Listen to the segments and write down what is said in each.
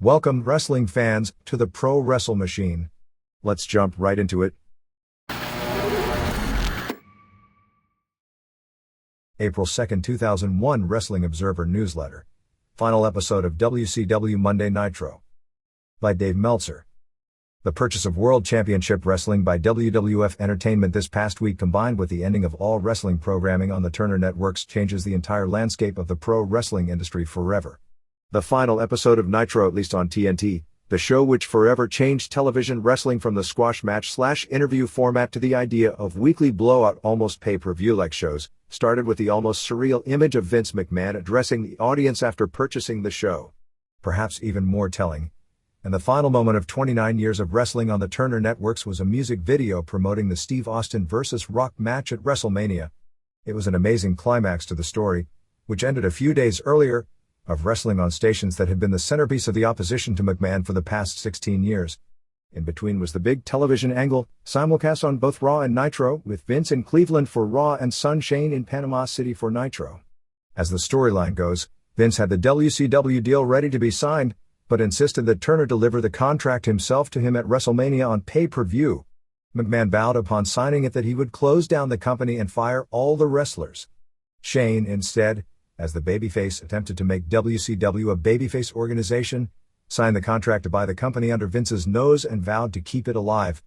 Welcome, wrestling fans, to the Pro Wrestle Machine. Let's jump right into it. April 2, 2001 Wrestling Observer Newsletter. Final episode of WCW Monday Nitro. By Dave Meltzer. The purchase of World Championship Wrestling by WWF Entertainment this past week, combined with the ending of all wrestling programming on the Turner Networks, changes the entire landscape of the pro wrestling industry forever. The final episode of Nitro, at least on TNT, the show which forever changed television wrestling from the squash match/interview format to the idea of weekly blowout, almost pay-per-view-like shows, started with the almost surreal image of Vince McMahon addressing the audience after purchasing the show. Perhaps even more telling, and the final moment of 29 years of wrestling on the Turner Networks, was a music video promoting the Steve Austin vs. Rock match at WrestleMania. It was an amazing climax to the story, which ended a few days earlier, of wrestling on stations that had been the centerpiece of the opposition to McMahon for the past 16 years. In between was the big television angle, simulcast on both Raw and Nitro, with Vince in Cleveland for Raw and Son Shane in Panama City for Nitro. As the storyline goes, Vince had the WCW deal ready to be signed, but insisted that Turner deliver the contract himself to him at WrestleMania on pay-per-view. McMahon vowed upon signing it that he would close down the company and fire all the wrestlers. Shane, instead, as the babyface, attempted to make WCW a babyface organization, signed the contract to buy the company under Vince's nose and vowed to keep it alive.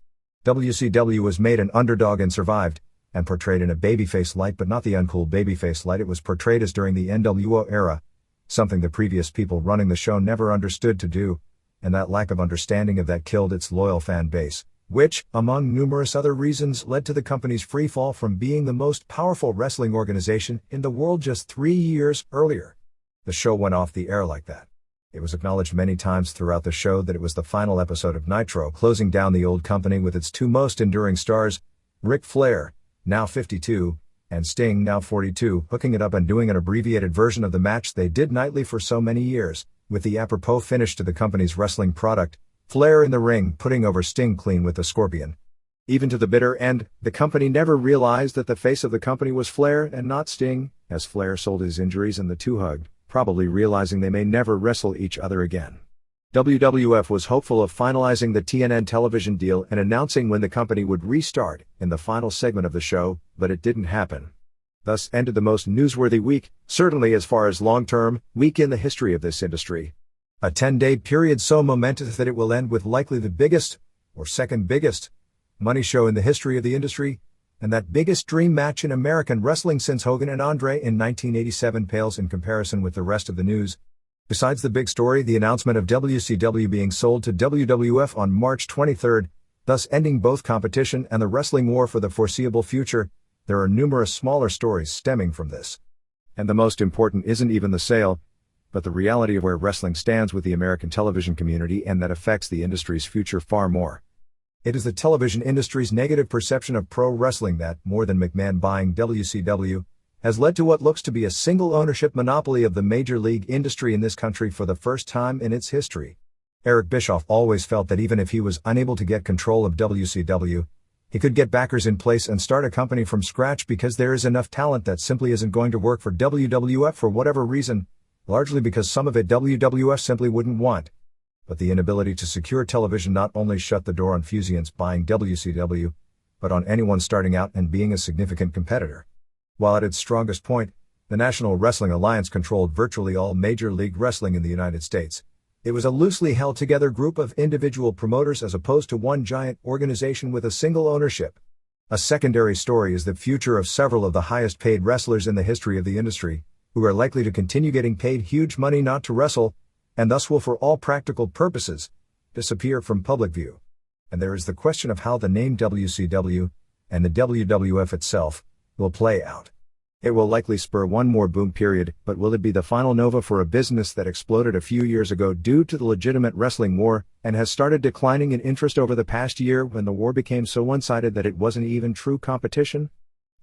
WCW was made an underdog and survived, and portrayed in a babyface light, but not the uncool babyface light it was portrayed as during the NWO era, something the previous people running the show never understood to do, and that lack of understanding of that killed its loyal fan base, which, among numerous other reasons, led to the company's free fall from being the most powerful wrestling organization in the world just 3 years earlier. The show went off the air like that. It was acknowledged many times throughout the show that it was the final episode of Nitro, closing down the old company with its two most enduring stars, Ric Flair, now 52, and Sting, now 42, hooking it up and doing an abbreviated version of the match they did nightly for so many years, with the apropos finish to the company's wrestling product, Flair in the ring putting over Sting clean with the Scorpion. Even to the bitter end, the company never realized that the face of the company was Flair and not Sting, as Flair sold his injuries and the two hugged, probably realizing they may never wrestle each other again. WWF was hopeful of finalizing the TNN television deal and announcing when the company would restart in the final segment of the show, but it didn't happen. Thus ended the most newsworthy week, certainly as far as long-term, week in the history of this industry. A 10-day period so momentous that it will end with likely the biggest, or second biggest, money show in the history of the industry, and that biggest dream match in American wrestling since Hogan and Andre in 1987 pales in comparison with the rest of the news. Besides the big story, the announcement of WCW being sold to WWF on March 23, thus ending both competition and the wrestling war for the foreseeable future, there are numerous smaller stories stemming from this. And the most important isn't even the sale, but the reality of where wrestling stands with the American television community, and that affects the industry's future far more. It is the television industry's negative perception of pro wrestling that, more than McMahon buying WCW, has led to what looks to be a single ownership monopoly of the major league industry in this country for the first time in its history. Eric Bischoff always felt that even if he was unable to get control of WCW, he could get backers in place and start a company from scratch, because there is enough talent that simply isn't going to work for WWF for whatever reason, largely because some of it WWF simply wouldn't want. But the inability to secure television not only shut the door on Fusion's buying WCW, but on anyone starting out and being a significant competitor. While at its strongest point, the National Wrestling Alliance controlled virtually all Major League Wrestling in the United States. It was a loosely held together group of individual promoters as opposed to one giant organization with a single ownership. A secondary story is the future of several of the highest paid wrestlers in the history of the industry, who are likely to continue getting paid huge money not to wrestle, and thus will, for all practical purposes, disappear from public view. And there is the question of how the name WCW, and the WWF itself, will play out. It will likely spur one more boom period, but will it be the final nova for a business that exploded a few years ago due to the legitimate wrestling war, and has started declining in interest over the past year when the war became so one-sided that it wasn't even true competition?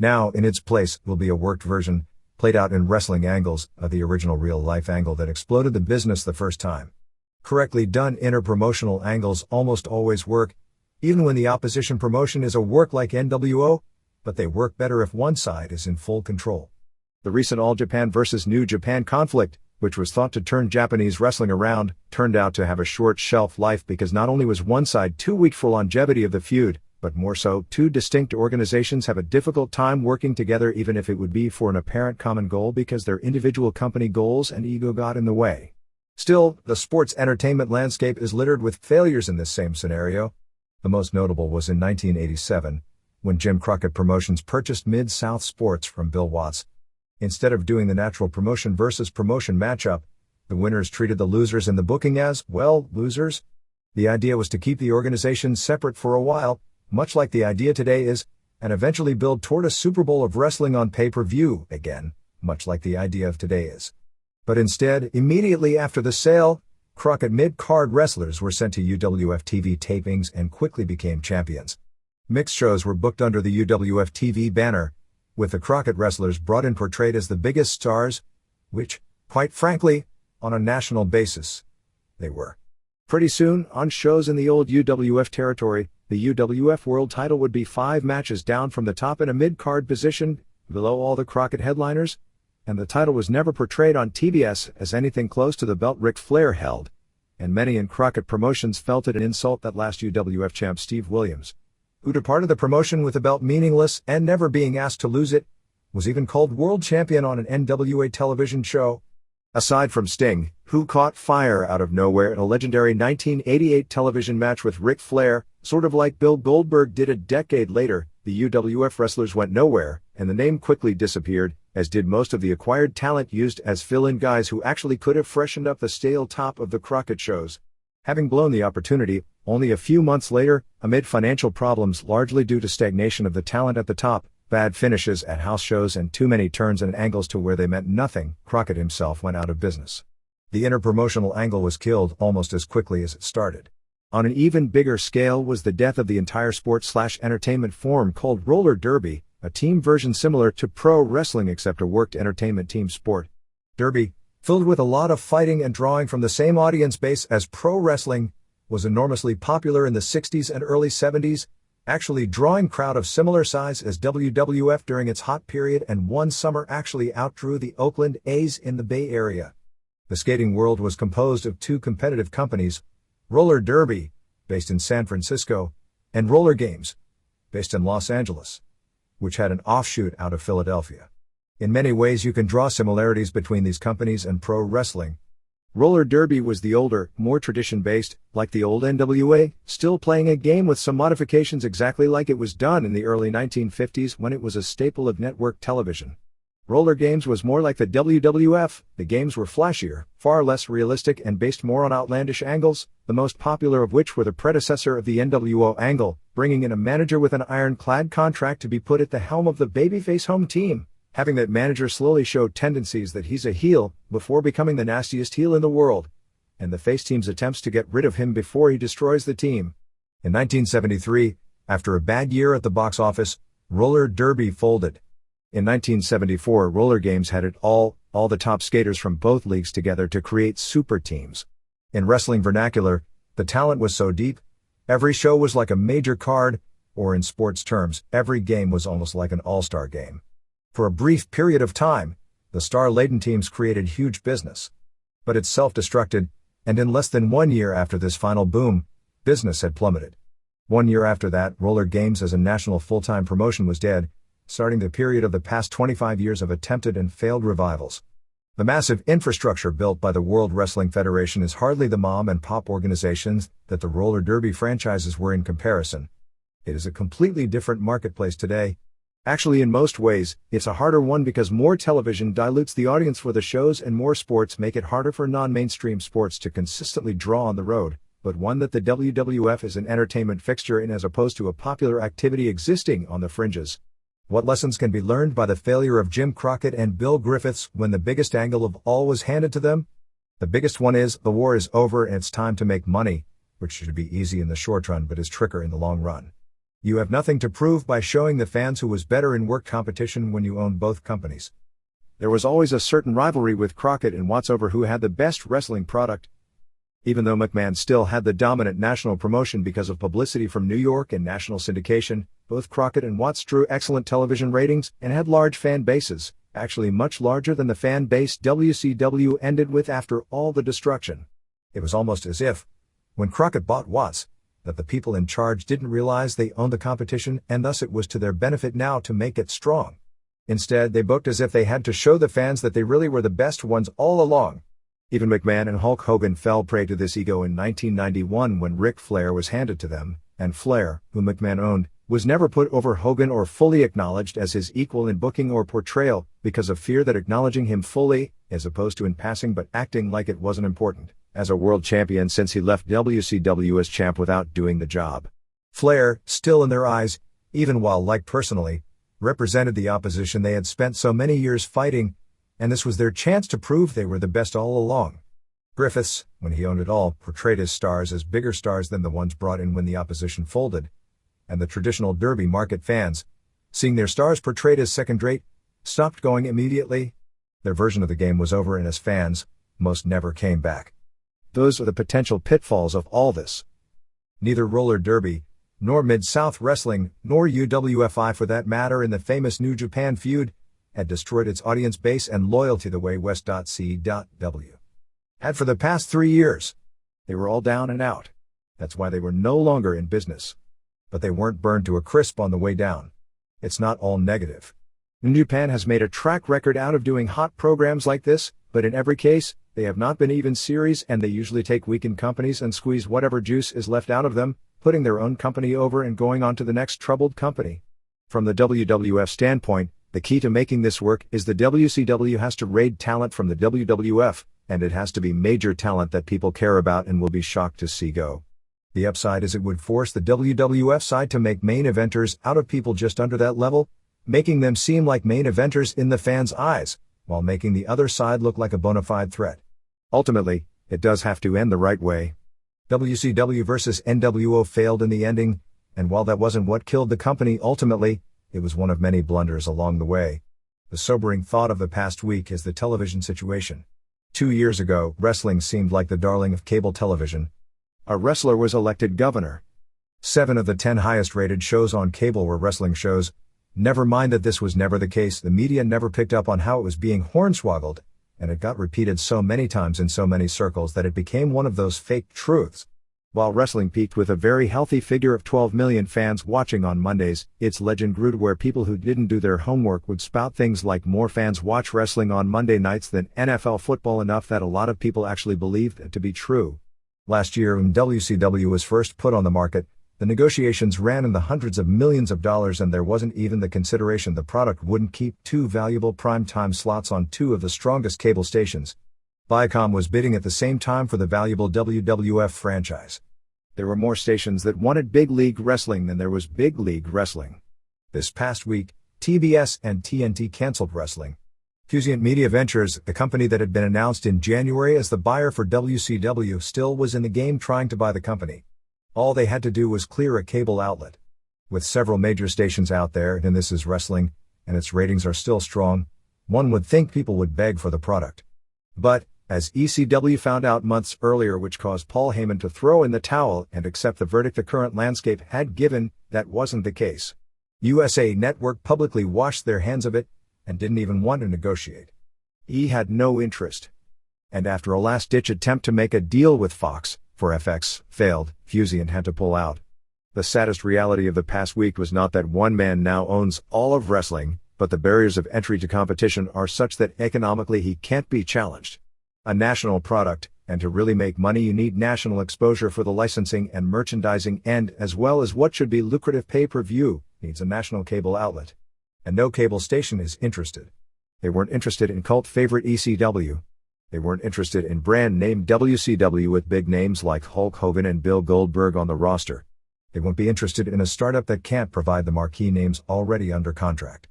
Now, in its place, will be a worked version, played out in wrestling angles, of the original real-life angle that exploded the business the first time. Correctly done inter-promotional angles almost always work, even when the opposition promotion is a work like NWO, but they work better if one side is in full control. The recent All Japan vs. New Japan conflict, which was thought to turn Japanese wrestling around, turned out to have a short shelf life because not only was one side too weak for longevity of the feud, but more so, two distinct organizations have a difficult time working together even if it would be for an apparent common goal because their individual company goals and ego got in the way. Still, the sports entertainment landscape is littered with failures in this same scenario. The most notable was in 1987, when Jim Crockett Promotions purchased Mid-South Sports from Bill Watts. Instead of doing the natural promotion versus promotion matchup, the winners treated the losers in the booking as, well, losers. The idea was to keep the organizations separate for a while, much like the idea today is, and eventually build toward a Super Bowl of wrestling on pay-per-view, again, much like the idea of today is. But instead, immediately after the sale, Crockett mid-card wrestlers were sent to UWF TV tapings and quickly became champions. Mixed shows were booked under the UWF TV banner, with the Crockett wrestlers brought in portrayed as the biggest stars, which, quite frankly, on a national basis, they were. Pretty soon, on shows in the old UWF territory, the UWF World title would be 5 matches down from the top in a mid-card position, below all the Crockett headliners, and the title was never portrayed on TBS as anything close to the belt Ric Flair held, and many in Crockett Promotions felt it an insult that last UWF champ Steve Williams, who departed the promotion with the belt meaningless and never being asked to lose it, was even called world champion on an NWA television show. Aside from Sting, who caught fire out of nowhere in a legendary 1988 television match with Ric Flair, sort of like Bill Goldberg did a decade later, the UWF wrestlers went nowhere, and the name quickly disappeared, as did most of the acquired talent used as fill-in guys who actually could have freshened up the stale top of the Crockett shows. Having blown the opportunity, only a few months later, amid financial problems largely due to stagnation of the talent at the top, bad finishes at house shows and too many turns and angles to where they meant nothing, Crockett himself went out of business. The interpromotional angle was killed almost as quickly as it started. On an even bigger scale was the death of the entire sports/entertainment form called roller derby, a team version similar to pro wrestling except a worked entertainment team sport. Derby, filled with a lot of fighting and drawing from the same audience base as pro wrestling, was enormously popular in the 60s and early 70s, actually drawing crowd of similar size as WWF during its hot period, and one summer actually outdrew the Oakland A's in the Bay Area. The skating world was composed of 2 competitive companies, Roller Derby, based in San Francisco, and Roller Games, based in Los Angeles, which had an offshoot out of Philadelphia. In many ways you can draw similarities between these companies and pro wrestling. Roller Derby was the older, more tradition-based, like the old NWA, still playing a game with some modifications exactly like it was done in the early 1950s when it was a staple of network television. Roller Games was more like the WWF, the games were flashier, far less realistic and based more on outlandish angles, the most popular of which were the predecessor of the NWO angle, bringing in a manager with an ironclad contract to be put at the helm of the babyface home team, having that manager slowly show tendencies that he's a heel, before becoming the nastiest heel in the world, and the face team's attempts to get rid of him before he destroys the team. In 1973, after a bad year at the box office, Roller Derby folded. In 1974, Roller Games had it all the top skaters from both leagues together to create super teams. In wrestling vernacular, the talent was so deep, every show was like a major card, or in sports terms, every game was almost like an all-star game. For a brief period of time, the star-laden teams created huge business. But it self-destructed, and in less than 1 year after this final boom, business had plummeted. 1 year after that, Roller Games as a national full-time promotion was dead, starting the period of the past 25 years of attempted and failed revivals. The massive infrastructure built by the World Wrestling Federation is hardly the mom and pop organizations that the roller derby franchises were in comparison. It is a completely different marketplace today. Actually, in most ways, it's a harder one because more television dilutes the audience for the shows and more sports make it harder for non-mainstream sports to consistently draw on the road, but one that the WWF is an entertainment fixture in as opposed to a popular activity existing on the fringes. What lessons can be learned by the failure of Jim Crockett and Bill Griffiths when the biggest angle of all was handed to them? The biggest one is, the war is over and it's time to make money, which should be easy in the short run but is trickier in the long run. You have nothing to prove by showing the fans who was better in work competition when you own both companies. There was always a certain rivalry with Crockett and Watts over who had the best wrestling product. Even though McMahon still had the dominant national promotion because of publicity from New York and national syndication, both Crockett and Watts drew excellent television ratings and had large fan bases, actually much larger than the fan base WCW ended with after all the destruction. It was almost as if, when Crockett bought Watts, that the people in charge didn't realize they owned the competition and thus it was to their benefit now to make it strong. Instead, they booked as if they had to show the fans that they really were the best ones all along. Even McMahon and Hulk Hogan fell prey to this ego in 1991 when Ric Flair was handed to them, and Flair, whom McMahon owned, was never put over Hogan or fully acknowledged as his equal in booking or portrayal because of fear that acknowledging him fully, as opposed to in passing but acting like it wasn't important, as a world champion since he left WCW as champ without doing the job. Flair, still in their eyes, even while liked personally, represented the opposition they had spent so many years fighting, and this was their chance to prove they were the best all along. Griffiths, when he owned it all, portrayed his stars as bigger stars than the ones brought in when the opposition folded, and the traditional derby market fans, seeing their stars portrayed as second-rate, stopped going immediately. Their version of the game was over and as fans, most never came back. Those are the potential pitfalls of all this. Neither roller derby, nor Mid-South Wrestling, nor UWFI for that matter in the famous New Japan feud, had destroyed its audience base and loyalty the way West.C.W. had for the past 3 years. They were all down and out. That's why they were no longer in business. But they weren't burned to a crisp on the way down. It's not all negative. New Japan has made a track record out of doing hot programs like this, but in every case, they have not been even series and they usually take weakened companies and squeeze whatever juice is left out of them, putting their own company over and going on to the next troubled company. From the WWF standpoint, the key to making this work is the WCW has to raid talent from the WWF, and it has to be major talent that people care about and will be shocked to see go. The upside is it would force the WWF side to make main eventers out of people just under that level, making them seem like main eventers in the fans' eyes, while making the other side look like a bona fide threat. Ultimately, it does have to end the right way. WCW versus NWO failed in the ending, and while that wasn't what killed the company ultimately, it was one of many blunders along the way. The sobering thought of the past week is the television situation. 2 years ago, wrestling seemed like the darling of cable television. A wrestler was elected governor. 7 of the 10 highest-rated shows on cable were wrestling shows. Never mind that this was never the case, the media never picked up on how it was being hornswoggled, and it got repeated so many times in so many circles that it became one of those fake truths. While wrestling peaked with a very healthy figure of 12 million fans watching on Mondays, its legend grew to where people who didn't do their homework would spout things like more fans watch wrestling on Monday nights than NFL football, enough that a lot of people actually believed it to be true. Last year, when WCW was first put on the market, the negotiations ran in the hundreds of millions of dollars and there wasn't even the consideration the product wouldn't keep 2 valuable primetime slots on 2 of the strongest cable stations. Viacom was bidding at the same time for the valuable WWF franchise. There were more stations that wanted Big League Wrestling than there was Big League Wrestling. This past week, TBS and TNT canceled wrestling. Fusient Media Ventures, the company that had been announced in January as the buyer for WCW, still was in the game trying to buy the company. All they had to do was clear a cable outlet. With several major stations out there, and this is wrestling, and its ratings are still strong, one would think people would beg for the product. But, as ECW found out months earlier, which caused Paul Heyman to throw in the towel and accept the verdict the current landscape had given, that wasn't the case. USA Network publicly washed their hands of it, and didn't even want to negotiate. E had no interest. And after a last-ditch attempt to make a deal with Fox, for FX, failed, Fusient had to pull out. The saddest reality of the past week was not that one man now owns all of wrestling, but the barriers of entry to competition are such that economically he can't be challenged. A national product, and to really make money you need national exposure for the licensing and merchandising and, as well as what should be lucrative pay-per-view, needs a national cable outlet. And no cable station is interested. They weren't interested in cult favorite ECW. They weren't interested in brand name WCW with big names like Hulk Hogan and Bill Goldberg on the roster. They won't be interested in a startup that can't provide the marquee names already under contract.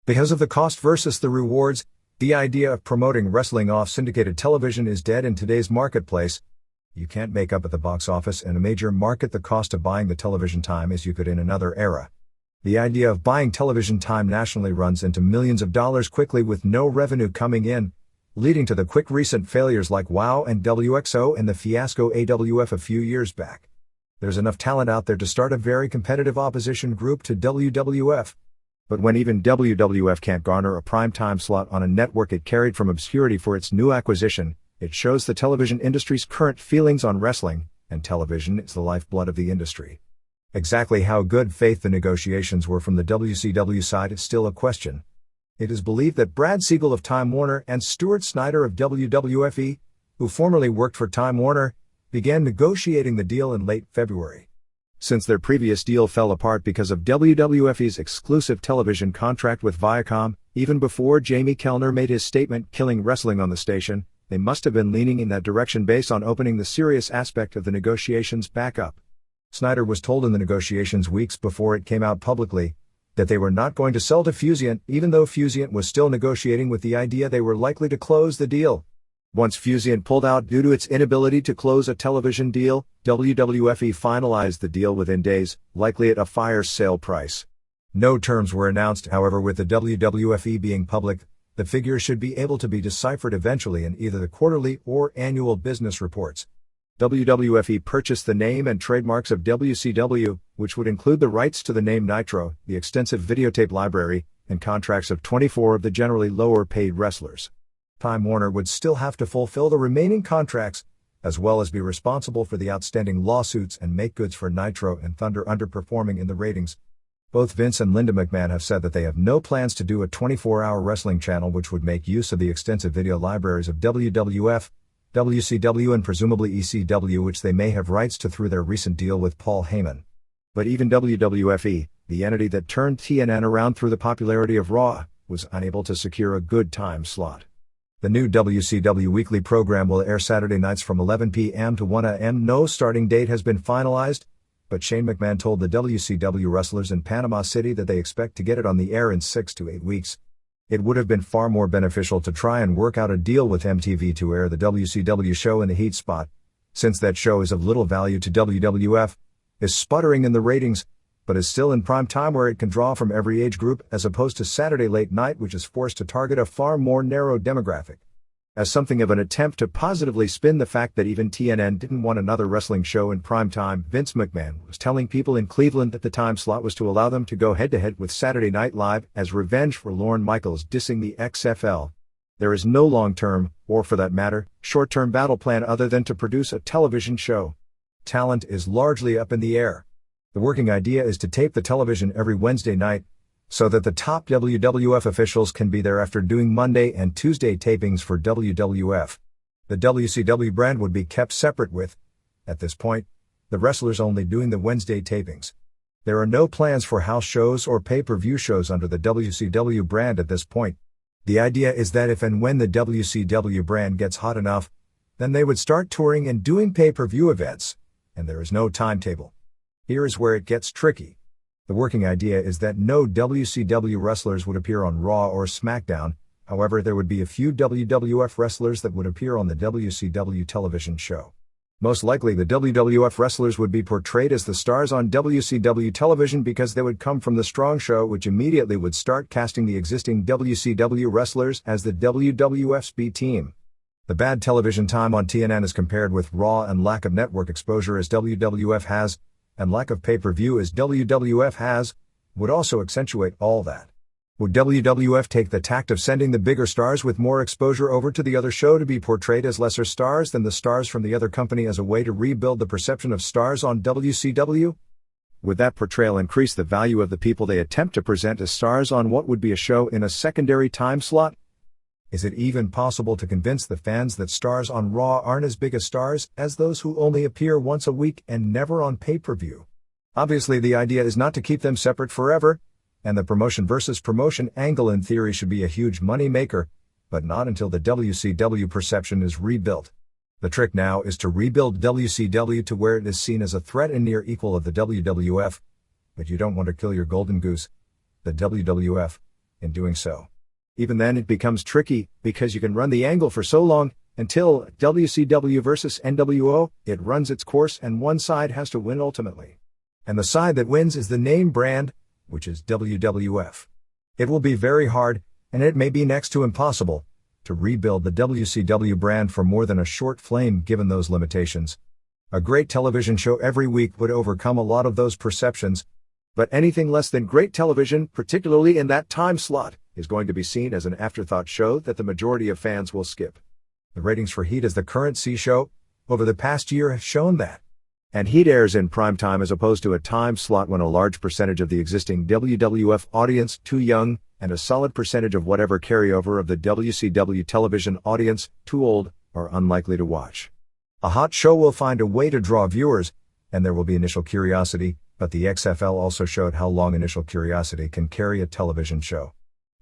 Because of the cost versus the rewards, the idea of promoting wrestling off syndicated television is dead in today's marketplace. You can't make up at the box office in a major market the cost of buying the television time as you could in another era. The idea of buying television time nationally runs into millions of dollars quickly with no revenue coming in, leading to the quick recent failures like WOW and WXO and the fiasco AWF a few years back. There's enough talent out there to start a very competitive opposition group to WWF. But when even WWF can't garner a primetime slot on a network it carried from obscurity for its new acquisition, it shows the television industry's current feelings on wrestling, and television is the lifeblood of the industry. Exactly how good faith the negotiations were from the WCW side is still a question. It is believed that Brad Siegel of Time Warner and Stuart Snyder of WWF, who formerly worked for Time Warner, began negotiating the deal in late February. Since their previous deal fell apart because of WWF's exclusive television contract with Viacom, even before Jamie Kellner made his statement killing wrestling on the station, they must have been leaning in that direction based on opening the serious aspect of the negotiations back up. Snyder was told in the negotiations weeks before it came out publicly that they were not going to sell to Fusient, even though Fusient was still negotiating with the idea they were likely to close the deal. Once Fusient pulled out due to its inability to close a television deal, WWF finalized the deal within days, likely at a fire sale price. No terms were announced, however, with the WWF being public. The figures should be able to be deciphered eventually in either the quarterly or annual business reports. WWF purchased the name and trademarks of WCW, which would include the rights to the name Nitro, the extensive videotape library, and contracts of 24 of the generally lower-paid wrestlers. Time Warner would still have to fulfill the remaining contracts, as well as be responsible for the outstanding lawsuits and make goods for Nitro and Thunder underperforming in the ratings. Both Vince and Linda McMahon have said that they have no plans to do a 24-hour wrestling channel which would make use of the extensive video libraries of WWF, WCW and presumably ECW, which they may have rights to through their recent deal with Paul Heyman. But even WWF, the entity that turned TNN around through the popularity of Raw, was unable to secure a good time slot. The new WCW weekly program will air Saturday nights from 11 p.m. to 1 a.m. No starting date has been finalized, but Shane McMahon told the WCW wrestlers in Panama City that they expect to get it on the air in 6 to 8 weeks. It would have been far more beneficial to try and work out a deal with MTV to air the WCW show in the heat spot, since that show is of little value to WWF, is sputtering in the ratings, but is still in prime time where it can draw from every age group as opposed to Saturday late night, which is forced to target a far more narrow demographic. As something of an attempt to positively spin the fact that even TNN didn't want another wrestling show in prime time, Vince McMahon was telling people in Cleveland that the time slot was to allow them to go head-to-head with Saturday Night Live as revenge for Lorne Michaels dissing the XFL. There is no long-term, or for that matter, short-term battle plan other than to produce a television show. Talent is largely up in the air. The working idea is to tape the television every Wednesday night, so that the top WWF officials can be there after doing Monday and Tuesday tapings for WWF. The WCW brand would be kept separate with, at this point, the wrestlers only doing the Wednesday tapings. There are no plans for house shows or pay-per-view shows under the WCW brand at this point. The idea is that if and when the WCW brand gets hot enough, then they would start touring and doing pay-per-view events, and there is no timetable. Here is where it gets tricky. The working idea is that no WCW wrestlers would appear on Raw or SmackDown, however there would be a few WWF wrestlers that would appear on the WCW television show. Most likely the WWF wrestlers would be portrayed as the stars on WCW television because they would come from the Strong Show, which immediately would start casting the existing WCW wrestlers as the WWF's B team. The bad television time on TNN is compared with Raw and lack of network exposure as WWF has, and lack of pay-per-view as WWF has, would also accentuate all that. Would WWF take the tact of sending the bigger stars with more exposure over to the other show to be portrayed as lesser stars than the stars from the other company as a way to rebuild the perception of stars on WCW? Would that portrayal increase the value of the people they attempt to present as stars on what would be a show in a secondary time slot? Is it even possible to convince the fans that stars on Raw aren't as big as stars as those who only appear once a week and never on pay-per-view? Obviously the idea is not to keep them separate forever, and the promotion versus promotion angle in theory should be a huge money maker, but not until the WCW perception is rebuilt. The trick now is to rebuild WCW to where it is seen as a threat and near equal of the WWF, but you don't want to kill your golden goose, the WWF, in doing so. Even then it becomes tricky, because you can run the angle for so long, until WCW versus NWO, it runs its course and one side has to win ultimately. And the side that wins is the name brand, which is WWF. It will be very hard, and it may be next to impossible, to rebuild the WCW brand for more than a short flame given those limitations. A great television show every week would overcome a lot of those perceptions, But anything less than great television, particularly in that time slot, is going to be seen as an afterthought show that the majority of fans will skip. The ratings for Heat as the current C show over the past year have shown that. And Heat airs in prime time as opposed to a time slot when a large percentage of the existing WWF audience too young, and a solid percentage of whatever carryover of the WCW television audience too old, are unlikely to watch. A hot show will find a way to draw viewers, and there will be initial curiosity, but the XFL also showed how long initial curiosity can carry a television show.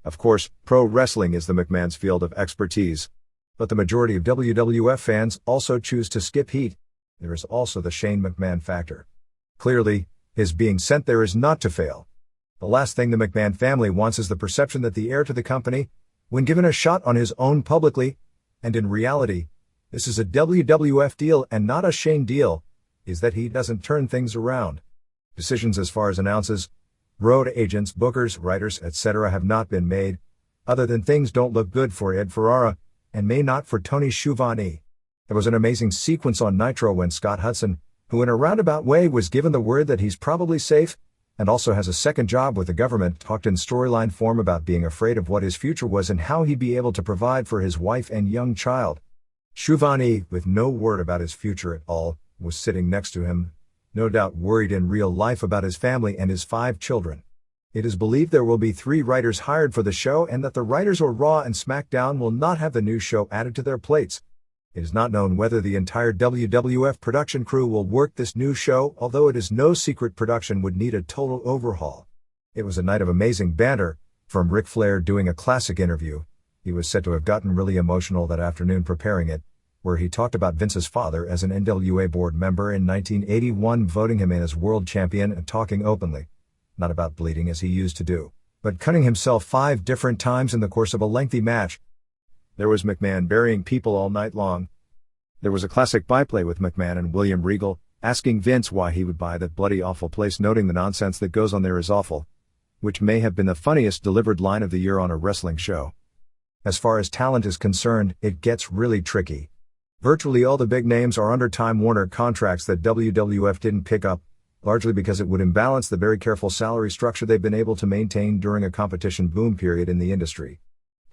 Of course, pro wrestling is the McMahon's field of expertise. But the majority of WWF fans also choose to skip Heat. There is also the Shane McMahon factor. Clearly, his being sent there is not to fail. The last thing the McMahon family wants is the perception that the heir to the company, when given a shot on his own publicly, and in reality, this is a WWF deal and not a Shane deal, is that he doesn't turn things around. Decisions as far as announcers, road agents, bookers, writers, etc. have not been made, other than things don't look good for Ed Ferrara, and may not for Tony Schiavone. There was an amazing sequence on Nitro when Scott Hudson, who in a roundabout way was given the word that he's probably safe, and also has a second job with the government, talked in storyline form about being afraid of what his future was and how he'd be able to provide for his wife and young child. Schiavone, with no word about his future at all, was sitting next to him, no doubt worried in real life about his family and his 5 children. It is believed there will be 3 writers hired for the show and that the writers for Raw and SmackDown will not have the new show added to their plates. It is not known whether the entire WWF production crew will work this new show, although it is no secret production would need a total overhaul. It was a night of amazing banter, from Ric Flair doing a classic interview. He was said to have gotten really emotional that afternoon preparing it, where he talked about Vince's father as an NWA board member in 1981 voting him in as world champion and talking openly. Not about bleeding as he used to do, but cutting himself 5 different times in the course of a lengthy match. There was McMahon burying people all night long. There was a classic byplay with McMahon and William Regal, asking Vince why he would buy that bloody awful place, noting the nonsense that goes on there is awful, which may have been the funniest delivered line of the year on a wrestling show. As far as talent is concerned, it gets really tricky. Virtually all the big names are under Time Warner contracts that WWF didn't pick up, largely because it would imbalance the very careful salary structure they've been able to maintain during a competition boom period in the industry.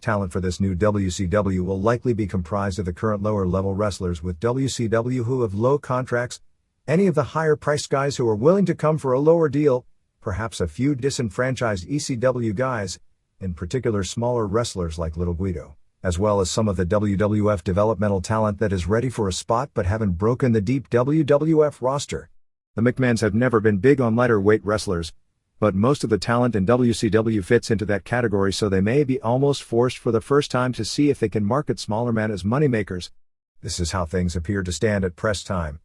Talent for this new WCW will likely be comprised of the current lower-level wrestlers with WCW who have low contracts, any of the higher-priced guys who are willing to come for a lower deal, perhaps a few disenfranchised ECW guys, in particular smaller wrestlers like Little Guido, as well as some of the WWF developmental talent that is ready for a spot but haven't broken the deep WWF roster. The McMahons have never been big on lighter weight wrestlers, but most of the talent in WCW fits into that category, so they may be almost forced for the first time to see if they can market smaller men as moneymakers. This is how things appear to stand at press time.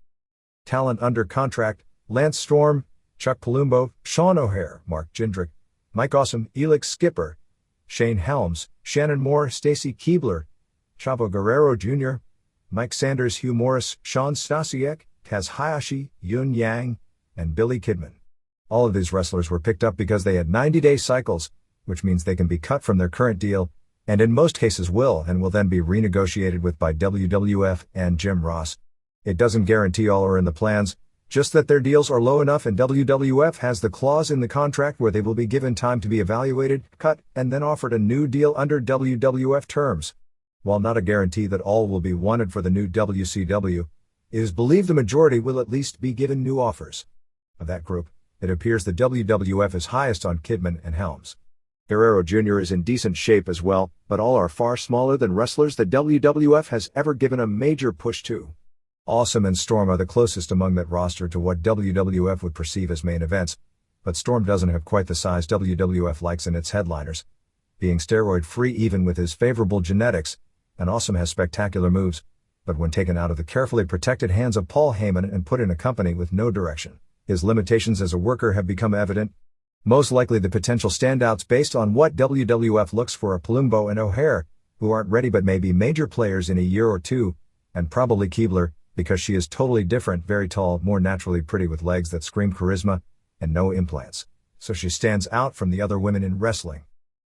Talent under contract: Lance Storm, Chuck Palumbo, Sean O'Hare, Mark Jindrak, Mike Awesome, Elix Skipper, Shane Helms, Shannon Moore, Stacy Keibler, Chavo Guerrero Jr., Mike Sanders, Hugh Morris, Sean Stasiak, Kaz Hayashi, Yun Yang, and Billy Kidman. All of these wrestlers were picked up because they had 90-day cycles, which means they can be cut from their current deal, and in most cases will then be renegotiated with by WWF and Jim Ross. It doesn't guarantee all are in the plans, just that their deals are low enough, and WWF has the clause in the contract where they will be given time to be evaluated, cut, and then offered a new deal under WWF terms. While not a guarantee that all will be wanted for the new WCW, it is believed the majority will at least be given new offers. Of that group, it appears the WWF is highest on Kidman and Helms. Guerrero Jr. is in decent shape as well, but all are far smaller than wrestlers the WWF has ever given a major push to. Awesome and Storm are the closest among that roster to what WWF would perceive as main events, but Storm doesn't have quite the size WWF likes in its headliners, being steroid-free even with his favorable genetics, and Awesome has spectacular moves, but when taken out of the carefully protected hands of Paul Heyman and put in a company with no direction, his limitations as a worker have become evident. Most likely the potential standouts based on what WWF looks for are Palumbo and O'Hare, who aren't ready but may be major players in a year or two, and probably Keibler, because she is totally different, very tall, more naturally pretty with legs that scream charisma, and no implants, so she stands out from the other women in wrestling.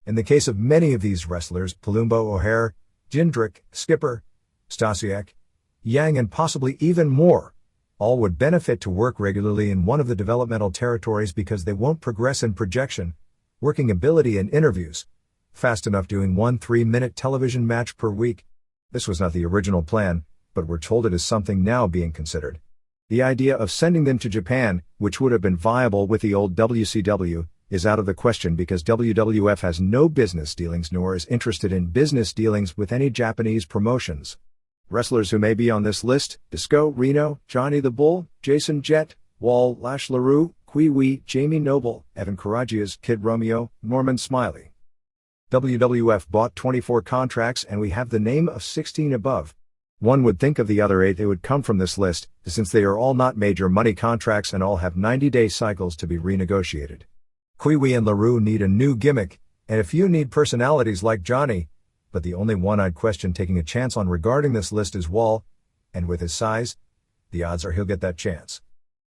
In the case of many of these wrestlers, Palumbo, O'Hare, Jindrak, Skipper, Stasiak, Yang, and possibly even more, All would benefit to work regularly in one of the developmental territories because they won't progress in projection, working ability and interviews fast enough doing 1 3-minute television match per week. This was not the original plan, but we're told it is something now being considered. The idea of sending them to Japan, which would have been viable with the old WCW, is out of the question because WWF has no business dealings nor is interested in business dealings with any Japanese promotions. Wrestlers who may be on this list: Disco, Reno, Johnny the Bull, Jason Jett, Wall, Lash LaRue, Kwee Wee, Jamie Noble, Evan Karagias, Kid Romeo, Norman Smiley. WWF bought 24 contracts and we have the name of 16 above. One would think of the other 8 they would come from this list, since they are all not major money contracts and all have 90-day cycles to be renegotiated. Kwee Wee and LaRue need a new gimmick, and a few need personalities like Johnny, but the only one I'd question taking a chance on regarding this list is Wall, and with his size, the odds are he'll get that chance.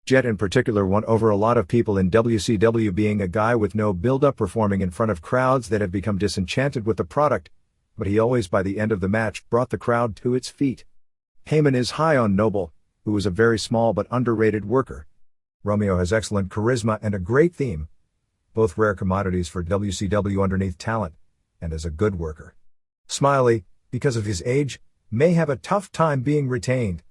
Jet in particular won over a lot of people in WCW, being a guy with no build-up, performing in front of crowds that have become disenchanted with the product, but he always by the end of the match brought the crowd to its feet. Heyman is high on Noble, who is a very small but underrated worker. Romeo has excellent charisma and a great theme, both rare commodities for WCW underneath talent, and is a good worker. Smiley, because of his age, may have a tough time being retained.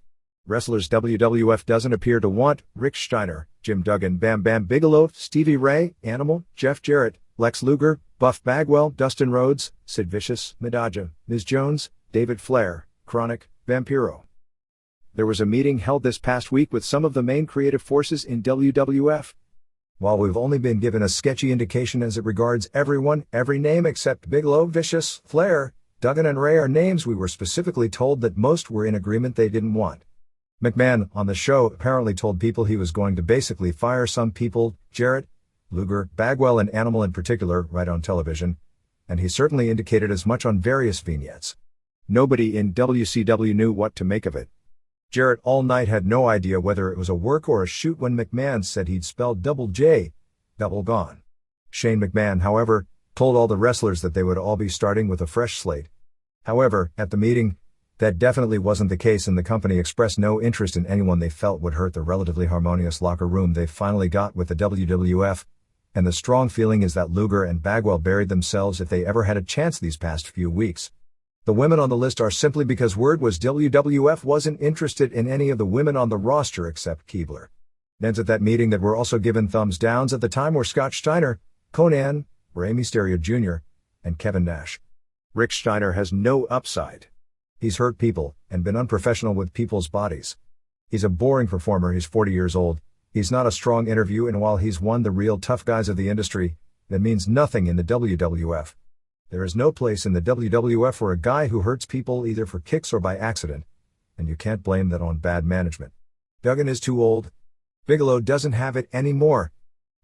Wrestlers WWF doesn't appear to want: Rick Steiner, Jim Duggan, Bam Bam Bigelow, Stevie Ray, Animal, Jeff Jarrett, Lex Luger, Buff Bagwell, Dustin Rhodes, Sid Vicious, Midaja, Ms. Jones, David Flair, Chronic, Vampiro. There was a meeting held this past week with some of the main creative forces in WWF. While we've only been given a sketchy indication as it regards everyone, every name except Bigelow, Vicious, Flair, Duggan and Ray are names we were specifically told that most were in agreement they didn't want. McMahon, on the show, apparently told people he was going to basically fire some people, Jarrett, Luger, Bagwell and Animal in particular, right on television, and he certainly indicated as much on various vignettes. Nobody in WCW knew what to make of it. Jarrett all night had no idea whether it was a work or a shoot when McMahon said he'd spelled double J, double gone. Shane McMahon, however, told all the wrestlers that they would all be starting with a fresh slate. However, at the meeting, that definitely wasn't the case, and the company expressed no interest in anyone they felt would hurt the relatively harmonious locker room they've finally got with the WWF, and the strong feeling is that Luger and Bagwell buried themselves if they ever had a chance these past few weeks. The women on the list are simply because word was WWF wasn't interested in any of the women on the roster except Keibler. Names at that meeting that were also given thumbs downs at the time were Scott Steiner, Conan, Rey Mysterio Jr., and Kevin Nash. Rick Steiner has no upside. He's hurt people, and been unprofessional with people's bodies. He's a boring performer. He's 40 years old. He's not a strong interview, and while he's one of the real tough guys of the industry, that means nothing in the WWF. There is no place in the WWF for a guy who hurts people either for kicks or by accident, and you can't blame that on bad management. Duggan is too old. Bigelow doesn't have it anymore.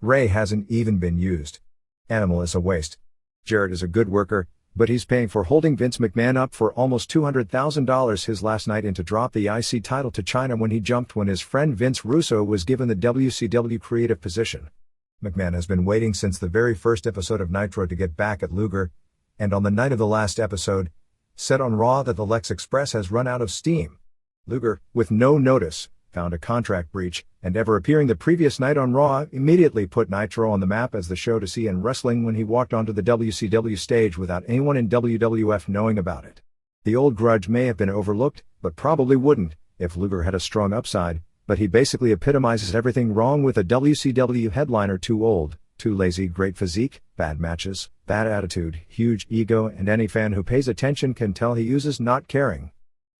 Ray hasn't even been used. Animal is a waste. Jarrett is a good worker, but he's paying for holding Vince McMahon up for almost $200,000 his last night and to drop the IC title to China when he jumped when his friend Vince Russo was given the WCW creative position. McMahon has been waiting since the very first episode of Nitro to get back at Luger, and on the night of the last episode, said on Raw that the Lex Express has run out of steam. Luger, with no notice, found a contract breach, and ever appearing the previous night on Raw, immediately put Nitro on the map as the show to see in wrestling when he walked onto the WCW stage without anyone in WWF knowing about it. The old grudge may have been overlooked, but probably wouldn't, if Luger had a strong upside, but he basically epitomizes everything wrong with a WCW headliner: too old, too lazy, great physique, bad matches, bad attitude, huge ego, and any fan who pays attention can tell he uses not caring.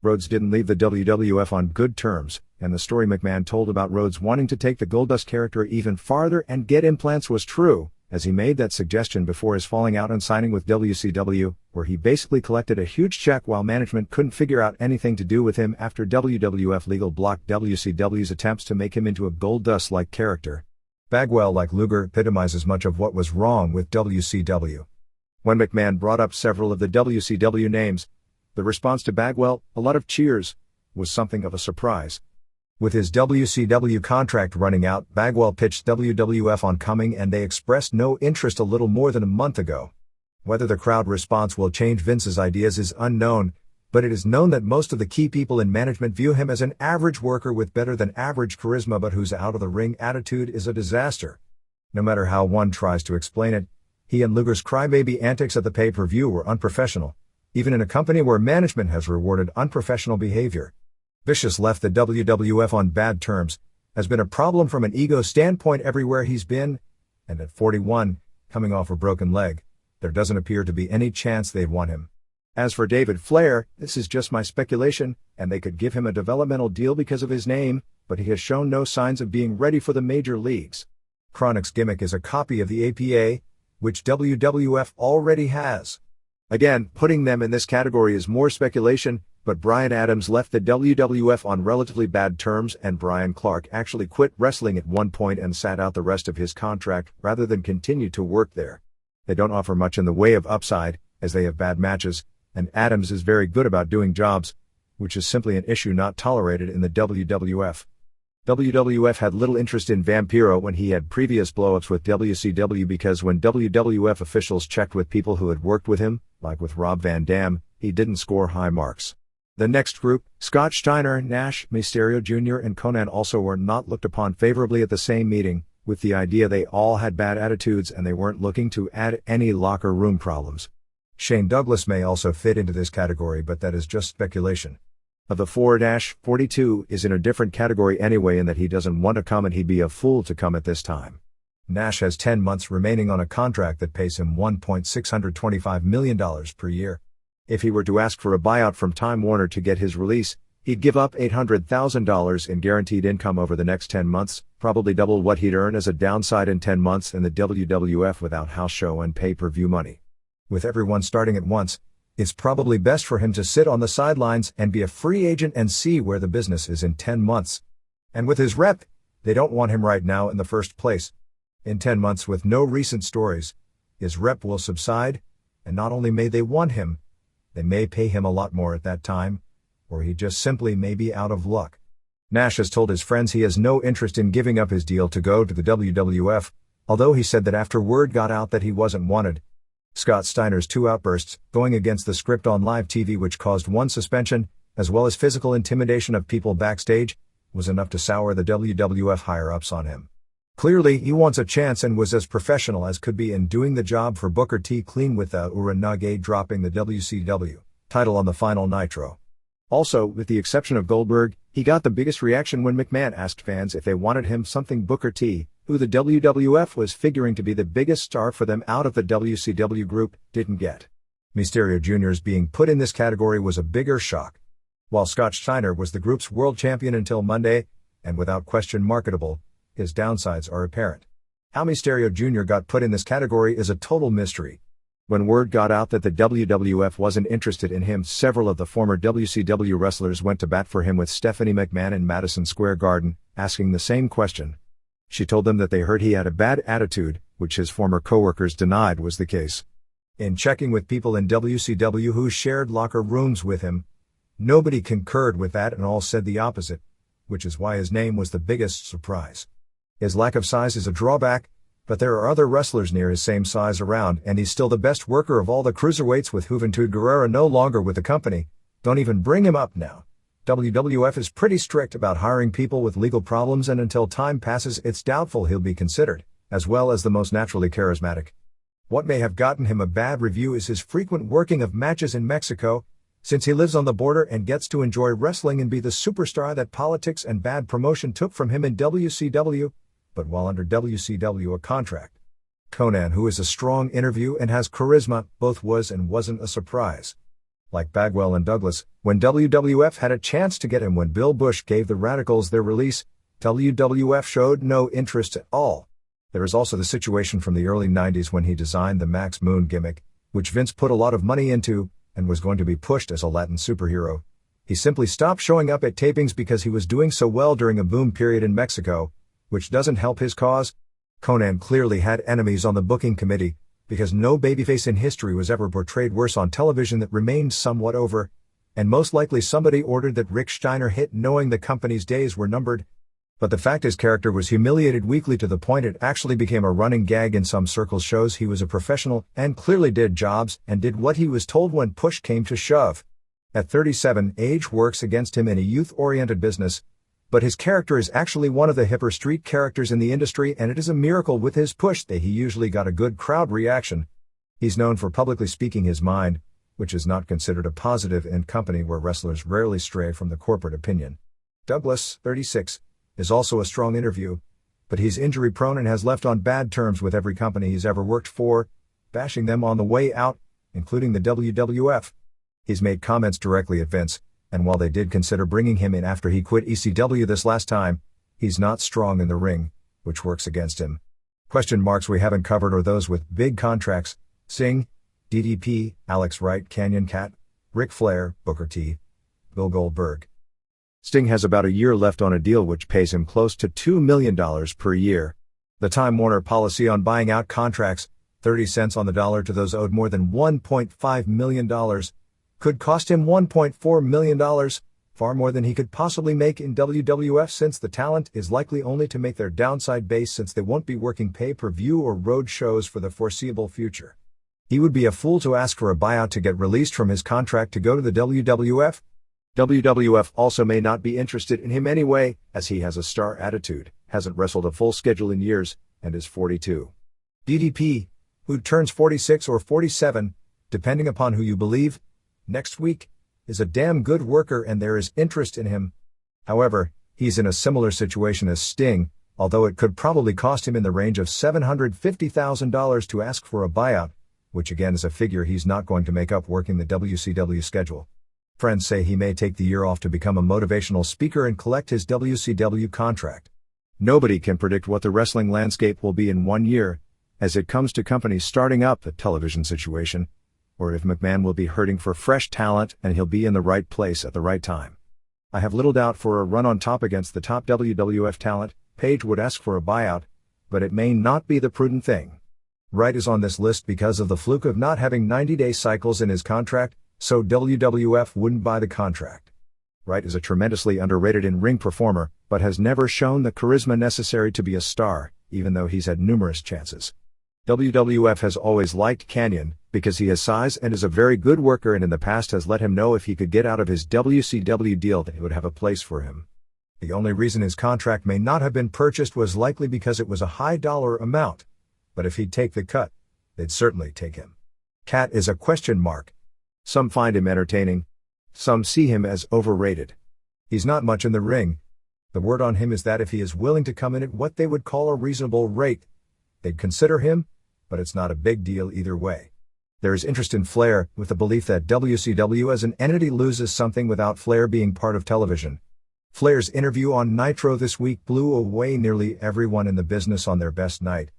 Rhodes didn't leave the WWF on good terms, and the story McMahon told about Rhodes wanting to take the Goldust character even farther and get implants was true, as he made that suggestion before his falling out and signing with WCW, where he basically collected a huge check while management couldn't figure out anything to do with him after WWF legal blocked WCW's attempts to make him into a Goldust-like character. Bagwell, like Luger, epitomizes much of what was wrong with WCW. When McMahon brought up several of the WCW names, the response to Bagwell, a lot of cheers, was something of a surprise. With his WCW contract running out, Bagwell pitched WWF on coming, and they expressed no interest a little more than a month ago. Whether the crowd response will change Vince's ideas is unknown, but it is known that most of the key people in management view him as an average worker with better than average charisma but whose out-of-the-ring attitude is a disaster. No matter how one tries to explain it, he and Luger's crybaby antics at the pay-per-view were unprofessional, even in a company where management has rewarded unprofessional behavior. Vicious left the WWF on bad terms, has been a problem from an ego standpoint everywhere he's been, and at 41, coming off a broken leg, there doesn't appear to be any chance they'd want him. As for David Flair, this is just my speculation, and they could give him a developmental deal because of his name, but he has shown no signs of being ready for the major leagues. Kronik's gimmick is a copy of the APA, which WWF already has. Again, putting them in this category is more speculation, but Bryan Adams left the WWF on relatively bad terms, and Brian Clark actually quit wrestling at one point and sat out the rest of his contract rather than continue to work there. They don't offer much in the way of upside, as they have bad matches, and Adams is very good about doing jobs, which is simply an issue not tolerated in the WWF. WWF had little interest in Vampiro when he had previous blow-ups with WCW because when WWF officials checked with people who had worked with him, like with Rob Van Dam, he didn't score high marks. The next group, Scott Steiner, Nash, Mysterio Jr. and Konnan also were not looked upon favorably at the same meeting, with the idea they all had bad attitudes and they weren't looking to add any locker room problems. Shane Douglas may also fit into this category, but that is just speculation. Of the four, 42 is in a different category anyway in that he doesn't want to come and he'd be a fool to come at this time. Nash has 10 months remaining on a contract that pays him $1.625 million per year. If he were to ask for a buyout from Time Warner to get his release, he'd give up $800,000 in guaranteed income over the next 10 months, probably double what he'd earn as a downside in 10 months in the WWF without house show and pay-per-view money. With everyone starting at once, it's probably best for him to sit on the sidelines and be a free agent and see where the business is in 10 months. And with his rep, they don't want him right now in the first place. In 10 months with no recent stories, his rep will subside, and not only may they want him, they may pay him a lot more at that time, or he just simply may be out of luck. Nash has told his friends he has no interest in giving up his deal to go to the WWF, although he said that after word got out that he wasn't wanted. Scott Steiner's two outbursts, going against the script on live TV which caused one suspension, as well as physical intimidation of people backstage, was enough to sour the WWF higher-ups on him. Clearly, he wants a chance and was as professional as could be in doing the job for Booker T clean without Uranage dropping the WCW title on the final Nitro. Also, with the exception of Goldberg, he got the biggest reaction when McMahon asked fans if they wanted him something Booker T, who the WWF was figuring to be the biggest star for them out of the WCW group, didn't get. Mysterio Jr.'s being put in this category was a bigger shock. While Scott Steiner was the group's world champion until Monday, and without question marketable, his downsides are apparent. How Mysterio Jr. got put in this category is a total mystery. When word got out that the WWF wasn't interested in him, several of the former WCW wrestlers went to bat for him with Stephanie McMahon in Madison Square Garden, asking the same question. She told them that they heard he had a bad attitude, which his former coworkers denied was the case. In checking with people in WCW who shared locker rooms with him, nobody concurred with that and all said the opposite, which is why his name was the biggest surprise. His lack of size is a drawback, but there are other wrestlers near his same size around and he's still the best worker of all the cruiserweights with Juventud Guerrera no longer with the company. Don't even bring him up now. WWF is pretty strict about hiring people with legal problems and until time passes it's doubtful he'll be considered, as well as the most naturally charismatic. What may have gotten him a bad review is his frequent working of matches in Mexico, since he lives on the border and gets to enjoy wrestling and be the superstar that politics and bad promotion took from him in WCW, but while under WCW a contract. Konnan, who is a strong interview and has charisma, both was and wasn't a surprise. Like Bagwell and Douglas, when WWF had a chance to get him when Bill Bush gave the Radicals their release, WWF showed no interest at all. There is also the situation from the early 90s when he designed the Max Moon gimmick, which Vince put a lot of money into, and was going to be pushed as a Latin superhero. He simply stopped showing up at tapings because he was doing so well during a boom period in Mexico, which doesn't help his cause. Konnan clearly had enemies on the booking committee, because no babyface in history was ever portrayed worse on television that remained somewhat over, and most likely somebody ordered that Rick Steiner hit knowing the company's days were numbered. But the fact his character was humiliated weekly to the point it actually became a running gag in some circles shows he was a professional and clearly did jobs and did what he was told when push came to shove. At 37, age works against him in a youth-oriented business, but his character is actually one of the hipper street characters in the industry, and it is a miracle with his push that he usually got a good crowd reaction. He's known for publicly speaking his mind, which is not considered a positive in company where wrestlers rarely stray from the corporate opinion. Douglas, 36, is also a strong interview, but he's injury-prone and has left on bad terms with every company he's ever worked for, bashing them on the way out, including the WWF. He's made comments directly at Vince, and while they did consider bringing him in after he quit ECW this last time, he's not strong in the ring, which works against him. Question marks we haven't covered are those with big contracts: Sting, DDP, Alex Wright, Canyon Cat, Ric Flair, Booker T, Bill Goldberg. Sting has about a year left on a deal which pays him close to $2 million per year. The Time Warner policy on buying out contracts, 30 cents on the dollar to those owed more than $1.5 million, could cost him $1.4 million, far more than he could possibly make in WWF, since the talent is likely only to make their downside base, since they won't be working pay-per-view or road shows for the foreseeable future. He would be a fool to ask for a buyout to get released from his contract to go to the WWF. WWF also may not be interested in him anyway, as he has a star attitude, hasn't wrestled a full schedule in years, and is 42. DDP, who turns 46 or 47, depending upon who you believe, next week, is a damn good worker and there is interest in him. However, he's in a similar situation as Sting, although it could probably cost him in the range of $750,000 to ask for a buyout, which again is a figure he's not going to make up working the WCW schedule. Friends say he may take the year off to become a motivational speaker and collect his WCW contract. Nobody can predict what the wrestling landscape will be in 1 year, as it comes to companies starting up the television situation, or if McMahon will be hurting for fresh talent and he'll be in the right place at the right time. I have little doubt for a run on top against the top WWF talent, Page would ask for a buyout, but it may not be the prudent thing. Wright is on this list because of the fluke of not having 90-day cycles in his contract, so WWF wouldn't buy the contract. Wright is a tremendously underrated in-ring performer, but has never shown the charisma necessary to be a star, even though he's had numerous chances. WWF has always liked Canyon, because he has size and is a very good worker, and in the past has let him know if he could get out of his WCW deal that he would have a place for him. The only reason his contract may not have been purchased was likely because it was a high dollar amount, but if he'd take the cut, they'd certainly take him. Cat is a question mark. Some find him entertaining. Some see him as overrated. He's not much in the ring. The word on him is that if he is willing to come in at what they would call a reasonable rate, they'd consider him, but it's not a big deal either way. There is interest in Flair, with the belief that WCW as an entity loses something without Flair being part of television. Flair's interview on Nitro this week blew away nearly everyone in the business on their best night.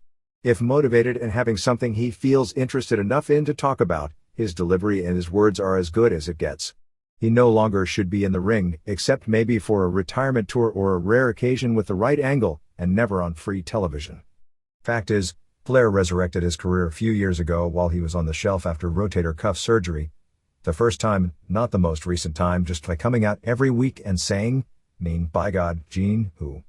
If motivated and having something he feels interested enough in to talk about, his delivery and his words are as good as it gets. He no longer should be in the ring, except maybe for a retirement tour or a rare occasion with the right angle, and never on free television. Fact is, Flair resurrected his career a few years ago while he was on the shelf after rotator cuff surgery. The first time, not the most recent time, just by coming out every week and saying, "Mean, by God, Gene, who?"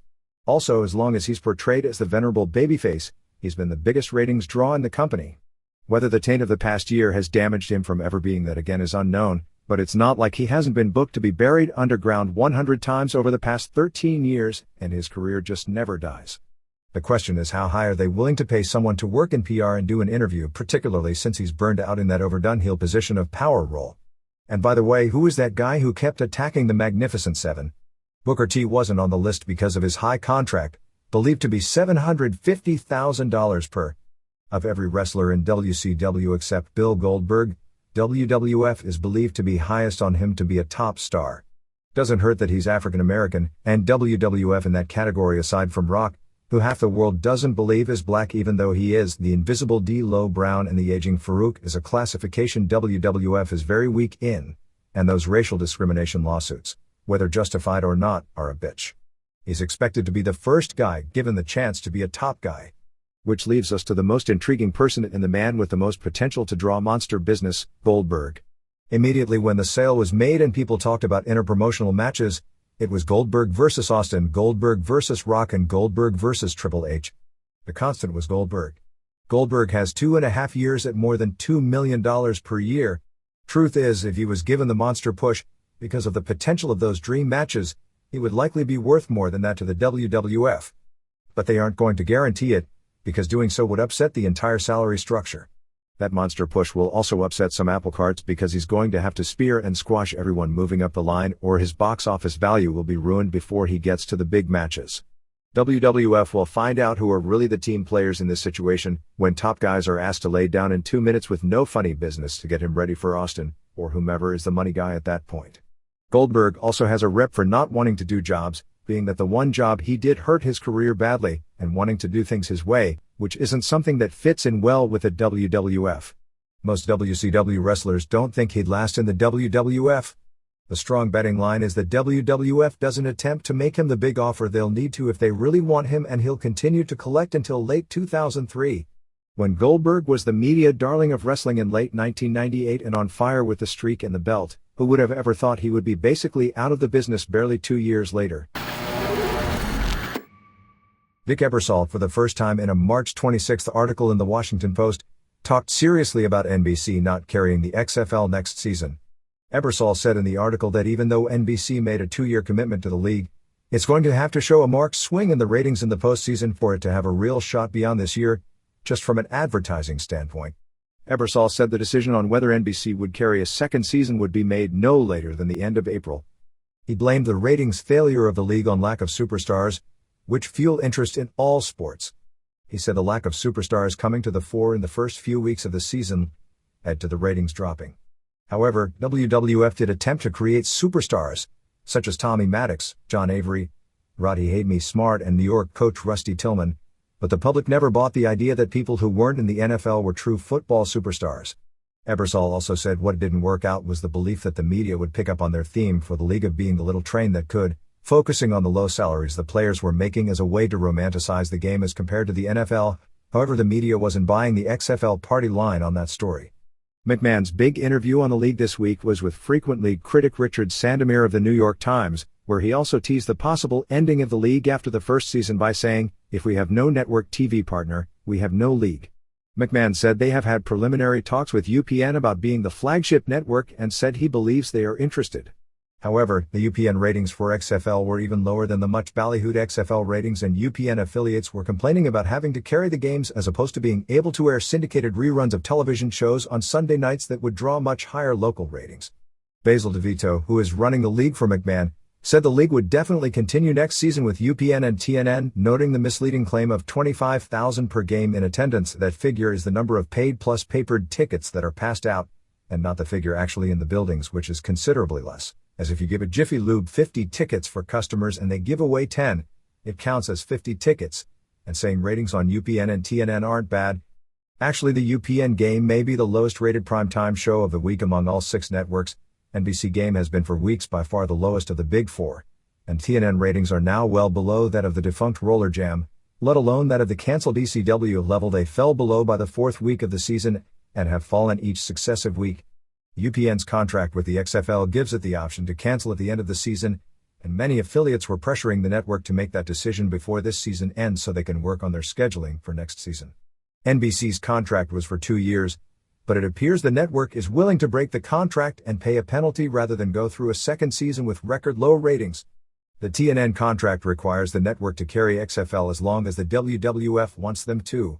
Also, as long as he's portrayed as the venerable babyface, he's been the biggest ratings draw in the company. Whether the taint of the past year has damaged him from ever being that again is unknown, but it's not like he hasn't been booked to be buried underground 100 times over the past 13 years, and his career just never dies. The question is, how high are they willing to pay someone to work in PR and do an interview, particularly since he's burned out in that overdone heel position of power role. And by the way, who is that guy who kept attacking the Magnificent Seven? Booker T wasn't on the list because of his high contract, believed to be $750,000 per. Of every wrestler in WCW except Bill Goldberg, WWF is believed to be highest on him to be a top star. Doesn't hurt that he's African American, and WWF in that category aside from Rock, who half the world doesn't believe is black even though he is. The invisible D'Lo Brown and the aging Farouk is a classification WWF is very weak in, and those racial discrimination lawsuits, whether justified or not, are a bitch. He's expected to be the first guy given the chance to be a top guy. Which leaves us to the most intriguing person and the man with the most potential to draw monster business, Goldberg. Immediately when the sale was made and people talked about interpromotional matches, it was Goldberg versus Austin, Goldberg versus Rock, and Goldberg versus Triple H. The constant was Goldberg. Goldberg has 2.5 years at more than $2 million per year. Truth is, if he was given the monster push, because of the potential of those dream matches, he would likely be worth more than that to the WWF. But they aren't going to guarantee it, because doing so would upset the entire salary structure. That monster push will also upset some apple carts because he's going to have to spear and squash everyone moving up the line, or his box office value will be ruined before he gets to the big matches. WWF will find out who are really the team players in this situation when top guys are asked to lay down in 2 minutes with no funny business to get him ready for Austin, or whomever is the money guy at that point. Goldberg also has a rep for not wanting to do jobs, being that the one job he did hurt his career badly, and wanting to do things his way, which isn't something that fits in well with the WWF. Most WCW wrestlers don't think he'd last in the WWF. The strong betting line is that WWF doesn't attempt to make him the big offer they'll need to if they really want him, and he'll continue to collect until late 2003. When Goldberg was the media darling of wrestling in late 1998 and on fire with the streak and the belt, who would have ever thought he would be basically out of the business barely 2 years later? Vic Ebersol, for the first time in a March 26 article in the Washington Post, talked seriously about NBC not carrying the XFL next season. Ebersol said in the article that even though NBC made a 2-year commitment to the league, it's going to have to show a marked swing in the ratings in the postseason for it to have a real shot beyond this year, just from an advertising standpoint. Ebersol said the decision on whether NBC would carry a second season would be made no later than the end of April. He blamed the ratings failure of the league on lack of superstars, which fuel interest in all sports. He said the lack of superstars coming to the fore in the first few weeks of the season led to the ratings dropping. However, WWF did attempt to create superstars, such as Tommy Maddox, John Avery, Roddy Haydney-Smart and New York coach Rusty Tillman, but the public never bought the idea that people who weren't in the NFL were true football superstars. Ebersol also said what didn't work out was the belief that the media would pick up on their theme for the league of being the little train that could, focusing on the low salaries the players were making as a way to romanticize the game as compared to the NFL. However, the media wasn't buying the XFL party line on that story. McMahon's big interview on the league this week was with frequent league critic Richard Sandomir of the New York Times, where he also teased the possible ending of the league after the first season by saying, "If we have no network TV partner, we have no league." McMahon said they have had preliminary talks with UPN about being the flagship network and said he believes they are interested. However, the UPN ratings for XFL were even lower than the much ballyhooed XFL ratings, and UPN affiliates were complaining about having to carry the games as opposed to being able to air syndicated reruns of television shows on Sunday nights that would draw much higher local ratings. Basil DeVito, who is running the league for McMahon, said the league would definitely continue next season with UPN and TNN, noting the misleading claim of 25,000 per game in attendance. That figure is the number of paid plus papered tickets that are passed out, and not the figure actually in the buildings, which is considerably less. As if you give a Jiffy Lube 50 tickets for customers and they give away 10, it counts as 50 tickets, and saying ratings on UPN and TNN aren't bad. Actually, the UPN game may be the lowest rated primetime show of the week among all 6 networks. NBC game has been for weeks by far the lowest of the big 4, and TNN ratings are now well below that of the defunct Roller Jam, let alone that of the cancelled ECW level they fell below by the 4th week of the season, and have fallen each successive week. UPN's contract with the XFL gives it the option to cancel at the end of the season, and many affiliates were pressuring the network to make that decision before this season ends so they can work on their scheduling for next season. NBC's contract was for 2 years, but it appears the network is willing to break the contract and pay a penalty rather than go through a second season with record low ratings. The TNN contract requires the network to carry XFL as long as the WWF wants them to.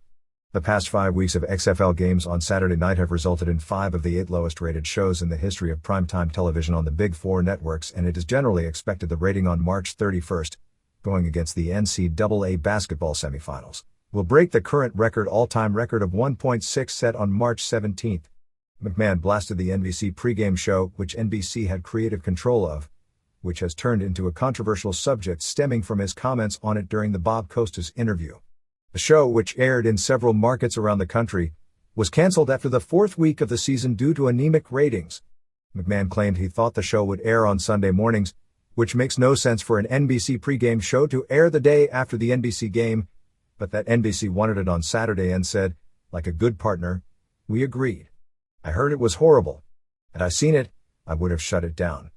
The past 5 weeks of XFL games on Saturday night have resulted in 5 of the 8 lowest rated shows in the history of primetime television on the Big 4 networks, and it is generally expected the rating on March 31st, going against the NCAA basketball semifinals, will break the current all-time record of 1.6 set on March 17th. McMahon blasted the NBC pregame show, which NBC had creative control of, which has turned into a controversial subject stemming from his comments on it during the Bob Costas interview. The show, which aired in several markets around the country, was canceled after the 4th week of the season due to anemic ratings. McMahon claimed he thought the show would air on Sunday mornings, which makes no sense for an NBC pregame show to air the day after the NBC game, but that NBC wanted it on Saturday and said, like a good partner, "We agreed. I heard it was horrible. Had I seen it, I would have shut it down."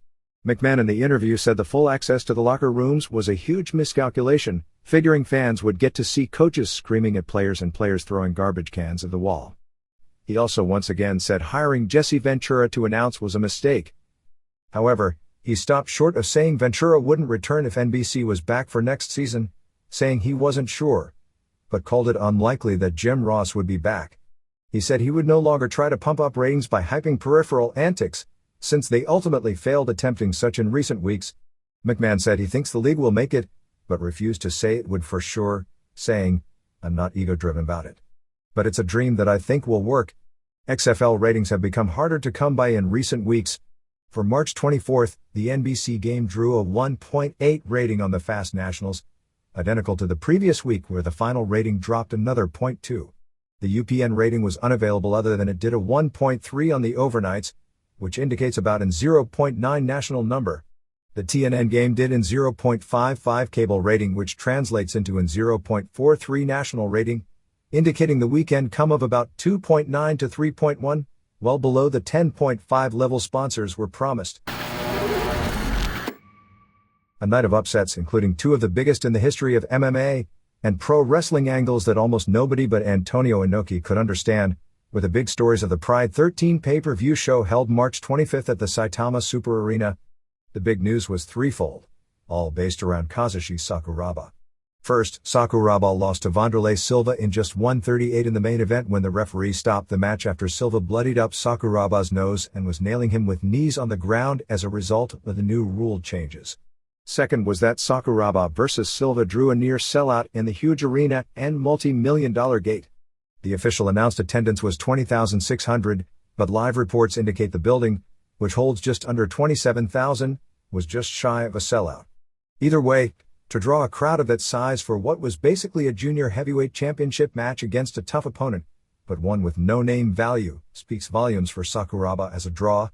McMahon in the interview said the full access to the locker rooms was a huge miscalculation, figuring fans would get to see coaches screaming at players and players throwing garbage cans at the wall. He also once again said hiring Jesse Ventura to announce was a mistake. However, he stopped short of saying Ventura wouldn't return if NBC was back for next season, saying he wasn't sure, but called it unlikely that Jim Ross would be back. He said he would no longer try to pump up ratings by hyping peripheral antics, since they ultimately failed attempting such in recent weeks. McMahon said he thinks the league will make it, but refused to say it would for sure, saying, "I'm not ego-driven about it. But it's a dream that I think will work." XFL ratings have become harder to come by in recent weeks. For March 24th, the NBC game drew a 1.8 rating on the Fast Nationals, identical to the previous week where the final rating dropped another 0.2. The UPN rating was unavailable other than it did a 1.3 on the overnights, which indicates about an 0.9 national number. The TNN game did in 0.55 cable rating, which translates into an 0.43 national rating, indicating the weekend come of about 2.9 to 3.1, well below the 10.5 level sponsors were promised. A night of upsets including two of the biggest in the history of MMA, and pro wrestling angles that almost nobody but Antonio Inoki could understand, with the big stories of the Pride 13 pay-per-view show held March 25th at the Saitama Super Arena. The big news was threefold, all based around Kazushi Sakuraba. First, Sakuraba lost to Wanderlei Silva in just 1:38 in the main event when the referee stopped the match after Silva bloodied up Sakuraba's nose and was nailing him with knees on the ground as a result of the new rule changes. Second was that Sakuraba vs. Silva drew a near sellout in the huge arena and multi-million-dollar gate. The official announced attendance was 20,600, but live reports indicate the building, which holds just under 27,000, was just shy of a sellout. Either way, to draw a crowd of that size for what was basically a junior heavyweight championship match against a tough opponent, but one with no name value, speaks volumes for Sakuraba as a draw.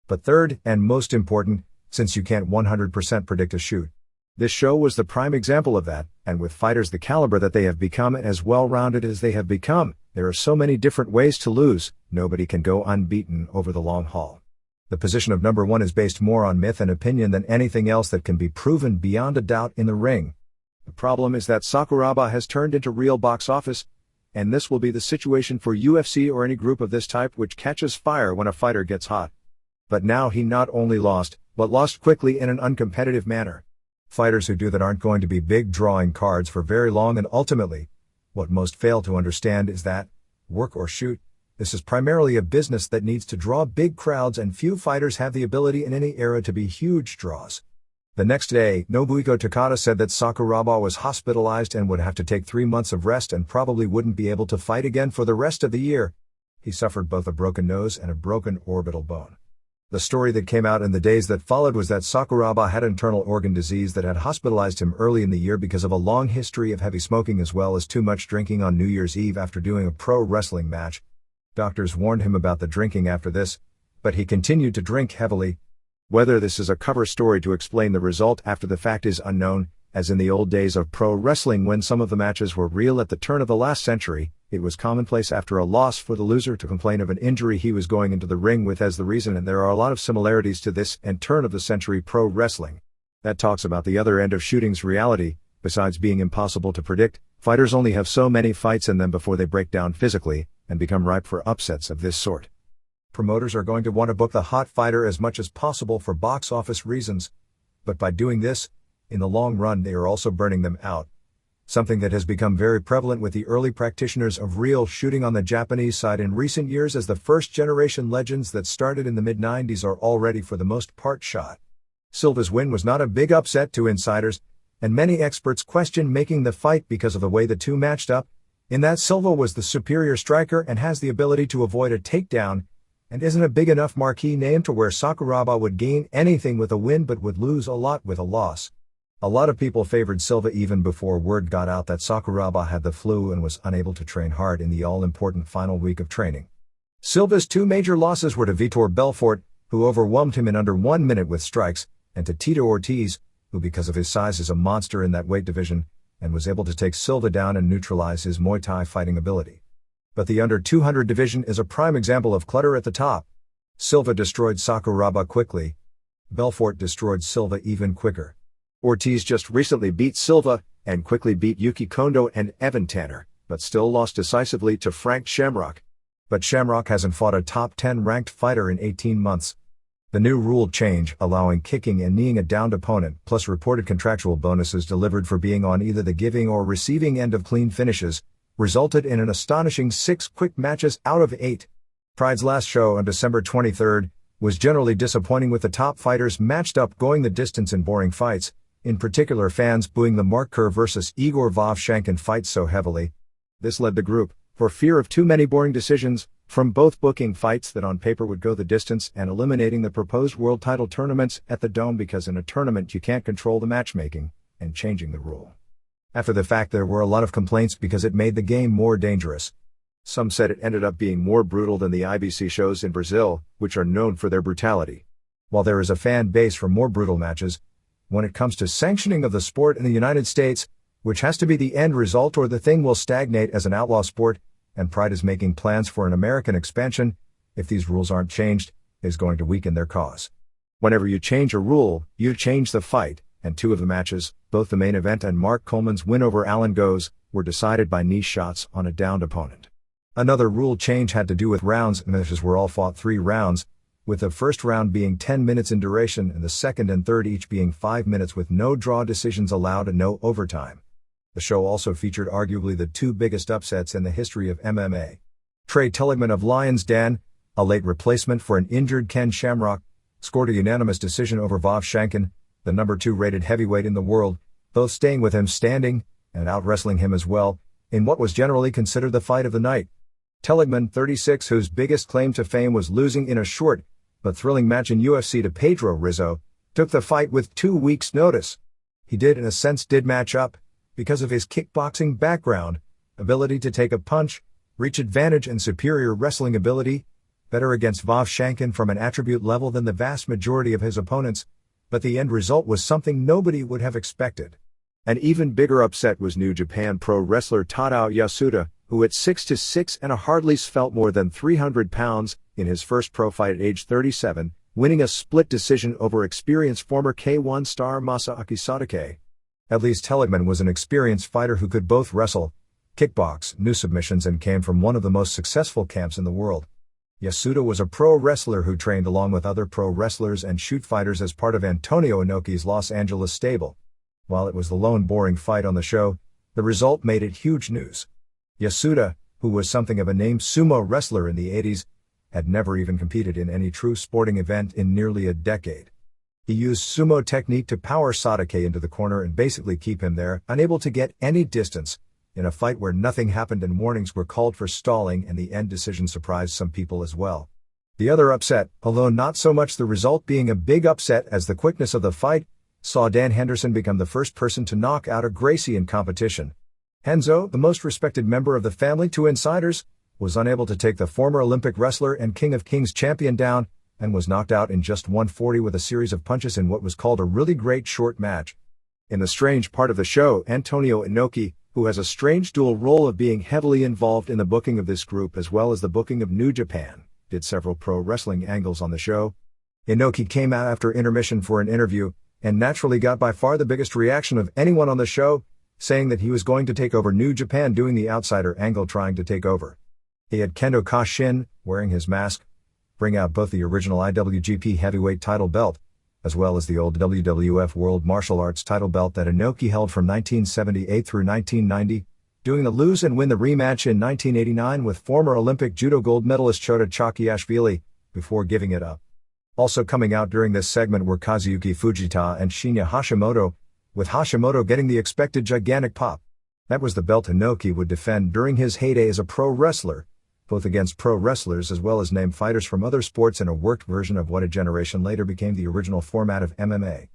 But third, and most important, since you can't 100% predict a shoot, this show was the prime example of that, and with fighters the caliber that they have become and as well-rounded as they have become, there are so many different ways to lose, nobody can go unbeaten over the long haul. The position of number one is based more on myth and opinion than anything else that can be proven beyond a doubt in the ring. The problem is that Sakuraba has turned into real box office, and this will be the situation for UFC or any group of this type which catches fire when a fighter gets hot. But now he not only lost, but lost quickly in an uncompetitive manner. Fighters who do that aren't going to be big drawing cards for very long, and ultimately, what most fail to understand is that, work or shoot, this is primarily a business that needs to draw big crowds, and few fighters have the ability in any era to be huge draws. The next day, Nobuhiko Takada said that Sakuraba was hospitalized and would have to take 3 months of rest and probably wouldn't be able to fight again for the rest of the year. He suffered both a broken nose and a broken orbital bone. The story that came out in the days that followed was that Sakuraba had internal organ disease that had hospitalized him early in the year because of a long history of heavy smoking as well as too much drinking on New Year's Eve after doing a pro wrestling match. Doctors warned him about the drinking after this, but he continued to drink heavily. Whether this is a cover story to explain the result after the fact is unknown, as in the old days of pro wrestling when some of the matches were real at the turn of the last century, it was commonplace after a loss for the loser to complain of an injury he was going into the ring with as the reason, and there are a lot of similarities to this and turn of the century pro wrestling. That talks about the other end of shooting's reality. Besides being impossible to predict, fighters only have so many fights in them before they break down physically and become ripe for upsets of this sort. Promoters are going to want to book the hot fighter as much as possible for box office reasons, but by doing this, in the long run they are also burning them out. Something that has become very prevalent with the early practitioners of real shooting on the Japanese side in recent years, as the first-generation legends that started in the mid-90s are already for the most part shot. Silva's win was not a big upset to insiders, and many experts question making the fight because of the way the two matched up, in that Silva was the superior striker and has the ability to avoid a takedown, and isn't a big enough marquee name to where Sakuraba would gain anything with a win but would lose a lot with a loss. A lot of people favored Silva even before word got out that Sakuraba had the flu and was unable to train hard in the all-important final week of training. Silva's two major losses were to Vitor Belfort, who overwhelmed him in under 1 minute with strikes, and to Tito Ortiz, who because of his size is a monster in that weight division, and was able to take Silva down and neutralize his Muay Thai fighting ability. But the under 200 division is a prime example of clutter at the top. Silva destroyed Sakuraba quickly. Belfort destroyed Silva even quicker. Ortiz just recently beat Silva, and quickly beat Yuki Kondo and Evan Tanner, but still lost decisively to Frank Shamrock. But Shamrock hasn't fought a top 10 ranked fighter in 18 months. The new rule change, allowing kicking and kneeing a downed opponent, plus reported contractual bonuses delivered for being on either the giving or receiving end of clean finishes, resulted in an astonishing 6 quick matches out of 8. Pride's last show on December 23rd was generally disappointing, with the top fighters matched up going the distance in boring fights, in particular fans booing the Mark Kerr vs. Igor Vovchankin fight so heavily. This led the group, for fear of too many boring decisions, from both booking fights that on paper would go the distance and eliminating the proposed world title tournaments at the Dome, because in a tournament you can't control the matchmaking, and changing the rule. After the fact, there were a lot of complaints because it made the game more dangerous. Some said it ended up being more brutal than the IBC shows in Brazil, which are known for their brutality. While there is a fan base for more brutal matches, when it comes to sanctioning of the sport in the United States, which has to be the end result or the thing will stagnate as an outlaw sport, and Pride is making plans for an American expansion, if these rules aren't changed, is going to weaken their cause. Whenever you change a rule, you change the fight, and 2 of the matches, both the main event and Mark Coleman's win over Alan Goes, were decided by knee shots on a downed opponent. Another rule change had to do with rounds. Matches were all fought 3 rounds, with the first round being 10 minutes in duration and the second and third each being 5 minutes, with no draw decisions allowed and no overtime. The show also featured arguably the 2 biggest upsets in the history of MMA. Trey Telligman of Lions Den, a late replacement for an injured Ken Shamrock, scored a unanimous decision over Vovchankin, the number 2 rated heavyweight in the world, both staying with him standing, and out-wrestling him as well, in what was generally considered the fight of the night. Telligman, 36, whose biggest claim to fame was losing in a short but thrilling match in UFC to Pedro Rizzo, took the fight with 2 weeks' notice. He did in a sense match up, because of his kickboxing background, ability to take a punch, reach advantage and superior wrestling ability, better against Vovchankin from an attribute level than the vast majority of his opponents, but the end result was something nobody would have expected. An even bigger upset was New Japan Pro wrestler Tadao Yasuda, who at 6'6" and hardly felt more than 300 pounds, in his first pro fight at age 37, winning a split decision over experienced former K1 star Masaaki Sadake. At least Telligman was an experienced fighter who could both wrestle, kickbox, knew submissions, and came from one of the most successful camps in the world. Yasuda was a pro wrestler who trained along with other pro wrestlers and shoot fighters as part of Antonio Inoki's Los Angeles stable. While it was the lone boring fight on the show, the result made it huge news. Yasuda, who was something of a named sumo wrestler in the 80s, had never even competed in any true sporting event in nearly a decade. He used sumo technique to power Sadake into the corner and basically keep him there, unable to get any distance, in a fight where nothing happened and warnings were called for stalling, and the end decision surprised some people as well. The other upset, although not so much the result being a big upset as the quickness of the fight, saw Dan Henderson become the first person to knock out a Gracie in competition. Henzo, the most respected member of the family to insiders, was unable to take the former Olympic wrestler and King of Kings champion down, and was knocked out in just 140 with a series of punches in what was called a really great short match. In the strange part of the show, Antonio Inoki, who has a strange dual role of being heavily involved in the booking of this group as well as the booking of New Japan, did several pro wrestling angles on the show. Inoki came out after intermission for an interview, and naturally got by far the biggest reaction of anyone on the show, saying that he was going to take over New Japan, doing the outsider angle, trying to take over. He had Kendo Kashin, wearing his mask, bring out both the original IWGP Heavyweight title belt, as well as the old WWF World Martial Arts title belt that Inoki held from 1978 through 1990, doing the lose and win the rematch in 1989 with former Olympic judo gold medalist Chota Chakiashvili, before giving it up. Also coming out during this segment were Kazuyuki Fujita and Shinya Hashimoto, with Hashimoto getting the expected gigantic pop. That was the belt Inoki would defend during his heyday as a pro wrestler, both against pro wrestlers as well as named fighters from other sports, in a worked version of what a generation later became the original format of MMA.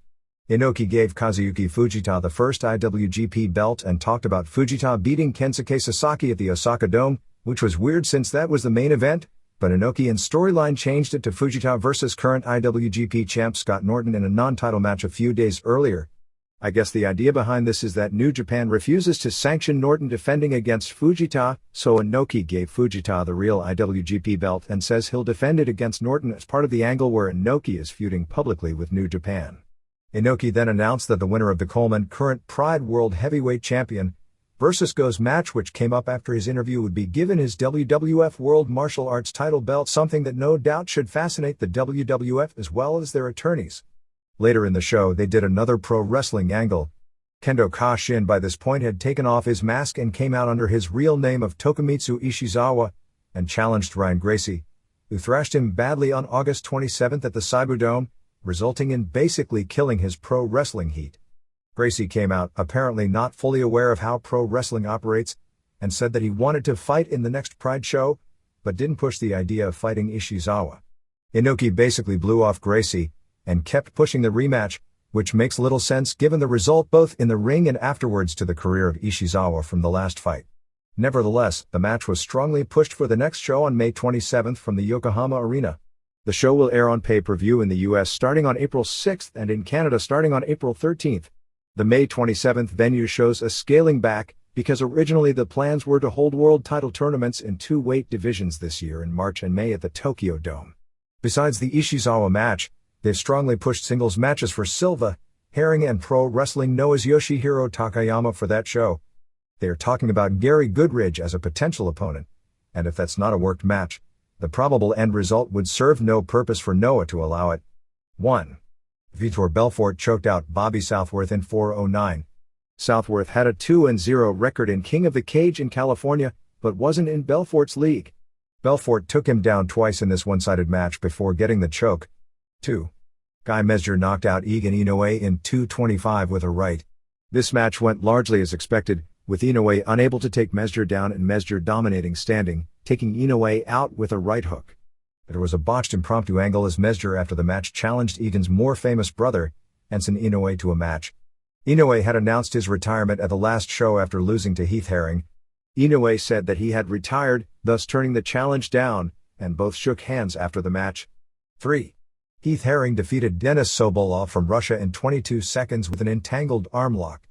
Inoki gave Kazuyuki Fujita the first IWGP belt and talked about Fujita beating Kensuke Sasaki at the Osaka Dome, which was weird since that was the main event, but Inoki in storyline changed it to Fujita versus current IWGP champ Scott Norton in a non-title match a few days earlier. I guess the idea behind this is that New Japan refuses to sanction Norton defending against Fujita, so Inoki gave Fujita the real IWGP belt and says he'll defend it against Norton as part of the angle where Inoki is feuding publicly with New Japan. Inoki then announced that the winner of the Coleman, current Pride World Heavyweight Champion, versus Go's match, which came up after his interview, would be given his WWF World Martial Arts title belt, something that no doubt should fascinate the WWF as well as their attorneys. Later in the show, they did another pro wrestling angle. Kendo Kashin by this point had taken off his mask and came out under his real name of Tokumitsu Ishizawa and challenged Ryan Gracie, who thrashed him badly on August 27 at the Seibu Dome, resulting in basically killing his pro wrestling heat. Gracie came out, apparently not fully aware of how pro wrestling operates, and said that he wanted to fight in the next Pride show, but didn't push the idea of fighting Ishizawa. Inoki basically blew off Gracie, and kept pushing the rematch, which makes little sense given the result both in the ring and afterwards to the career of Ishizawa from the last fight. Nevertheless, the match was strongly pushed for the next show on May 27 from the Yokohama Arena. The show will air on pay-per-view in the US starting on April 6 and in Canada starting on April 13. The May 27 venue shows a scaling back, because originally the plans were to hold world title tournaments in two weight divisions this year in March and May at the Tokyo Dome. Besides the Ishizawa match, they've strongly pushed singles matches for Silva, Herring and Pro Wrestling Noah's Yoshihiro Takayama for that show. They are talking about Gary Goodridge as a potential opponent, and if that's not a worked match, the probable end result would serve no purpose for Noah to allow it. 1. Vitor Belfort choked out Bobby Southworth in 4:09. Southworth had a 2-0 record in King of the Cage in California, but wasn't in Belfort's league. Belfort took him down twice in this one-sided match before getting the choke. 2. Guy Mezger knocked out Egan Inoue in 2:25 with a right. This match went largely as expected, with Inoue unable to take Mezger down and Mezger dominating standing, taking Inoue out with a right hook. There was a botched impromptu angle as Mezger after the match challenged Egan's more famous brother, Enson Inoue, to a match. Inoue had announced his retirement at the last show after losing to Heath Herring. Inoue said that he had retired, thus turning the challenge down, and both shook hands after the match. 3. Heath Herring defeated Denis Sobolov from Russia in 22 seconds with an entangled arm lock.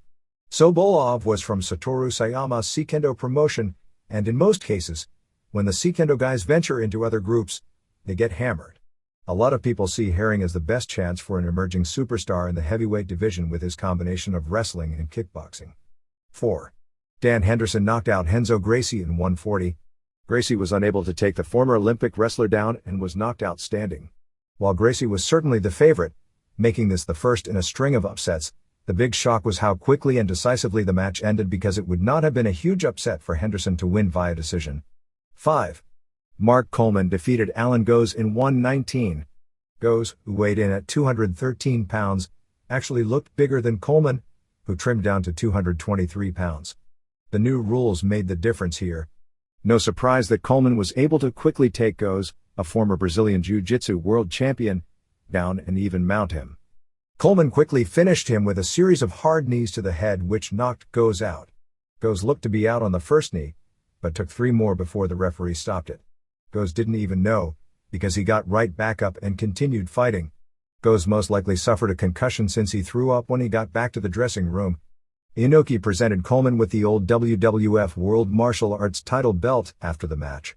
Sobolov was from Satoru Sayama's Seikendo promotion, and in most cases, when the Seikendo guys venture into other groups, they get hammered. A lot of people see Herring as the best chance for an emerging superstar in the heavyweight division with his combination of wrestling and kickboxing. 4. Dan Henderson knocked out Renzo Gracie in 1:40. Gracie was unable to take the former Olympic wrestler down and was knocked out standing. While Gracie was certainly the favorite, making this the first in a string of upsets, the big shock was how quickly and decisively the match ended, because it would not have been a huge upset for Henderson to win via decision. 5. Mark Coleman defeated Alan Goes in 1:19. Goes, who weighed in at 213 pounds, actually looked bigger than Coleman, who trimmed down to 223 pounds. The new rules made the difference here. No surprise that Coleman was able to quickly take Goes, a former Brazilian Jiu-Jitsu world champion, down and even mount him. Coleman quickly finished him with a series of hard knees to the head which knocked Goes out. Goes looked to be out on the first knee, but took 3 more before the referee stopped it. Goes didn't even know, because he got right back up and continued fighting. Goes most likely suffered a concussion since he threw up when he got back to the dressing room. Inoki presented Coleman with the old WWF World Martial Arts title belt after the match.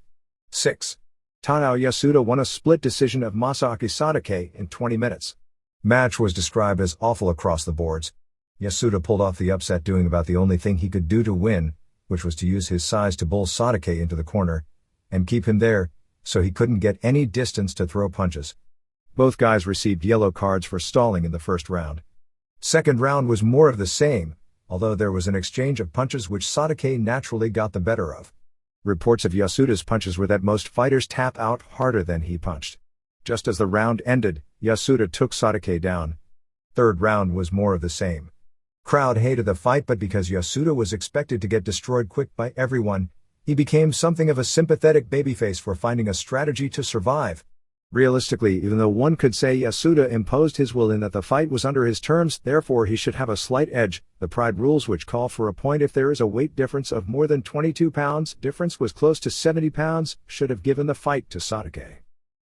6. Tadao Yasuda won a split decision of Masaaki Sadake in 20 minutes. Match was described as awful across the boards. Yasuda pulled off the upset doing about the only thing he could do to win, which was to use his size to bull Sadake into the corner, and keep him there, so he couldn't get any distance to throw punches. Both guys received yellow cards for stalling in the first round. Second round was more of the same, although there was an exchange of punches which Sadake naturally got the better of. Reports of Yasuda's punches were that most fighters tap out harder than he punched. Just as the round ended, Yasuda took Sadake down. Third round was more of the same. Crowd hated the fight, but because Yasuda was expected to get destroyed quick by everyone, he became something of a sympathetic babyface for finding a strategy to survive. Realistically, even though one could say Yasuda imposed his will in that the fight was under his terms, therefore he should have a slight edge, the Pride rules which call for a point if there is a weight difference of more than 22 pounds, difference was close to 70 pounds, should have given the fight to Sadake.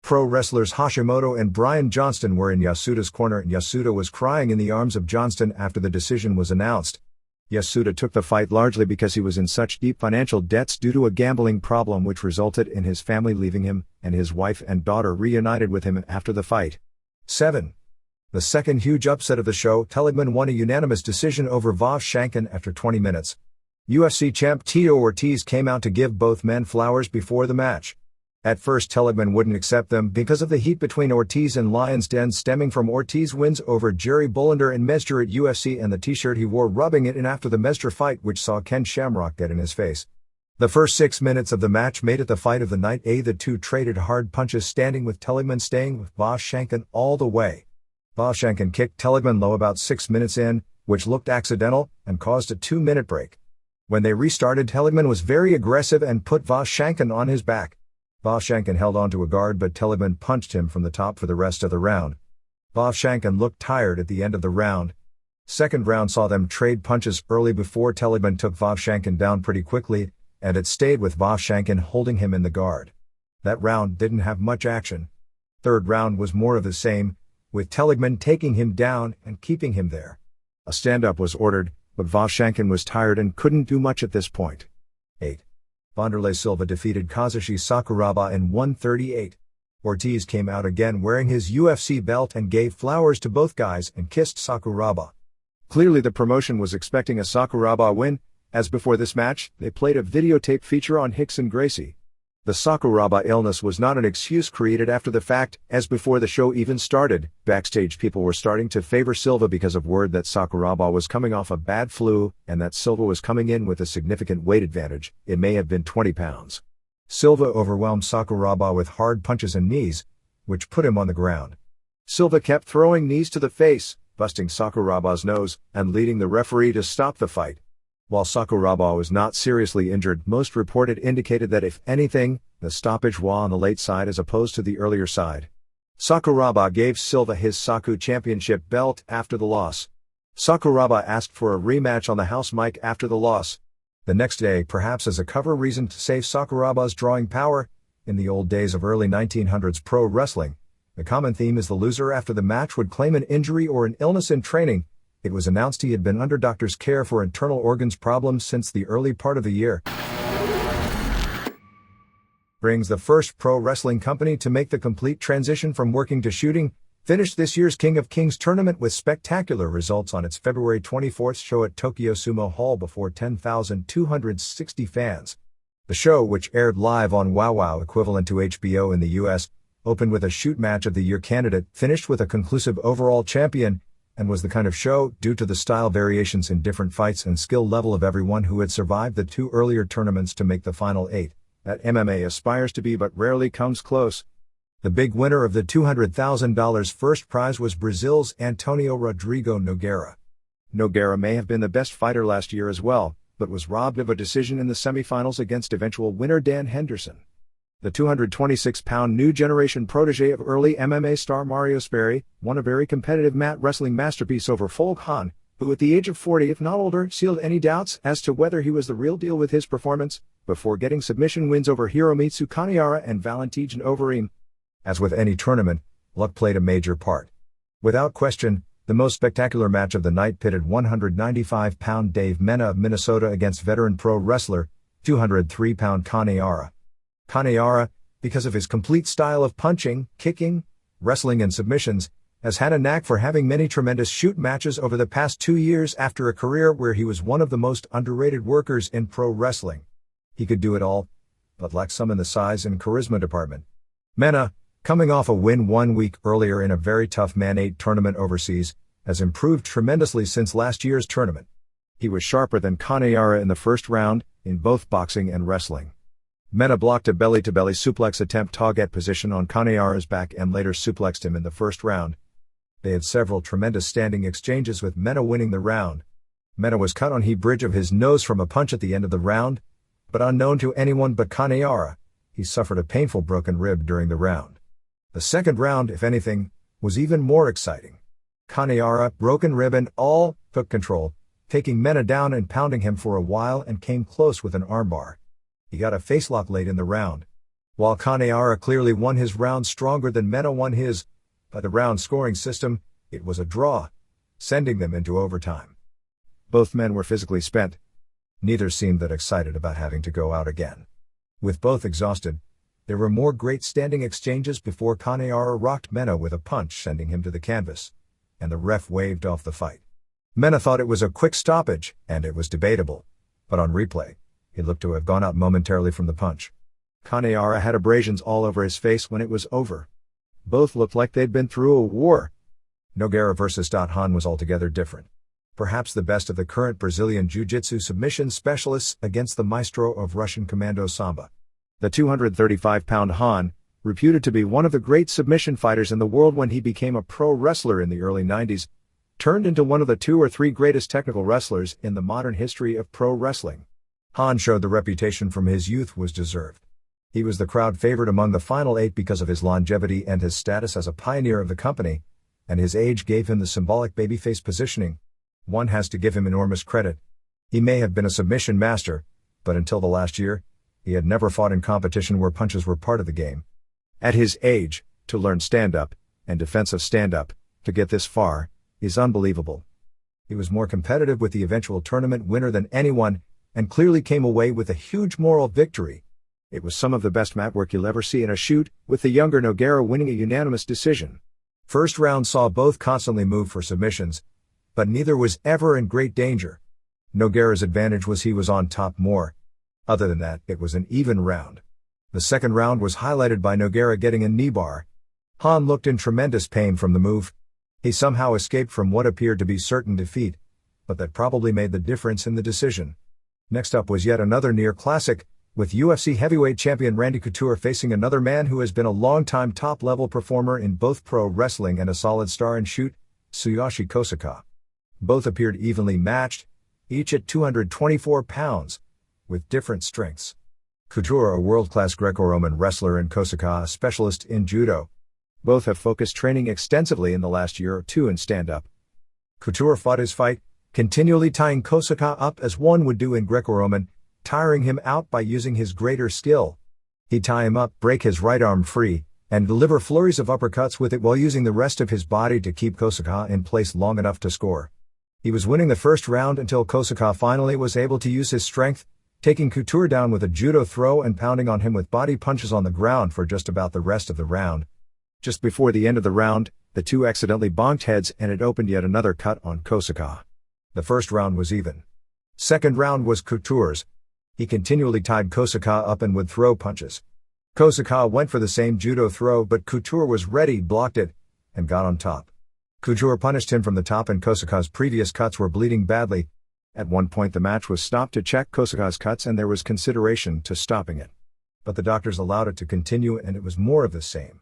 Pro wrestlers Hashimoto and Brian Johnston were in Yasuda's corner, and Yasuda was crying in the arms of Johnston after the decision was announced. Yasuda took the fight largely because he was in such deep financial debts due to a gambling problem which resulted in his family leaving him, and his wife and daughter reunited with him after the fight. 7. The second huge upset of the show, Teligman won a unanimous decision over Vav Shankin after 20 minutes. UFC champ Tito Ortiz came out to give both men flowers before the match. At first Teligman wouldn't accept them because of the heat between Ortiz and Lyons Den stemming from Ortiz wins over Jerry Bullender and Mestre at UFC and the t-shirt he wore rubbing it in after the Mestre fight which saw Ken Shamrock get in his face. The first 6 minutes of the match made it the fight of the night. The two traded hard punches standing with Teligman staying with Voshankin all the way. Voshankin kicked Teligman low about 6 minutes in, which looked accidental, and caused a 2-minute break. When they restarted, Teligman was very aggressive and put Voshankin on his back. Voshankin held onto a guard but Teligman punched him from the top for the rest of the round. Voshankin looked tired at the end of the round. Second round saw them trade punches early before Teligman took Voshankin down pretty quickly, and it stayed with Voshankin holding him in the guard. That round didn't have much action. Third round was more of the same, with Teligman taking him down and keeping him there. A stand-up was ordered, but Voshankin was tired and couldn't do much at this point. 8. Wanderlei Silva defeated Kazushi Sakuraba in 138. Ortiz came out again wearing his UFC belt and gave flowers to both guys and kissed Sakuraba. Clearly the promotion was expecting a Sakuraba win, as before this match, they played a videotape feature on Rickson Gracie. The Sakuraba illness was not an excuse created after the fact, as before the show even started, backstage people were starting to favor Silva because of word that Sakuraba was coming off a bad flu, and that Silva was coming in with a significant weight advantage. It may have been 20 pounds. Silva overwhelmed Sakuraba with hard punches and knees, which put him on the ground. Silva kept throwing knees to the face, busting Sakuraba's nose, and leading the referee to stop the fight. While Sakuraba was not seriously injured, most reported indicated that if anything, the stoppage was on the late side as opposed to the earlier side. Sakuraba gave Silva his Saku championship belt after the loss. Sakuraba asked for a rematch on the house mic after the loss. The next day, perhaps as a cover reason to save Sakuraba's drawing power, in the old days of early 1900s pro wrestling, the common theme is the loser after the match would claim an injury or an illness in training. It was announced he had been under doctor's care for internal organs problems since the early part of the year. Brings the first pro wrestling company to make the complete transition from working to shooting, finished this year's King of Kings tournament with spectacular results on its February 24th show at Tokyo Sumo Hall before 10,260 fans. The show, which aired live on WowWow equivalent to HBO in the US, opened with a shoot match of the year candidate, finished with a conclusive overall champion, and was the kind of show, due to the style variations in different fights and skill level of everyone who had survived the 2 earlier tournaments to make the final 8, that MMA aspires to be but rarely comes close. The big winner of the $200,000 first prize was Brazil's Antonio Rodrigo Nogueira. Nogueira may have been the best fighter last year as well, but was robbed of a decision in the semifinals against eventual winner Dan Henderson. The 226-pound new generation protege of early MMA star Mario Sperry won a very competitive mat wrestling masterpiece over Folk Han, who at the age of 40, if not older, sealed any doubts as to whether he was the real deal with his performance, before getting submission wins over Hiromitsu Kanehara and Valentijn Overeem. As with any tournament, luck played a major part. Without question, the most spectacular match of the night pitted 195-pound Dave Mena of Minnesota against veteran pro wrestler, 203-pound Kanehara. Kanehara, because of his complete style of punching, kicking, wrestling and submissions, has had a knack for having many tremendous shoot matches over the past 2 years after a career where he was one of the most underrated workers in pro wrestling. He could do it all, but lacked some in the size and charisma department. Mena, coming off a win 1 week earlier in a very tough Man 8 tournament overseas, has improved tremendously since last year's tournament. He was sharper than Kanehara in the first round, in both boxing and wrestling. Mena blocked a belly-to-belly suplex attempt target position on Kanehara's back and later suplexed him in the first round. They had several tremendous standing exchanges with Mena winning the round. Mena was cut on the bridge of his nose from a punch at the end of the round, but unknown to anyone but Kanehara, he suffered a painful broken rib during the round. The second round, if anything, was even more exciting. Kanehara, broken rib and all, took control, taking Mena down and pounding him for a while and came close with an armbar. He got a facelock late in the round. While Kanehara clearly won his round stronger than Mena won his, by the round scoring system, it was a draw, sending them into overtime. Both men were physically spent. Neither seemed that excited about having to go out again. With both exhausted, there were more great standing exchanges before Kanehara rocked Mena with a punch sending him to the canvas, and the ref waved off the fight. Mena thought it was a quick stoppage, and it was debatable. but on replay, he looked to have gone out momentarily from the punch. Kanehara had abrasions all over his face when it was over. Both looked like they'd been through a war. Nogueira vs. Han was altogether different. Perhaps the best of the current Brazilian Jiu-Jitsu submission specialists against the maestro of Russian Commando Samba. The 235-pound Han, reputed to be one of the great submission fighters in the world when he became a pro wrestler in the early 90s, turned into one of the 2 or 3 greatest technical wrestlers in the modern history of pro wrestling. Han showed the reputation from his youth was deserved. He was the crowd favorite among the final 8 because of his longevity and his status as a pioneer of the company, and his age gave him the symbolic babyface positioning. One has to give him enormous credit. He may have been a submission master, but until the last year, he had never fought in competition where punches were part of the game. At his age, to learn stand-up, and defensive stand-up, to get this far, is unbelievable. He was more competitive with the eventual tournament winner than anyone, and clearly came away with a huge moral victory. It was some of the best mat work you'll ever see in a shoot, with the younger Nogueira winning a unanimous decision. First round saw both constantly move for submissions, but neither was ever in great danger. Nogueira's advantage was he was on top more. Other than that, it was an even round. The second round was highlighted by Nogueira getting a knee bar. Han looked in tremendous pain from the move. He somehow escaped from what appeared to be certain defeat, but that probably made the difference in the decision. Next up was yet another near classic, with UFC heavyweight champion Randy Couture facing another man who has been a long-time top-level performer in both pro wrestling and a solid star in shoot, Tsuyoshi Kosaka. Both appeared evenly matched, each at 224 pounds, with different strengths. Couture, a world-class Greco-Roman wrestler, and Kosaka, a specialist in judo. Both have focused training extensively in the last year or 2 in stand-up. Couture fought his fight, continually tying Kosaka up as one would do in Greco-Roman, tiring him out by using his greater skill. He'd tie him up, break his right arm free, and deliver flurries of uppercuts with it while using the rest of his body to keep Kosaka in place long enough to score. He was winning the first round until Kosaka finally was able to use his strength, taking Couture down with a judo throw and pounding on him with body punches on the ground for just about the rest of the round. Just before the end of the round, the two accidentally bonked heads and it opened yet another cut on Kosaka. The first round was even. Second round was Couture's. He continually tied Kosaka up and would throw punches. Kosaka went for the same judo throw, but Couture was ready, blocked it, and got on top. Couture punished him from the top and Kosaka's previous cuts were bleeding badly. At one point the match was stopped to check Kosaka's cuts and there was consideration to stopping it. But the doctors allowed it to continue and it was more of the same.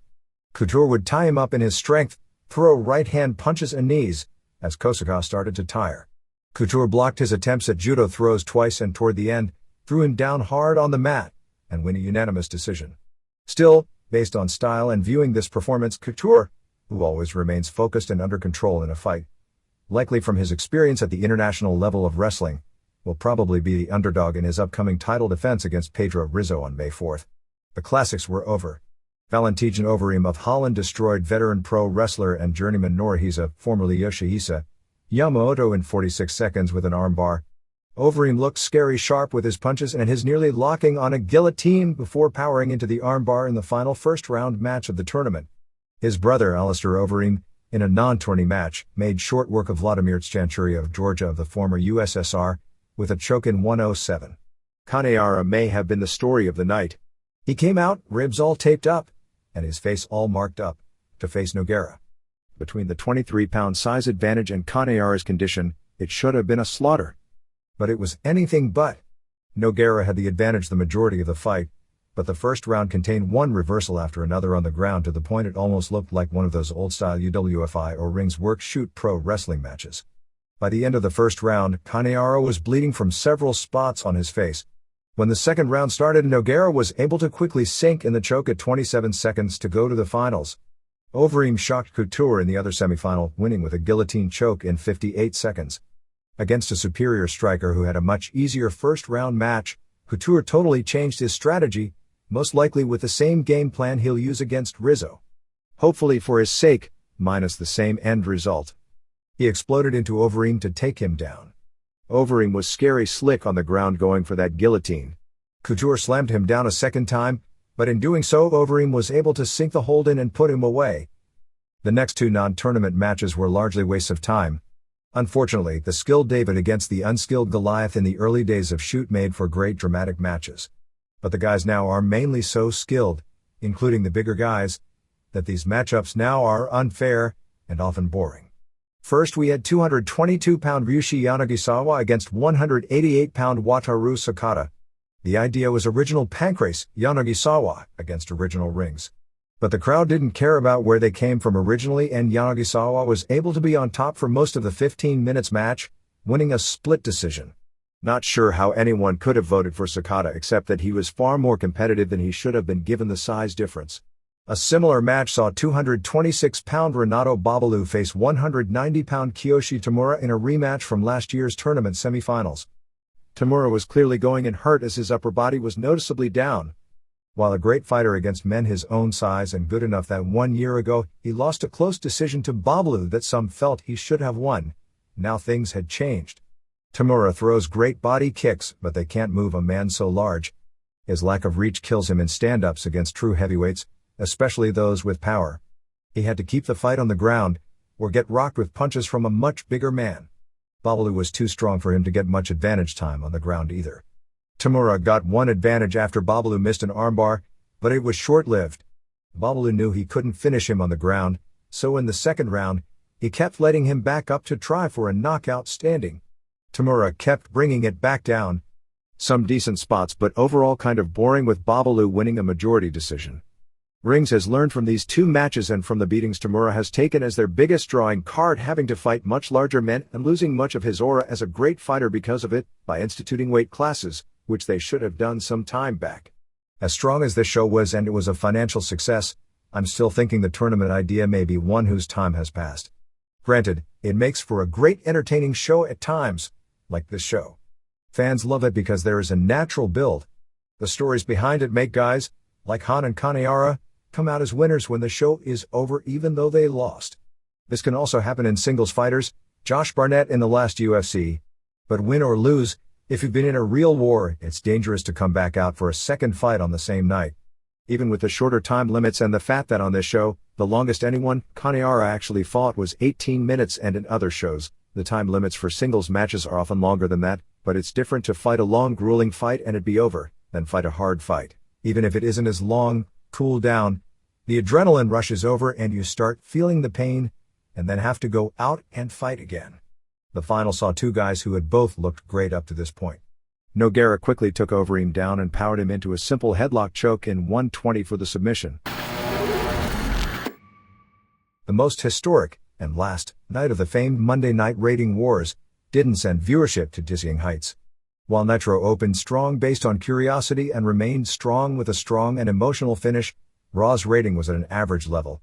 Couture would tie him up in his strength, throw right-hand punches and knees, as Kosaka started to tire. Couture blocked his attempts at judo throws twice and toward the end, threw him down hard on the mat, and win a unanimous decision. Still, based on style and viewing this performance, Couture, who always remains focused and under control in a fight, likely from his experience at the international level of wrestling, will probably be the underdog in his upcoming title defense against Pedro Rizzo on May 4th. The classics were over. Valentin Overeem of Holland destroyed veteran pro wrestler and journeyman Norihisa, formerly Yoshihisa, Yamamoto in 46 seconds with an armbar. Overeem looked scary sharp with his punches and his nearly locking on a guillotine before powering into the armbar in the final first-round match of the tournament. His brother Alistair Overeem, in a non-tourney match, made short work of Vladimir Tchanchuria of Georgia of the former USSR, with a choke in 107. Kanehara may have been the story of the night. He came out, ribs all taped up, and his face all marked up, to face Nogueira. Between the 23-pound size advantage and Kanehara's condition, it should have been a slaughter. But it was anything but. Nogueira had the advantage the majority of the fight, but the first round contained one reversal after another on the ground to the point it almost looked like one of those old-style UWFI or rings work shoot pro wrestling matches. By the end of the first round, Kanehara was bleeding from several spots on his face. When the second round started, Nogueira was able to quickly sink in the choke at 27 seconds to go to the finals. Overeem shocked Couture in the other semifinal, winning with a guillotine choke in 58 seconds. Against a superior striker who had a much easier first-round match, Couture totally changed his strategy, most likely with the same game plan he'll use against Rizzo. Hopefully for his sake, minus the same end result. He exploded into Overeem to take him down. Overeem was scary slick on the ground going for that guillotine. Couture slammed him down a second time, but in doing so Overeem was able to sink the hold in and put him away. The next two non-tournament matches were largely wastes of time. Unfortunately, the skilled David against the unskilled Goliath in the early days of Shoot made for great dramatic matches. But the guys now are mainly so skilled, including the bigger guys, that these matchups now are unfair and often boring. First we had 222-pound Ryushi Yanagisawa against 188-pound Wataru Sakata. The idea was original Pancrase Yanagisawa against original rings. But the crowd didn't care about where they came from originally, and Yanagisawa was able to be on top for most of the 15 minutes match, winning a split decision. Not sure how anyone could have voted for Sakata except that he was far more competitive than he should have been given the size difference. A similar match saw 226-pound Renato Babalu face 190-pound Kiyoshi Tamura in a rematch from last year's tournament semifinals. Tamura was clearly going in hurt as his upper body was noticeably down. While a great fighter against men his own size and good enough that 1 year ago he lost a close decision to Babalu that some felt he should have won, now things had changed. Tamura throws great body kicks, but they can't move a man so large. His lack of reach kills him in stand-ups against true heavyweights, especially those with power. He had to keep the fight on the ground, or get rocked with punches from a much bigger man. Babalu was too strong for him to get much advantage time on the ground either. Tamura got one advantage after Babalu missed an armbar, but it was short-lived. Babalu knew he couldn't finish him on the ground, so in the second round, he kept letting him back up to try for a knockout standing. Tamura kept bringing it back down. Some decent spots, but overall kind of boring, with Babalu winning a majority decision. Rings has learned from these two matches and from the beatings Tamura has taken as their biggest drawing card, having to fight much larger men and losing much of his aura as a great fighter because of it, by instituting weight classes, which they should have done some time back. As strong as this show was, and it was a financial success, I'm still thinking the tournament idea may be one whose time has passed. Granted, it makes for a great entertaining show at times, like this show. Fans love it because there is a natural build. The stories behind it make guys, like Han and Kanehara, come out as winners when the show is over even though they lost. This can also happen in singles fighters, Josh Barnett in the last UFC. But win or lose, if you've been in a real war, it's dangerous to come back out for a second fight on the same night. Even with the shorter time limits and the fact that on this show, the longest anyone, Kanehara, actually fought was 18 minutes, and in other shows, the time limits for singles matches are often longer than that, but it's different to fight a long grueling fight and it be over, than fight a hard fight. Even if it isn't as long, cool down, the adrenaline rushes over and you start feeling the pain, and then have to go out and fight again. The final saw two guys who had both looked great up to this point. Nogueira quickly took Overeem down and powered him into a simple headlock choke in 1:20 for the submission. The most historic, and last, night of the famed Monday Night rating wars, didn't send viewership to dizzying heights. While Nitro opened strong based on curiosity and remained strong with a strong and emotional finish, Raw's rating was at an average level.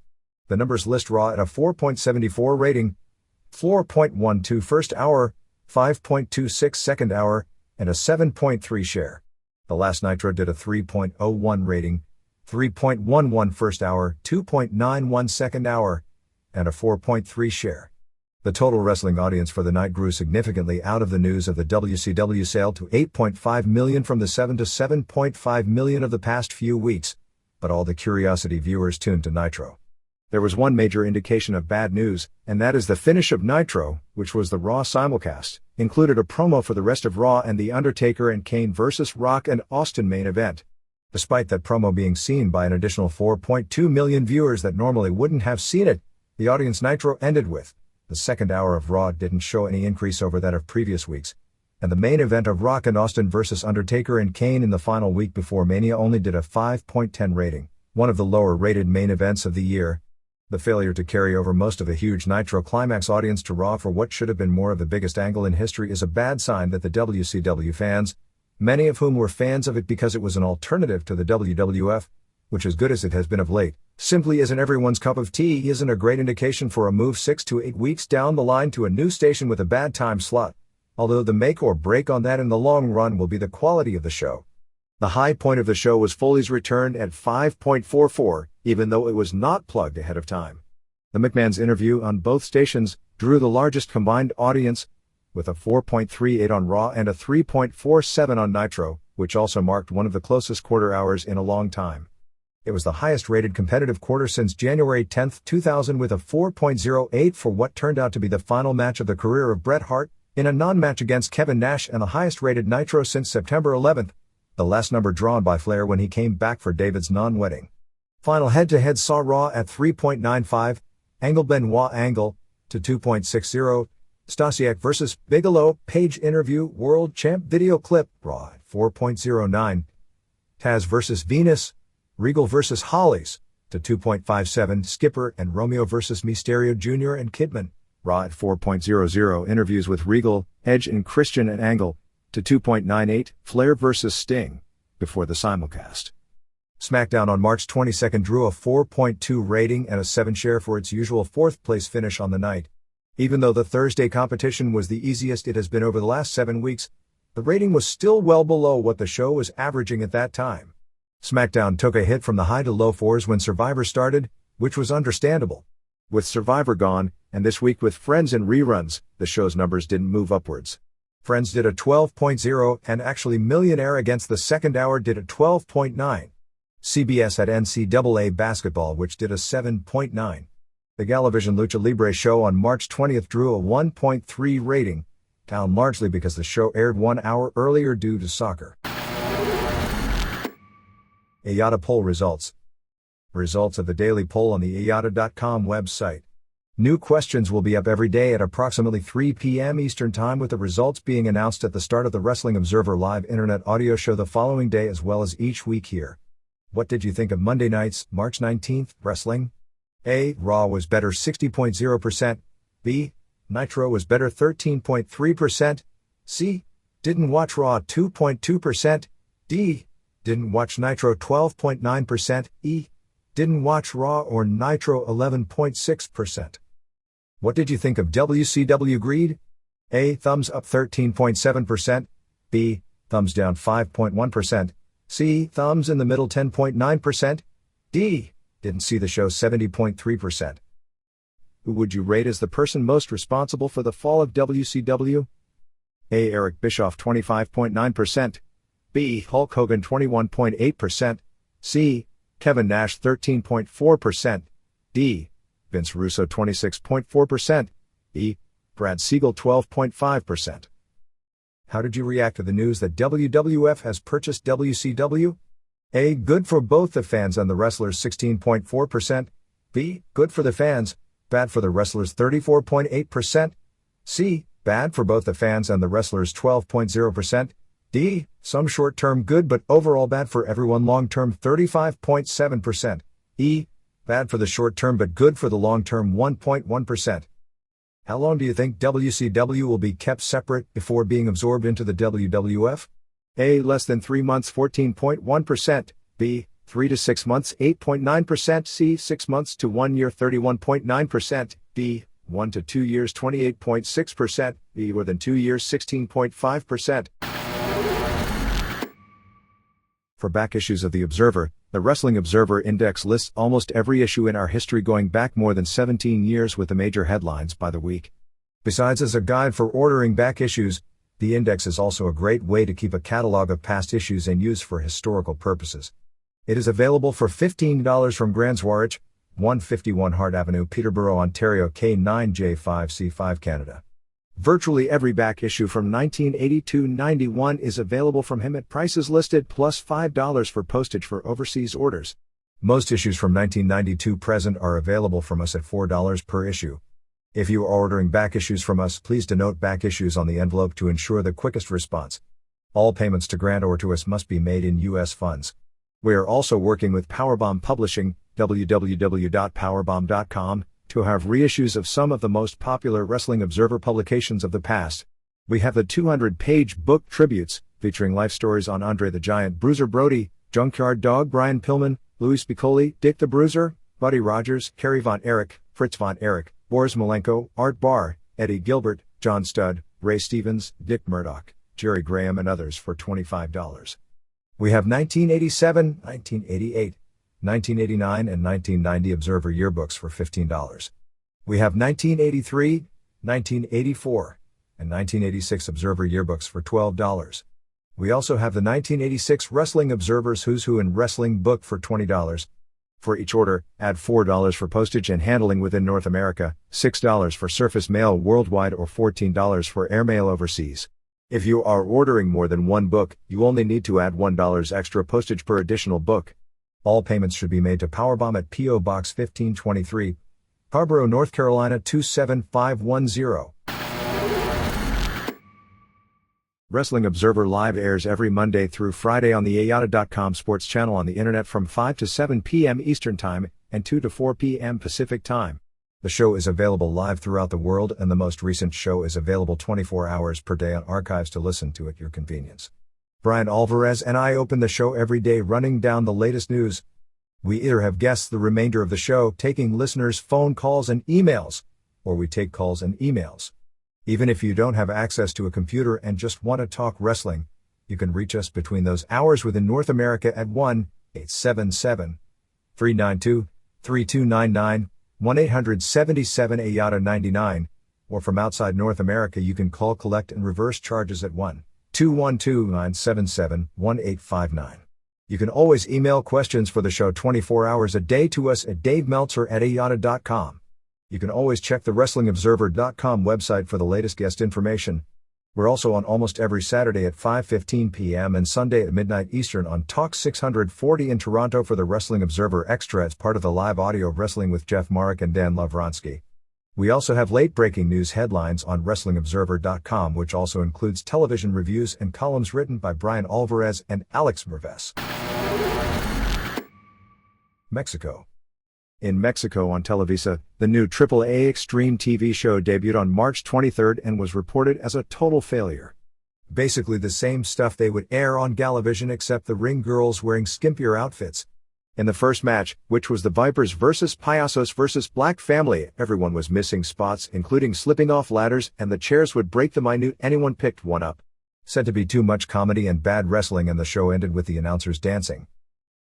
The numbers list Raw at a 4.74 rating, 4.12 first hour, 5.26 second hour, and a 7.3 share. The last Nitro did a 3.01 rating, 3.11 first hour, 2.91 second hour, and a 4.3 share. The total wrestling audience for the night grew significantly out of the news of the WCW sale to 8.5 million from the 7 to 7.5 million of the past few weeks, but all the curiosity viewers tuned to Nitro. There was one major indication of bad news, and that is the finish of Nitro, which was the Raw simulcast, included a promo for the rest of Raw and The Undertaker and Kane vs. Rock and Austin main event. Despite that promo being seen by an additional 4.2 million viewers that normally wouldn't have seen it, the audience Nitro ended with. The second hour of Raw didn't show any increase over that of previous weeks, and the main event of Rock and Austin vs. Undertaker and Kane in the final week before Mania only did a 5.10 rating, one of the lower rated main events of the year. The failure to carry over most of the huge Nitro climax audience to Raw for what should have been more of the biggest angle in history is a bad sign that the WCW fans, many of whom were fans of it because it was an alternative to the WWF, which as good as it has been of late, simply isn't everyone's cup of tea, isn't a great indication for a move 6 to 8 weeks down the line to a new station with a bad time slot. Although the make or break on that in the long run will be the quality of the show. The high point of the show was Foley's return at 5.44, even though it was not plugged ahead of time. The McMahon's interview on both stations drew the largest combined audience, with a 4.38 on Raw and a 3.47 on Nitro, which also marked one of the closest quarter hours in a long time. It was the highest-rated competitive quarter since January 10, 2000 with a 4.08 for what turned out to be the final match of the career of Bret Hart, in a non-match against Kevin Nash, and the highest-rated Nitro since September 11, the last number drawn by Flair when he came back for David's non-wedding. Final head-to-head saw Raw at 3.95, Angle Benoit Angle, to 2.60, Stasiak vs. Bigelow, Page interview, World Champ video clip, Raw at 4.09, Taz vs. Venus, Regal vs. Hollies, to 2.57, Skipper and Romeo vs. Mysterio Jr. and Kidman, Raw at 4.00, interviews with Regal, Edge and Christian and Angle, to 2.98, Flair vs. Sting, before the simulcast. SmackDown on March 22 drew a 4.2 rating and a 7 share for its usual fourth-place finish on the night. Even though the Thursday competition was the easiest it has been over the last 7 weeks, the rating was still well below what the show was averaging at that time. SmackDown took a hit from the high to low fours when Survivor started, which was understandable. With Survivor gone, and this week with Friends and reruns, the show's numbers didn't move upwards. Friends did a 12.0, and actually Millionaire against the second hour did a 12.9. CBS had NCAA basketball, which did a 7.9. The Galavision Lucha Libre show on March 20 drew a 1.3 rating, down largely because the show aired 1 hour earlier due to soccer. IATA poll results. Results of the daily poll on the IATA.com website. New questions will be up every day at approximately 3 p.m. Eastern Time, with the results being announced at the start of the Wrestling Observer Live internet audio show the following day as well as each week here. What did you think of Monday night's, March 19th, wrestling? A. Raw was better 60.0%. B. Nitro was better 13.3%. C. Didn't watch Raw 2.2%. D. Didn't watch Nitro 12.9%. E. Didn't watch Raw or Nitro 11.6%. What did you think of WCW Greed? A. Thumbs up 13.7%. B. Thumbs down 5.1%. C. Thumbs in the middle 10.9%. D. Didn't see the show 70.3%. Who would you rate as the person most responsible for the fall of WCW? A. Eric Bischoff 25.9%. B. Hulk Hogan 21.8%. C. Kevin Nash 13.4%. D. Vince Russo 26.4%. E. Brad Siegel 12.5%. How did you react to the news that WWF has purchased WCW? A. Good for both the fans and the wrestlers 16.4%. B. Good for the fans, bad for the wrestlers 34.8%. C. Bad for both the fans and the wrestlers 12.0%. D. Some short-term good but overall bad for everyone long-term 35.7%. E. Bad for the short-term but good for the long-term 1.1%. How long do you think WCW will be kept separate before being absorbed into the WWF? A. Less than 3 months 14.1%. B. 3 to 6 months 8.9%. C. 6 months to 1 year 31.9%. D. 1 to 2 years 28.6%. B. More than 2 years 16.5%. For back issues of The Observer, the Wrestling Observer Index lists almost every issue in our history going back more than 17 years with the major headlines by the week. Besides as a guide for ordering back issues, the index is also a great way to keep a catalog of past issues in use for historical purposes. It is available for $15 from Grand Swarage, 151 Hart Avenue, Peterborough, Ontario, K9J5C5 Canada. Virtually every back issue from 1982-91 is available from him at prices listed plus $5 for postage for overseas orders. Most issues from 1992 present are available from us at $4 per issue. If you are ordering back issues from us, please denote back issues on the envelope to ensure the quickest response. All payments to Grant or to us must be made in U.S. funds. We are also working with Powerbomb Publishing, www.powerbomb.com, to have reissues of some of the most popular Wrestling Observer publications of the past. We have the 200-page book tributes, featuring life stories on Andre the Giant Bruiser Brody, Junkyard Dog Brian Pillman, Louis Piccoli, Dick the Bruiser, Buddy Rogers, Kerry Von Erich, Fritz Von Erich, Boris Malenko, Art Barr, Eddie Gilbert, John Studd, Ray Stevens, Dick Murdoch, Jerry Graham and others for $25. We have 1987, 1988, 1989 and 1990 Observer yearbooks for $15. We have 1983, 1984, and 1986 Observer yearbooks for $12. We also have the 1986 Wrestling Observer's Who's Who in Wrestling book for $20. For each order, add $4 for postage and handling within North America, $6 for surface mail worldwide, or $14 for airmail overseas. If you are ordering more than one book, you only need to add $1 extra postage per additional book. All payments should be made to Powerbomb at P.O. Box 1523, Harborough, North Carolina 27510. Wrestling Observer Live airs every Monday through Friday on the ayata.com sports channel on the internet from 5 to 7 p.m. Eastern Time and 2 to 4 p.m. Pacific Time. The show is available live throughout the world, and the most recent show is available 24 hours per day on archives to listen to at your convenience. Brian Alvarez and I open the show every day running down the latest news. We either have guests the remainder of the show taking listeners' phone calls and emails, or we take calls and emails. Even if you don't have access to a computer and just want to talk wrestling, you can reach us between those hours within North America at 1-877-392-3299, 1-877-AYATA-99, or from outside North America you can call collect and reverse charges at 1-212-977-1859. You can always email questions for the show 24 hours a day to us at davemeltzer@ayata.com. You can always check the WrestlingObserver.com website for the latest guest information. We're also on almost every Saturday at 5:15 p.m. and Sunday at midnight Eastern on Talk 640 in Toronto for the Wrestling Observer Extra as part of the live audio Wrestling with Jeff Marek and Dan Lavronsky. We also have late breaking news headlines on WrestlingObserver.com, which also includes television reviews and columns written by Brian Alvarez and Alex Merves. Mexico. In Mexico on Televisa, the new AAA Extreme TV show debuted on March 23 and was reported as a total failure. Basically the same stuff they would air on Galavision, except the ring girls wearing skimpier outfits. In the first match, which was the Vipers vs. Payasos vs. Black Family, everyone was missing spots, including slipping off ladders, and the chairs would break the minute anyone picked one up. Said to be too much comedy and bad wrestling, and the show ended with the announcers dancing.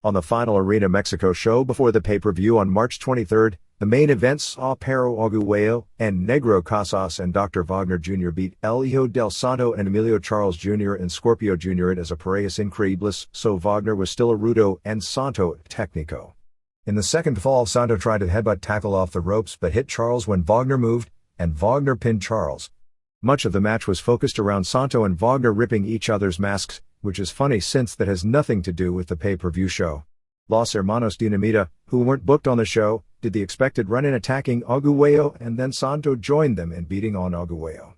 On the final Arena Mexico show before the pay-per-view on March 23, the main events saw Perro Arguello and Negro Casas and Dr. Wagner Jr. beat El Hijo del Santo and Emilio Charles Jr. and Scorpio Jr. as a Parejas Increíbles, so Wagner was still a Rudo and Santo Técnico. In the second fall, Santo tried to headbutt tackle off the ropes but hit Charles when Wagner moved, and Wagner pinned Charles. Much of the match was focused around Santo and Wagner ripping each other's masks, which is funny since that has nothing to do with the pay-per-view show. Los Hermanos Dinamita, who weren't booked on the show, did the expected run-in attacking Arguello, and then Santo joined them in beating on Arguello.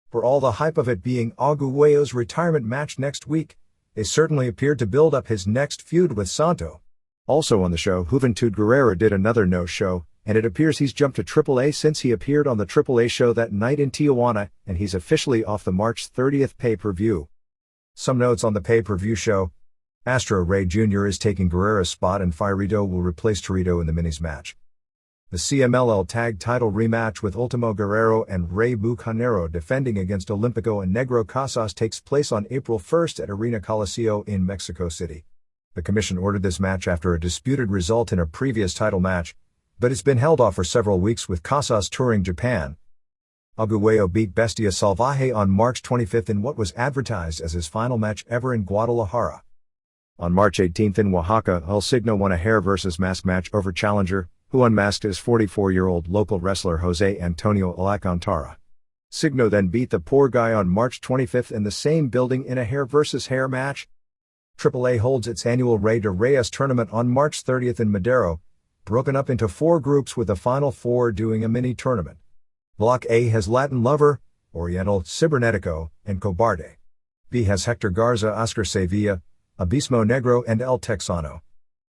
For all the hype of it being Arguello's retirement match next week, they certainly appeared to build up his next feud with Santo. Also on the show, Juventud Guerrera did another no-show, and it appears he's jumped to AAA since he appeared on the AAA show that night in Tijuana, and he's officially off the March 30 pay-per-view. Some notes on the pay-per-view show. Astro Rey Jr. is taking Guerrera's spot, and Fierito will replace Torito in the Minis match. The CMLL Tag Title rematch with Ultimo Guerrero and Rey Bucanero defending against Olympico and Negro Casas takes place on April 1 at Arena Coliseo in Mexico City. The commission ordered this match after a disputed result in a previous title match, but it's been held off for several weeks with Casas touring Japan. Arguello beat Bestia Salvaje on March 25 in what was advertised as his final match ever in Guadalajara. On March 18 in Oaxaca, El Signo won a hair versus mask match over Challenger, who unmasked his 44-year-old local wrestler Jose Antonio Alcantara. Signo then beat the poor guy on March 25 in the same building in a hair versus hair match. AAA holds its annual Rey de Reyes tournament on March 30 in Madero, broken up into 4 groups with the final 4 doing a mini-tournament. Block A has Latin Lover, Oriental, Cibernetico, and Cobarde. B has Hector Garza, Oscar Sevilla, Abismo Negro, and El Texano.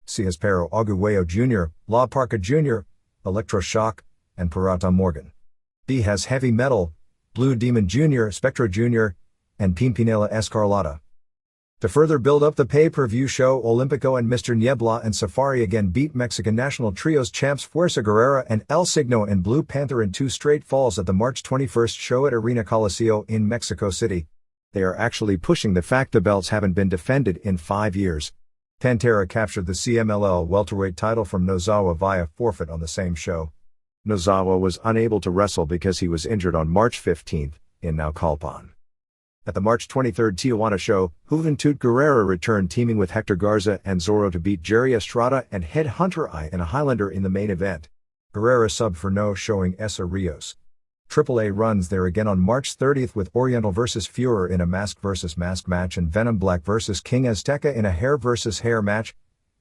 C has Perro Arguello Jr., La Parca Jr., Electroshock, and Pirata Morgan. D has Heavy Metal, Blue Demon Jr., Spectro Jr., and Pimpinela Escarlata. To further build up the pay-per-view show, Olympico and Mr. Niebla and Safari again beat Mexican National Trios champs Fuerza Guerrera and El Signo and Blue Panther in 2 straight falls at the March 21 show at Arena Coliseo in Mexico City. They are actually pushing the fact the belts haven't been defended in 5 years. Pantera captured the CMLL welterweight title from Nozawa via forfeit on the same show. Nozawa was unable to wrestle because he was injured on March 15 in Naucalpan. At the March 23 Tijuana show, Juventud Guerrera returned teaming with Hector Garza and Zorro to beat Jerry Estrada and Headhunter I and a Highlander in the main event. Guerrera subbed for no showing Essa Rios. AAA runs there again on March 30 with Oriental vs. Führer in a mask vs. mask match and Venom Black vs. King Azteca in a hair vs. hair match,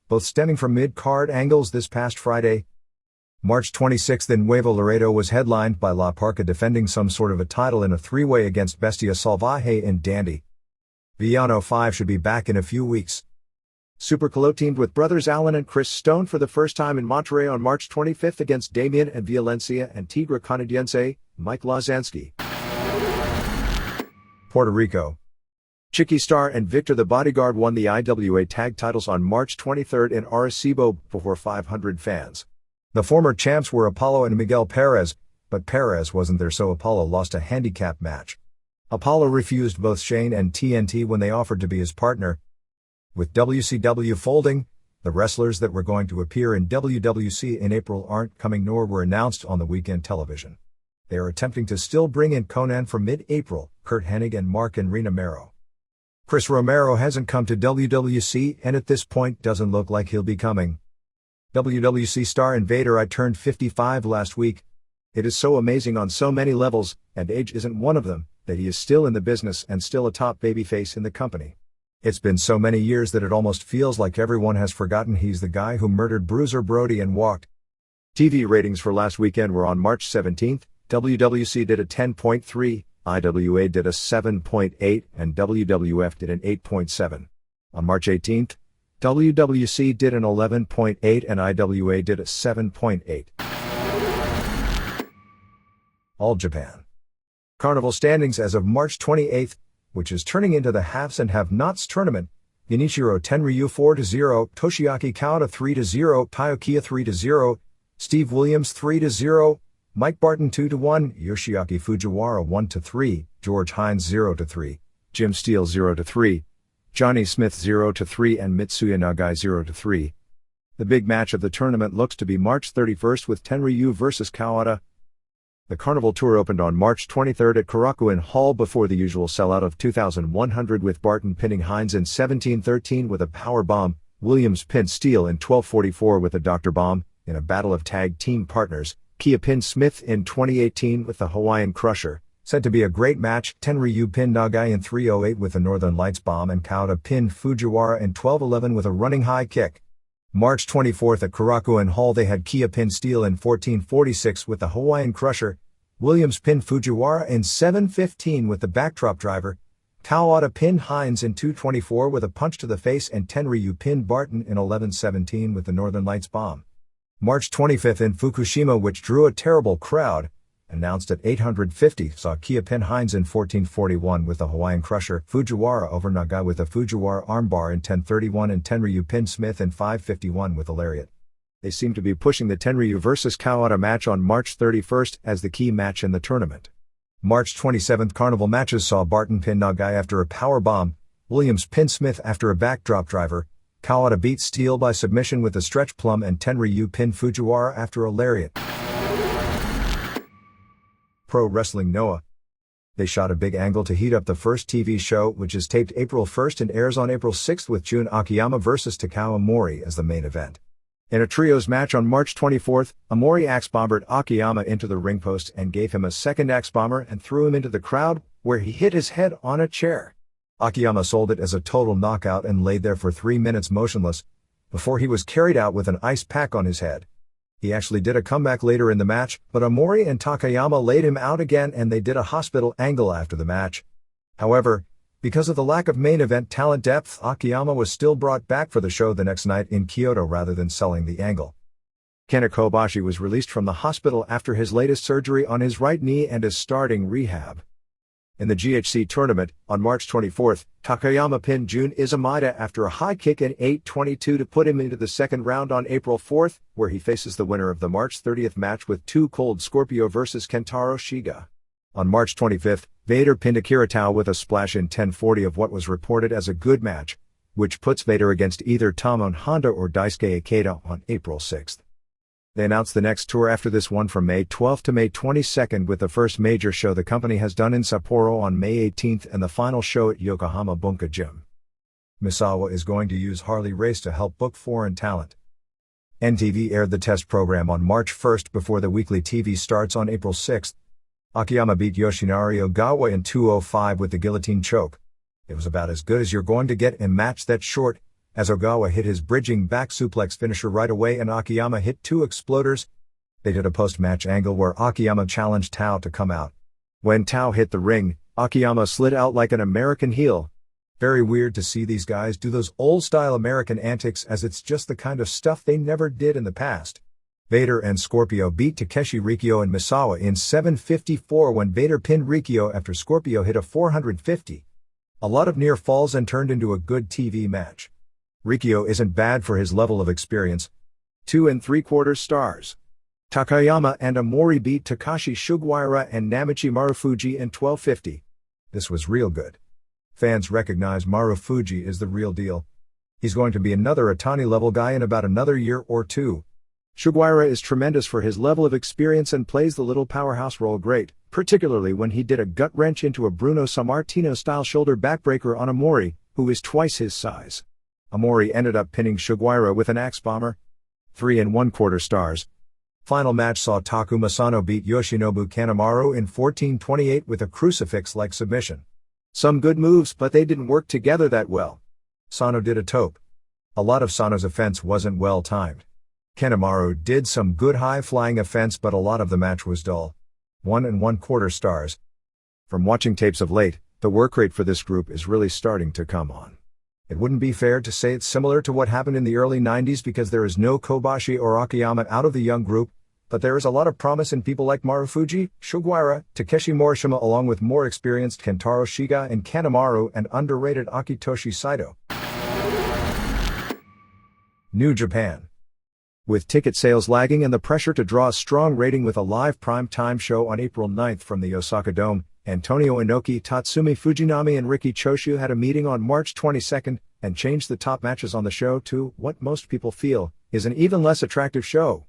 both stemming from mid-card angles this past Friday. March 26 in Nuevo Laredo was headlined by La Parca defending some sort of a title in a three-way against Bestia Salvaje and Dandy. Villano 5 should be back in a few weeks. Super Calo teamed with brothers Alan and Chris Stone for the first time in Monterrey on March 25 against Damien and Violencia and Tigre Canadiense, Mike Lazansky. Puerto Rico. Chiqui Star and Victor the Bodyguard won the IWA tag titles on March 23 in Arecibo before 500 fans. The former champs were Apollo and Miguel Perez, but Perez wasn't there, so Apollo lost a handicap match. Apollo refused both Shane and TNT when they offered to be his partner. With WCW folding, the wrestlers that were going to appear in WWC in April aren't coming nor were announced on the weekend television. They are attempting to still bring in Conan for mid-April, Kurt Hennig and Mark and Rena Mero. Chris Romero hasn't come to WWC and at this point doesn't look like he'll be coming. WWC star Invader I turned 55 last week. It is so amazing on so many levels, and age isn't one of them, that he is still in the business and still a top babyface in the company. It's been so many years that it almost feels like everyone has forgotten he's the guy who murdered Bruiser Brody and walked. TV ratings for last weekend were on March 17, WWC did a 10.3, IWA did a 7.8, and WWF did an 8.7. On March 18, WWC did an 11.8 and IWA did a 7.8. All Japan. Carnival standings as of March 28, which is turning into the haves and have-nots tournament. Genichiro Tenryu 4-0, Toshiaki Kawada 3-0, Taiyokia 3-0, Steve Williams 3-0, Mike Barton 2-1, Yoshiaki Fujiwara 1-3, George Hines 0-3, Jim Steele 0-3, Johnny Smith 0-3 and Mitsuya Nagai 0-3. The big match of the tournament looks to be March 31 with Tenryu vs. Kawada. The Carnival Tour opened on March 23 at Korakuen Hall before the usual sellout of 2,100 with Barton pinning Hines in 17:13 with a power bomb, Williams pinned Steele in 12:44 with a Dr. Bomb, in a battle of tag team partners, Kia pinned Smith in 2018 with the Hawaiian Crusher. Said to be a great match, Tenryu pinned Nagai in 3:08 with the Northern Lights Bomb and Kawada pinned Fujiwara in 12:11 with a running high kick. March 24 at Korakuen Hall they had Kia pin Steele in 14:46 with the Hawaiian Crusher, Williams pinned Fujiwara in 7:15 with the backdrop driver, Kawada pinned Hines in 2:24 with a punch to the face and Tenryu pinned Barton in 11:17 with the Northern Lights Bomb. March 25 in Fukushima, which drew a terrible crowd, announced at 850, saw Kia pin Hines in 14:41 with the Hawaiian Crusher, Fujiwara over Nagai with a Fujiwara armbar in 10:31 and Tenryu pinned Smith in 5:51 with a lariat. They seem to be pushing the Tenryu vs. Kawada match on March 31 as the key match in the tournament. March 27 Carnival matches saw Barton pin Nagai after a power bomb, Williams pin Smith after a backdrop driver, Kawada beat Steele by submission with a stretch plum and Tenryu pinned Fujiwara after a lariat. Pro Wrestling Noah. They shot a big angle to heat up the first TV show, which is taped April 1 and airs on April 6 with Jun Akiyama vs. Takao Mori as the main event. In a trios match on March 24, Amori axe-bombered Akiyama into the ring post and gave him a second axe-bomber and threw him into the crowd, where he hit his head on a chair. Akiyama sold it as a total knockout and laid there for 3 minutes motionless, before he was carried out with an ice pack on his head. He actually did a comeback later in the match, but Amori and Takayama laid him out again and they did a hospital angle after the match. However, because of the lack of main event talent depth, Akiyama was still brought back for the show the next night in Kyoto rather than selling the angle. Kenta Kobashi was released from the hospital after his latest surgery on his right knee and is starting rehab. In the GHC tournament, on March 24, Takayama pinned Jun Izumida after a high kick in 8:22 to put him into the second round on April 4, where he faces the winner of the March 30 match with Too Cold Scorpio vs. Kentaro Shiga. On March 25, Vader pinned Akira Tao with a splash in 10:40 of what was reported as a good match, which puts Vader against either Tamon Honda or Daisuke Ikeda on April 6. They announced the next tour after this one from May 12 to May 22, with the first major show the company has done in Sapporo on May 18 and the final show at Yokohama Bunka Gym. Misawa is going to use Harley Race to help book foreign talent. NTV aired the test program on March 1 before the weekly TV starts on April 6. Akiyama beat Yoshinari Ogawa in 2:05 with the guillotine choke. It was about as good as you're going to get in a match that short, as Ogawa hit his bridging back suplex finisher right away and Akiyama hit 2 exploders. They did a post-match angle where Akiyama challenged Tao to come out. When Tao hit the ring, Akiyama slid out like an American heel. Very weird to see these guys do those old-style American antics, as it's just the kind of stuff they never did in the past. Vader and Scorpio beat Takeshi Rikyo and Misawa in 7:54 when Vader pinned Rikyo after Scorpio hit a 450. A lot of near falls and turned into a good TV match. Rikyo isn't bad for his level of experience. 2 3/4 stars. Takayama and Amori beat Takashi Sugawara and Namichi Marufuji in 12:50. This was real good. Fans recognize Marufuji is the real deal. He's going to be another Atani-level guy in about another year or two. Sugawara is tremendous for his level of experience and plays the little powerhouse role great, particularly when he did a gut wrench into a Bruno Sammartino-style shoulder backbreaker on Amori, who is twice his size. Amori ended up pinning Sugawara with an axe bomber. 3 1/4 stars. Final match saw Takuma Sano beat Yoshinobu Kanemaru in 14:28 with a crucifix-like submission. Some good moves, but they didn't work together that well. Sano did a tope. A lot of Sano's offense wasn't well timed. Kanemaru did some good high-flying offense, but a lot of the match was dull. 1 1/4 stars. From watching tapes of late, the work rate for this group is really starting to come on. It wouldn't be fair to say it's similar to what happened in the early 90s because there is no Kobashi or Akiyama out of the young group, but there is a lot of promise in people like Marufuji, Sugawara, Takeshi Morishima, along with more experienced Kentaro Shiga and Kanemaru and underrated Akitoshi Saito. New Japan. With ticket sales lagging and the pressure to draw a strong rating with a live prime-time show on April 9 from the Osaka Dome, Antonio Inoki, Tatsumi Fujinami and Riki Choshu had a meeting on March 22 and changed the top matches on the show to what most people feel is an even less attractive show.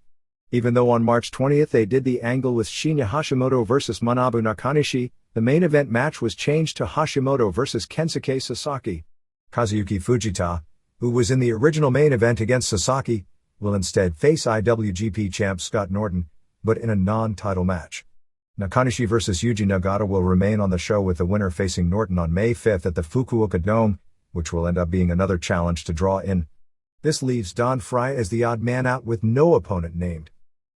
Even though on March 20 they did the angle with Shinya Hashimoto vs Manabu Nakanishi, the main event match was changed to Hashimoto vs Kensuke Sasaki. Kazuyuki Fujita, who was in the original main event against Sasaki, will instead face IWGP champ Scott Norton, but in a non-title match. Nakanishi vs Yuji Nagata will remain on the show with the winner facing Norton on May 5 at the Fukuoka Dome, which will end up being another challenge to draw in. This leaves Don Frye as the odd man out with no opponent named.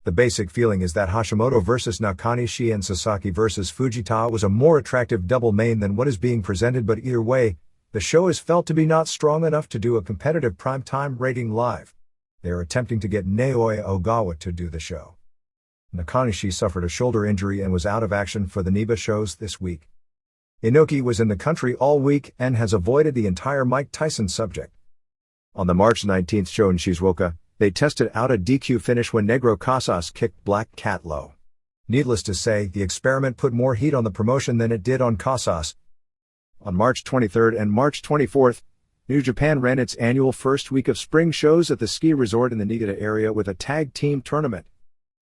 The basic feeling is that Hashimoto vs Nakanishi and Sasaki vs Fujita was a more attractive double main than what is being presented, but either way, the show is felt to be not strong enough to do a competitive primetime rating live. They are attempting to get Naoya Ogawa to do the show. Nakanishi suffered a shoulder injury and was out of action for the NIBA shows this week. Inoki was in the country all week and has avoided the entire Mike Tyson subject. On the March 19 show in Shizuoka, they tested out a DQ finish when Negro Casas kicked Black Cat low. Needless to say, the experiment put more heat on the promotion than it did on Casas. On March 23 and March 24, New Japan ran its annual first week of spring shows at the ski resort in the Niigata area with a tag team tournament.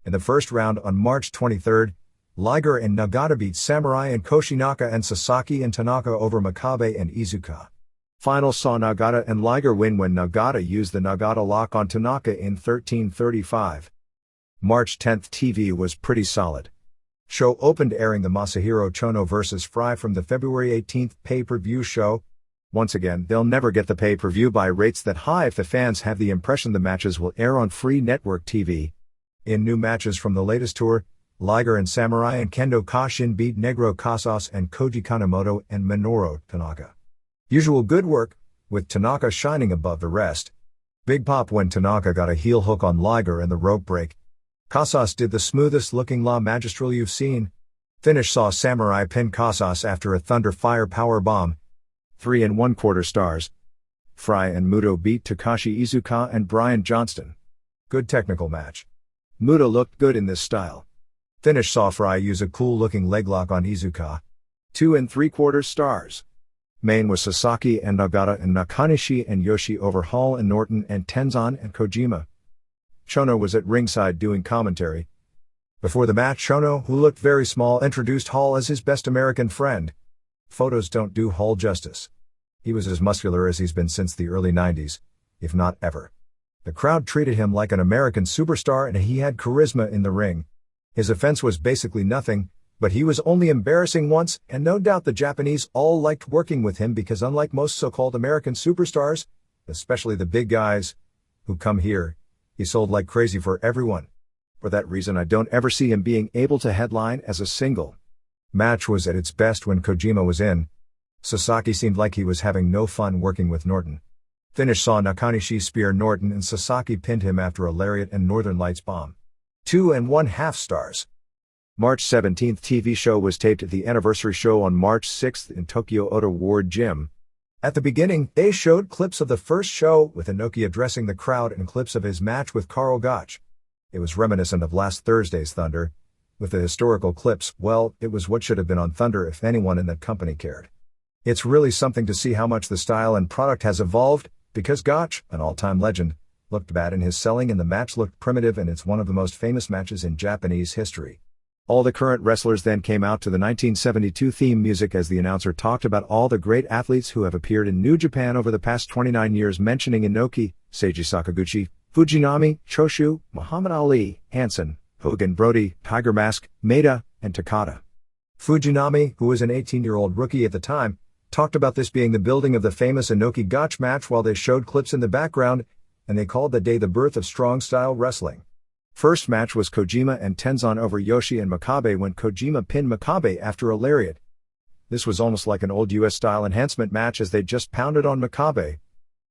In the first round on March 23, Liger and Nagata beat Samurai and Koshinaka and Sasaki and Tanaka over Makabe and Iizuka. Final saw Nagata and Liger win when Nagata used the Nagata lock on Tanaka in 13:35. March 10 TV was pretty solid. Show opened airing the Masahiro Chono vs. Fry from the February 18 pay-per-view show. Once again, they'll never get the pay-per-view buy rates that high if the fans have the impression the matches will air on free network TV. In new matches from the latest tour, Liger and Samurai and Kendo Kashin beat Negro Casas and Koji Kanemoto and Minoru Tanaka. Usual good work, with Tanaka shining above the rest. Big pop when Tanaka got a heel hook on Liger and the rope break. Casas did the smoothest looking La Magistral you've seen. Finish saw Samurai pin Casas after a Thunder Fire power bomb. 3 1/4 stars. Fry and Muto beat Takashi Iizuka and Brian Johnston. Good technical match. Muto looked good in this style. Finish saw Fry use a cool looking leg lock on Iizuka. 2 3/4 stars. Main was Sasaki and Nagata and Nakanishi and Yoshi over Hall and Norton and Tenzan and Kojima. Chono was at ringside doing commentary. Before the match, Chono, who looked very small, introduced Hall as his best American friend. Photos don't do Hall justice. He was as muscular as he's been since the early 90s, if not ever. The crowd treated him like an American superstar and he had charisma in the ring. His offense was basically nothing, but he was only embarrassing once, and no doubt the Japanese all liked working with him because unlike most so-called American superstars, especially the big guys who come here, he sold like crazy for everyone. For that reason I don't ever see him being able to headline as a single. Match was at its best when Kojima was in. Sasaki seemed like he was having no fun working with Norton. Finish saw Nakanishi spear Norton and Sasaki pinned him after a lariat and Northern Lights bomb. 2.5 stars. March 17th TV show was taped at the anniversary show on March 6th in Tokyo Ota Ward Gym. At the beginning, they showed clips of the first show with Inoki addressing the crowd and clips of his match with Karl Gotch. It was reminiscent of last Thursday's Thunder. With the historical clips, well, it was what should have been on Thunder if anyone in that company cared. It's really something to see how much the style and product has evolved, because Gotch, an all-time legend, looked bad in his selling and the match looked primitive, and it's one of the most famous matches in Japanese history. All the current wrestlers then came out to the 1972 theme music as the announcer talked about all the great athletes who have appeared in New Japan over the past 29 years, mentioning Inoki, Seiji Sakaguchi, Fujinami, Choshu, Muhammad Ali, Hansen, Hogan, Brody, Tiger Mask, Maeda, and Takada. Fujinami, who was an 18-year-old rookie at the time, talked about this being the building of the famous Inoki-Gotch match while they showed clips in the background, and they called the day the birth of strong-style wrestling. First match was Kojima and Tenzan over Yoshi and Makabe when Kojima pinned Makabe after a lariat. This was almost like an old US-style enhancement match as they just pounded on Makabe.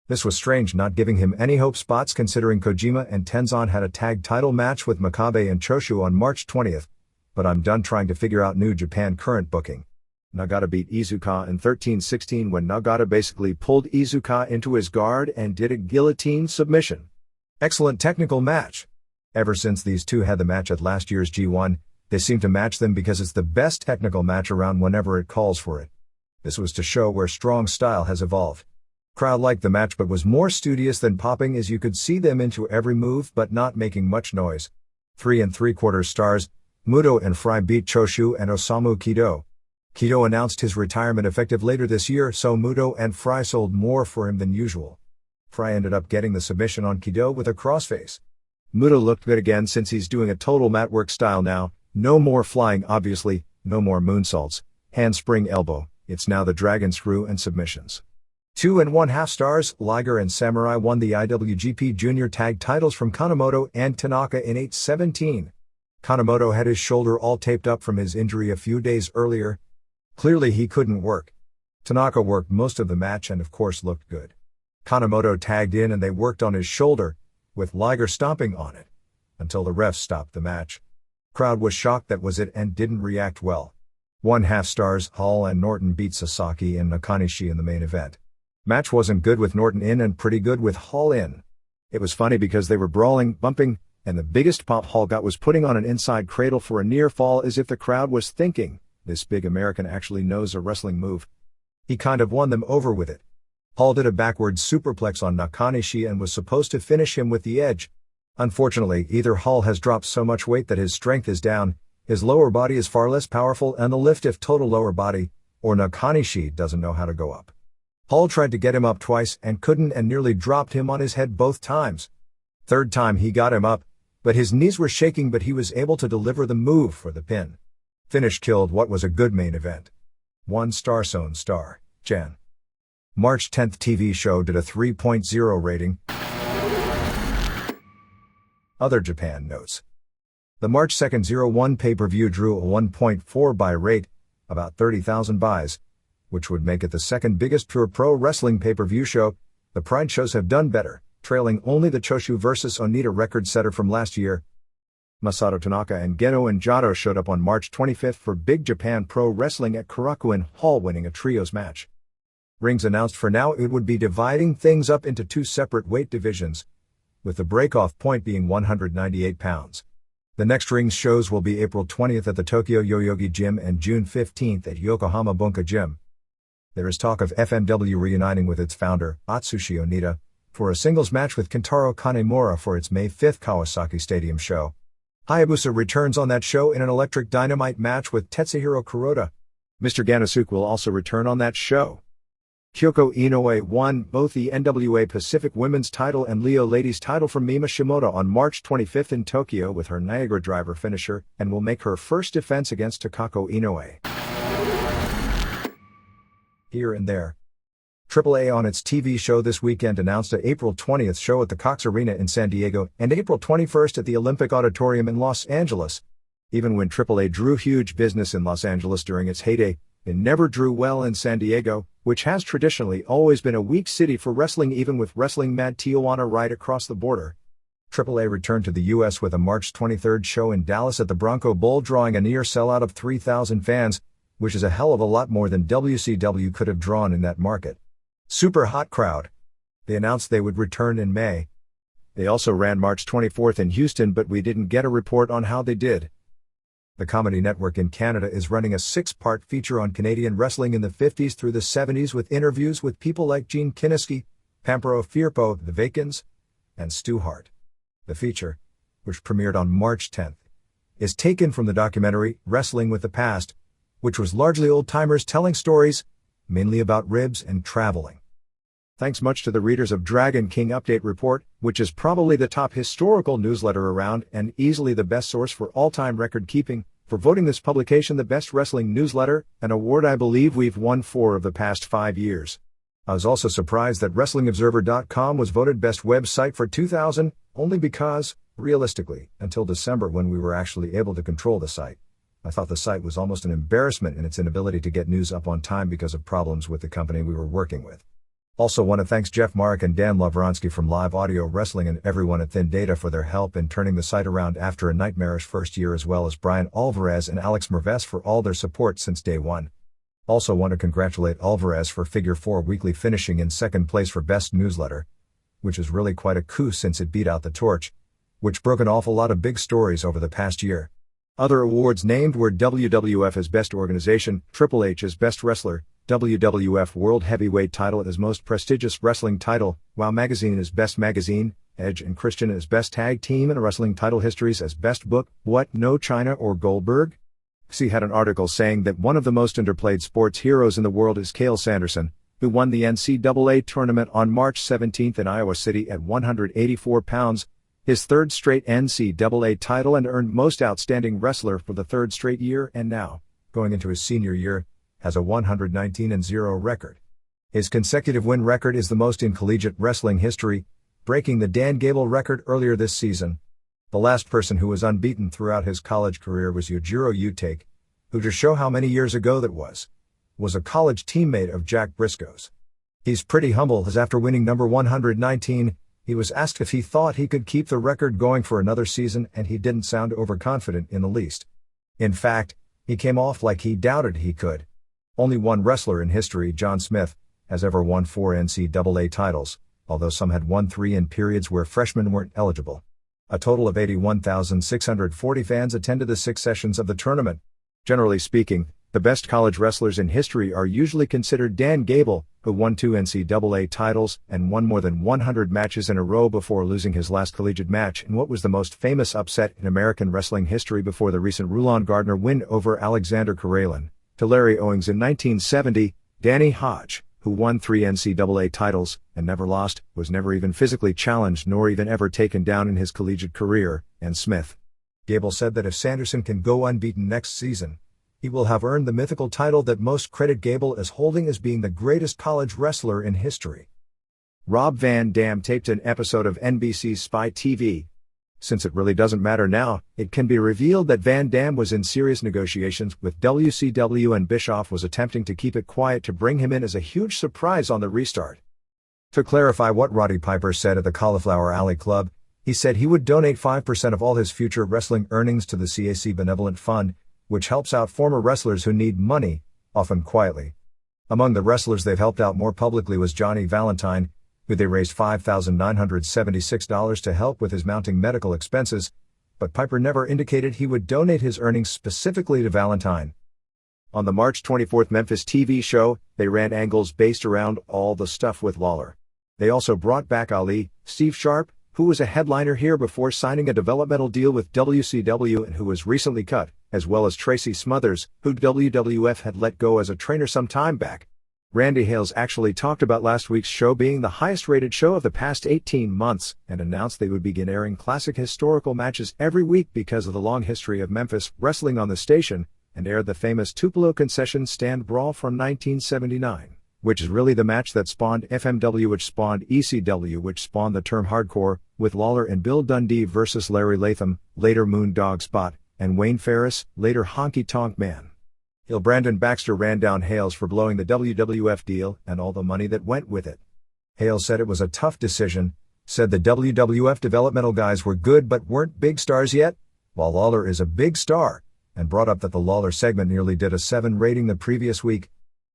This was strange, not giving him any hope spots considering Kojima and Tenzan had a tag title match with Makabe and Choshu on March 20th, but I'm done trying to figure out New Japan current booking. Nagata beat Iizuka in 13-16 when Nagata basically pulled Iizuka into his guard and did a guillotine submission. Excellent technical match. Ever since these two had the match at last year's G1, they seem to match them because it's the best technical match around whenever it calls for it. This was to show where strong style has evolved. Crowd liked the match but was more studious than popping as you could see them into every move but not making much noise. 3.75 stars. Muto and Fry beat Choshu and Osamu Kido. Kido announced his retirement effective later this year, so Muto and Fry sold more for him than usual. Fry ended up getting the submission on Kido with a crossface. Muto looked good again since he's doing a total mat work style now, no more flying obviously, no more moonsaults, handspring elbow, it's now the dragon screw and submissions. 2.5 stars. Liger and Samurai won the IWGP Junior Tag titles from Kanemoto and Tanaka in 8-17. Kanemoto had his shoulder all taped up from his injury a few days earlier. Clearly he couldn't work. Tanaka worked most of the match and of course looked good. Kanemoto tagged in and they worked on his shoulder, with Liger stomping on it, until the refs stopped the match. Crowd was shocked that was it and didn't react well. 1/2 stars. Hall and Norton beat Sasaki and Nakanishi in the main event. Match wasn't good with Norton in and pretty good with Hall in. It was funny because they were brawling, bumping, and the biggest pop Hall got was putting on an inside cradle for a near fall as if the crowd was thinking, this big American actually knows a wrestling move. He kind of won them over with it. Hall did a backwards superplex on Nakanishi and was supposed to finish him with the edge. Unfortunately, either Hall has dropped so much weight that his strength is down, his lower body is far less powerful and the lift if total lower body, or Nakanishi doesn't know how to go up. Hall tried to get him up twice and couldn't and nearly dropped him on his head both times. Third time he got him up, but his knees were shaking but he was able to deliver the move for the pin. Finish killed what was a good main event. 1 star. Sone star. Jan. March 10th TV show did a 3.0 rating. Other Japan notes. The March 2nd 01 pay-per-view drew a 1.4 buy rate, about 30,000 buys, which would make it the second biggest pure pro wrestling pay-per-view show. The Pride shows have done better, trailing only the Choshu vs. Onita record setter from last year. Masato Tanaka and Gedo and Jado showed up on March 25th for Big Japan Pro Wrestling at Korakuen Hall, winning a trios match. Rings announced for now it would be dividing things up into 2 separate weight divisions, with the break-off point being 198 pounds. The next Rings shows will be April 20th at the Tokyo Yoyogi Gym and June 15th at Yokohama Bunka Gym. There is talk of FMW reuniting with its founder, Atsushi Onita, for a singles match with Kentaro Kanemura for its May 5 Kawasaki Stadium show. Hayabusa returns on that show in an electric dynamite match with Tetsuhiro Kuroda. Mr. Gannosuke will also return on that show. Kyoko Inoue won both the NWA Pacific Women's title and Leo Ladies title from Mima Shimoda on March 25 in Tokyo with her Niagara Driver finisher and will make her first defense against Takako Inoue. Here and there. AAA on its TV show this weekend announced an April 20th show at the Cox Arena in San Diego and April 21st at the Olympic Auditorium in Los Angeles. Even when AAA drew huge business in Los Angeles during its heyday, it never drew well in San Diego, which has traditionally always been a weak city for wrestling even with Wrestling Mad Tijuana right across the border. AAA returned to the U.S. with a March 23rd show in Dallas at the Bronco Bowl drawing a near sellout of 3,000 fans, which is a hell of a lot more than WCW could have drawn in that market. Super hot crowd. They announced they would return in May. They also ran March 24th in Houston, but we didn't get a report on how they did. The Comedy Network in Canada is running a 6-part feature on Canadian wrestling in the 50s through the 70s with interviews with people like Gene Kiniski, Pampero Firpo, The Vacans, and Stu Hart. The feature, which premiered on March 10th, is taken from the documentary Wrestling with the Past, which was largely old-timers telling stories, mainly about ribs and traveling. Thanks much to the readers of Dragon King Update Report, which is probably the top historical newsletter around and easily the best source for all-time record keeping, for voting this publication the best wrestling newsletter, an award I believe we've won 4 of the past 5 years. I was also surprised that WrestlingObserver.com was voted best website for 2000, only because, realistically, until December when we were actually able to control the site, I thought the site was almost an embarrassment in its inability to get news up on time because of problems with the company we were working with. Also want to thank Jeff Marek and Dan Lavronsky from Live Audio Wrestling and everyone at Thin Data for their help in turning the site around after a nightmarish first year, as well as Brian Alvarez and Alex Merves for all their support since day one. Also want to congratulate Alvarez for Figure 4 Weekly finishing in second place for Best Newsletter, which is really quite a coup since it beat out The Torch, which broke an awful lot of big stories over the past year. Other awards named were WWF as Best Organization, Triple H as Best Wrestler, WWF World Heavyweight Title as Most Prestigious Wrestling Title, WOW Magazine as Best Magazine, Edge and Christian as Best Tag Team and Wrestling Title Histories as Best Book, What, No China or Goldberg? C had an article saying that one of the most underplayed sports heroes in the world is Cael Sanderson, who won the NCAA tournament on March 17 in Iowa City at 184 pounds, his 3rd straight NCAA title, and earned Most Outstanding Wrestler for the 3rd straight year, and now, going into his senior year, has a 119-0 record. His consecutive win record is the most in collegiate wrestling history, breaking the Dan Gable record earlier this season. The last person who was unbeaten throughout his college career was Yujiro Utake, who, to show how many years ago that was a college teammate of Jack Briscoe's. He's pretty humble, as after winning number 119, he was asked if he thought he could keep the record going for another season, and he didn't sound overconfident in the least. In fact, he came off like he doubted he could. Only one wrestler in history, John Smith, has ever won 4 NCAA titles, although some had won 3 in periods where freshmen weren't eligible. A total of 81,640 fans attended the 6 sessions of the tournament. Generally speaking, the best college wrestlers in history are usually considered Dan Gable, who won 2 NCAA titles and won more than 100 matches in a row before losing his last collegiate match in what was the most famous upset in American wrestling history before the recent Rulon Gardner win over Alexander Karelin, to Larry Owings in 1970. Danny Hodge, who won 3 NCAA titles and never lost, was never even physically challenged nor even ever taken down in his collegiate career, and Smith. Gable said that if Sanderson can go unbeaten next season, he will have earned the mythical title that most credit Gable as holding as being the greatest college wrestler in history. Rob Van Dam taped an episode of NBC's Spy TV. Since it really doesn't matter now, it can be revealed that Van Dam was in serious negotiations with WCW and Bischoff was attempting to keep it quiet to bring him in as a huge surprise on the restart. To clarify what Roddy Piper said at the Cauliflower Alley Club, he said he would donate 5% of all his future wrestling earnings to the CAC Benevolent Fund, which helps out former wrestlers who need money, often quietly. Among the wrestlers they've helped out more publicly was Johnny Valentine, who they raised $5,976 to help with his mounting medical expenses, but Piper never indicated he would donate his earnings specifically to Valentine. On the March 24th Memphis TV show, they ran angles based around all the stuff with Lawler. They also brought back Ali, Steve Sharp, who was a headliner here before signing a developmental deal with WCW and who was recently cut, as well as Tracy Smothers, who WWF had let go as a trainer some time back. Randy Hales actually talked about last week's show being the highest-rated show of the past 18 months and announced they would begin airing classic historical matches every week because of the long history of Memphis wrestling on the station, and aired the famous Tupelo concession stand brawl from 1979, which is really the match that spawned FMW, which spawned ECW, which spawned the term hardcore, with Lawler and Bill Dundee versus Larry Latham, later Moondog Spot, and Wayne Ferris, later Honky Tonk Man. Heel Brandon Baxter ran down Hales for blowing the WWF deal and all the money that went with it. Hales said it was a tough decision, said the WWF developmental guys were good but weren't big stars yet, while Lawler is a big star, and brought up that the Lawler segment nearly did a 7 rating the previous week.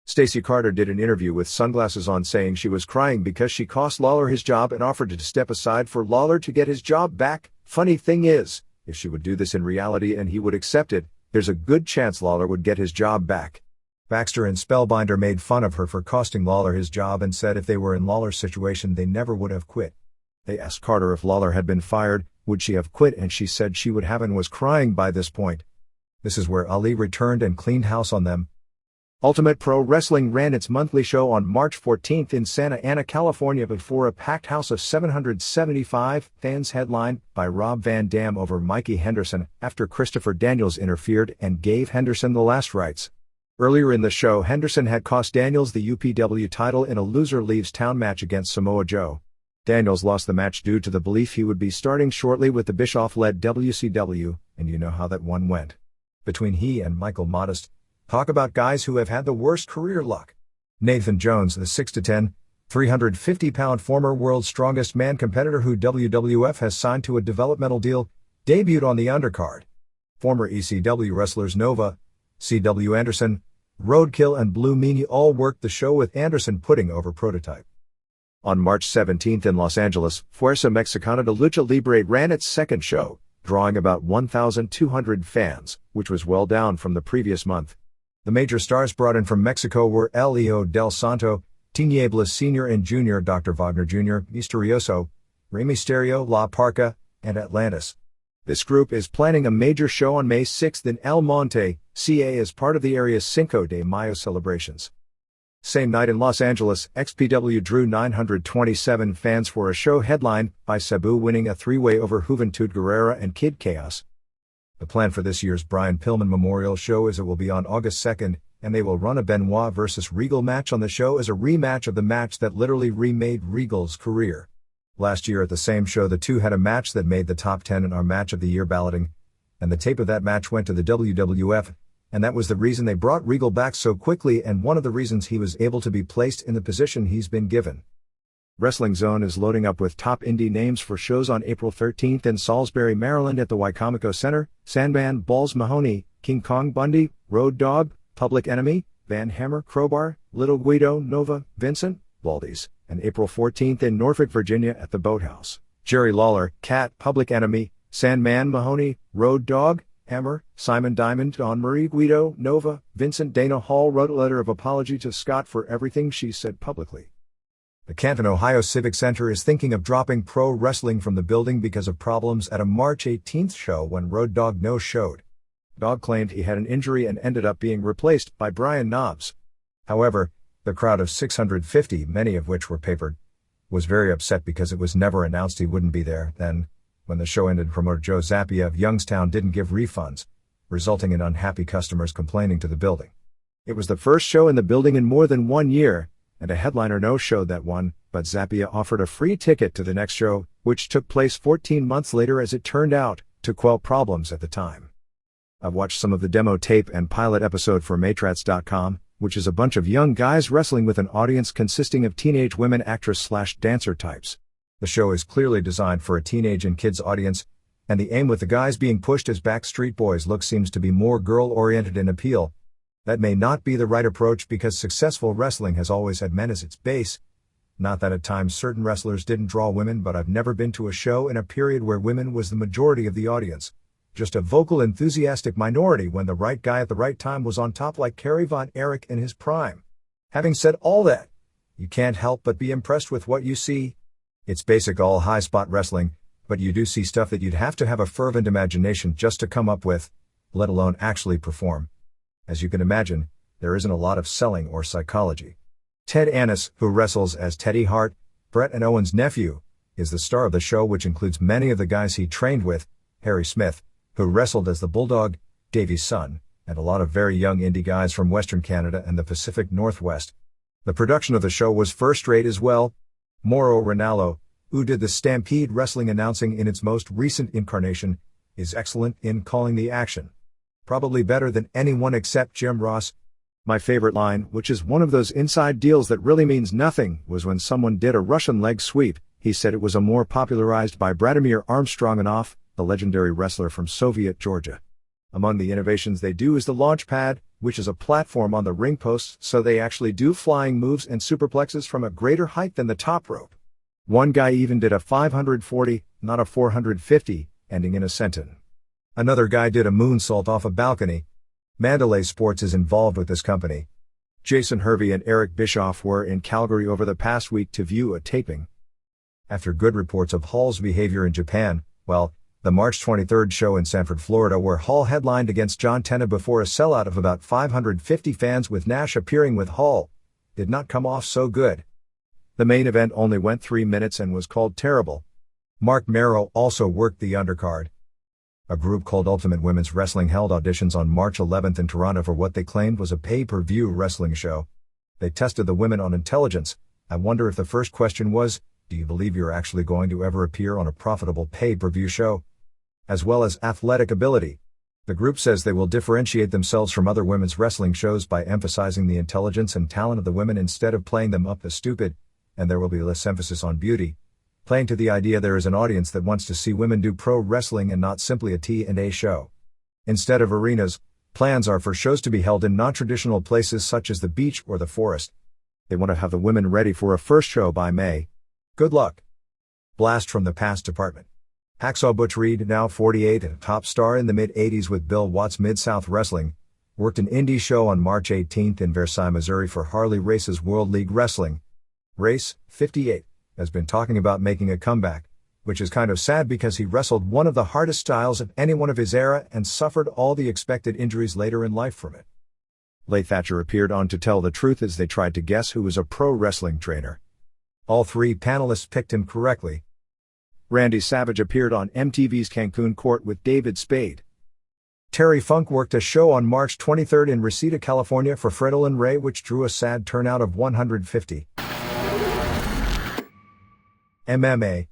Stacey Carter did an interview with sunglasses on saying she was crying because she cost Lawler his job and offered to step aside for Lawler to get his job back. Funny thing is, if she would do this in reality and he would accept it, there's a good chance Lawler would get his job back. Baxter and Spellbinder made fun of her for costing Lawler his job and said if they were in Lawler's situation they never would have quit. They asked Carter if Lawler had been fired, would she have quit, and she said she would have and was crying by this point. This is where Ali returned and cleaned house on them. Ultimate Pro Wrestling ran its monthly show on March 14th in Santa Ana, California before a packed house of 775 fans, headlined by Rob Van Dam over Mikey Henderson after Christopher Daniels interfered and gave Henderson the last rites. Earlier in the show, Henderson had cost Daniels the UPW title in a loser leaves town match against Samoa Joe. Daniels lost the match due to the belief he would be starting shortly with the Bischoff-led WCW, and you know how that one went. Between he and Michael Modest, talk about guys who have had the worst career luck. Nathan Jones, the 6'10", 350-pound former world's strongest man competitor who WWF has signed to a developmental deal, debuted on the undercard. Former ECW wrestlers Nova, C.W. Anderson, Roadkill and Blue Meanie all worked the show, with Anderson putting over Prototype. On March 17th in Los Angeles, Fuerza Mexicana de Lucha Libre ran its second show, drawing about 1,200 fans, which was well down from the previous month. The major stars brought in from Mexico were Elio Del Santo, Tinieblas Sr. and Jr., Dr. Wagner Jr., Misterioso, Rey Mysterio, La Parca, and Atlantis. This group is planning a major show on May 6th in El Monte, CA as part of the area's Cinco de Mayo celebrations. Same night in Los Angeles, XPW drew 927 fans for a show headlined by Sabu winning a 3-way over Juventud Guerrera and Kid Chaos. The plan for this year's Brian Pillman Memorial Show is it will be on August 2nd, and they will run a Benoit vs. Regal match on the show as a rematch of the match that literally remade Regal's career. Last year at the same show the two had a match that made the top 10 in our Match of the Year balloting, and the tape of that match went to the WWF, and that was the reason they brought Regal back so quickly and one of the reasons he was able to be placed in the position he's been given. Wrestling Zone is loading up with top indie names for shows on April 13th in Salisbury, Maryland at the Wicomico Center: Sandman, Balls Mahoney, King Kong Bundy, Road Dogg, Public Enemy, Van Hammer, Crowbar, Little Guido, Nova, Vincent, Baldies, and April 14th in Norfolk, Virginia at the Boathouse: Jerry Lawler, Cat, Public Enemy, Sandman, Mahoney, Road Dogg, Hammer, Simon Diamond, Dawn Marie, Guido, Nova, Vincent. Dana Hall wrote a letter of apology to Scott for everything she said publicly. The Canton, Ohio Civic Center is thinking of dropping pro wrestling from the building because of problems at a March 18th show when Road Dogg no-showed. Dogg claimed he had an injury and ended up being replaced by Brian Knobbs. However, the crowd of 650, many of which were papered, was very upset because it was never announced he wouldn't be there. Then, when the show ended, promoter Joe Zappia of Youngstown didn't give refunds, resulting in unhappy customers complaining to the building. It was the first show in the building in more than 1 year, and a headliner no-showed that one, but Zappia offered a free ticket to the next show, which took place 14 months later as it turned out, to quell problems at the time. I've watched some of the demo tape and pilot episode for Matrats.com, which is a bunch of young guys wrestling with an audience consisting of teenage women actress/dancer types. The show is clearly designed for a teenage and kids audience, and the aim with the guys being pushed as Backstreet Boys look seems to be more girl-oriented in appeal. That may not be the right approach because successful wrestling has always had men as its base. Not that at times certain wrestlers didn't draw women, but I've never been to a show in a period where women was the majority of the audience. Just a vocal enthusiastic minority when the right guy at the right time was on top, like Kerry Von Erich in his prime. Having said all that, You can't help but be impressed with what you see. It's basic all high spot wrestling, but you do see stuff that you'd have to have a fervent imagination just to come up with, let alone actually perform. As you can imagine, there isn't a lot of selling or psychology. Ted Annis, who wrestles as Teddy Hart, Brett and Owen's nephew, is the star of the show, which includes many of the guys he trained with, Harry Smith, who wrestled as the Bulldog, Davy's son, and a lot of very young indie guys from Western Canada and the Pacific Northwest. The production of the show was first-rate as well. Mauro Ranallo, who did the Stampede Wrestling announcing in its most recent incarnation, is excellent in calling the action. Probably better than anyone except Jim Ross. My favorite line, which is one of those inside deals that really means nothing, was when someone did a Russian leg sweep. He said it was a more popularized by Vladimir Armstrongoff, the legendary wrestler from Soviet Georgia. Among the innovations they do is the launch pad, which is a platform on the ring posts, so they actually do flying moves and superplexes from a greater height than the top rope. One guy even did a 540, not a 450, ending in a senton. Another guy did a moonsault off a balcony. Mandalay Sports is involved with this company. Jason Hervey and Eric Bischoff were in Calgary over the past week to view a taping. After good reports of Hall's behavior in Japan, well, the March 23rd show in Sanford, Florida, where Hall headlined against John Cena before a sellout of about 550 fans with Nash appearing with Hall, did not come off so good. The main event only went 3 minutes and was called terrible. Mark Merrow also worked the undercard. A group called Ultimate Women's Wrestling held auditions on March 11th in Toronto for what they claimed was a pay-per-view wrestling show. They tested the women on intelligence. I wonder if the first question was, do you believe you're actually going to ever appear on a profitable pay-per-view show? As well as athletic ability. The group says they will differentiate themselves from other women's wrestling shows by emphasizing the intelligence and talent of the women instead of playing them up as stupid, and there will be less emphasis on beauty, playing to the idea there is an audience that wants to see women do pro wrestling and not simply a T&A show. Instead of arenas, plans are for shows to be held in non-traditional places such as the beach or the forest. They want to have the women ready for a first show by May. Good luck. Blast from the Past Department. Hacksaw Butch Reed, now 48 and a top star in the mid-80s with Bill Watts Mid-South Wrestling, worked an indie show on March 18th in Versailles, Missouri for Harley Race's World League Wrestling. Race, 58, has been talking about making a comeback, which is kind of sad because he wrestled one of the hardest styles of anyone of his era and suffered all the expected injuries later in life from it. Leigh Thatcher appeared on To Tell the Truth as they tried to guess who was a pro wrestling trainer. All three panelists picked him correctly. Randy Savage appeared on MTV's Cancun Court with David Spade. Terry Funk worked a show on March 23rd in Reseda, California for Fred and Ray, which drew a sad turnout of 150. MMA.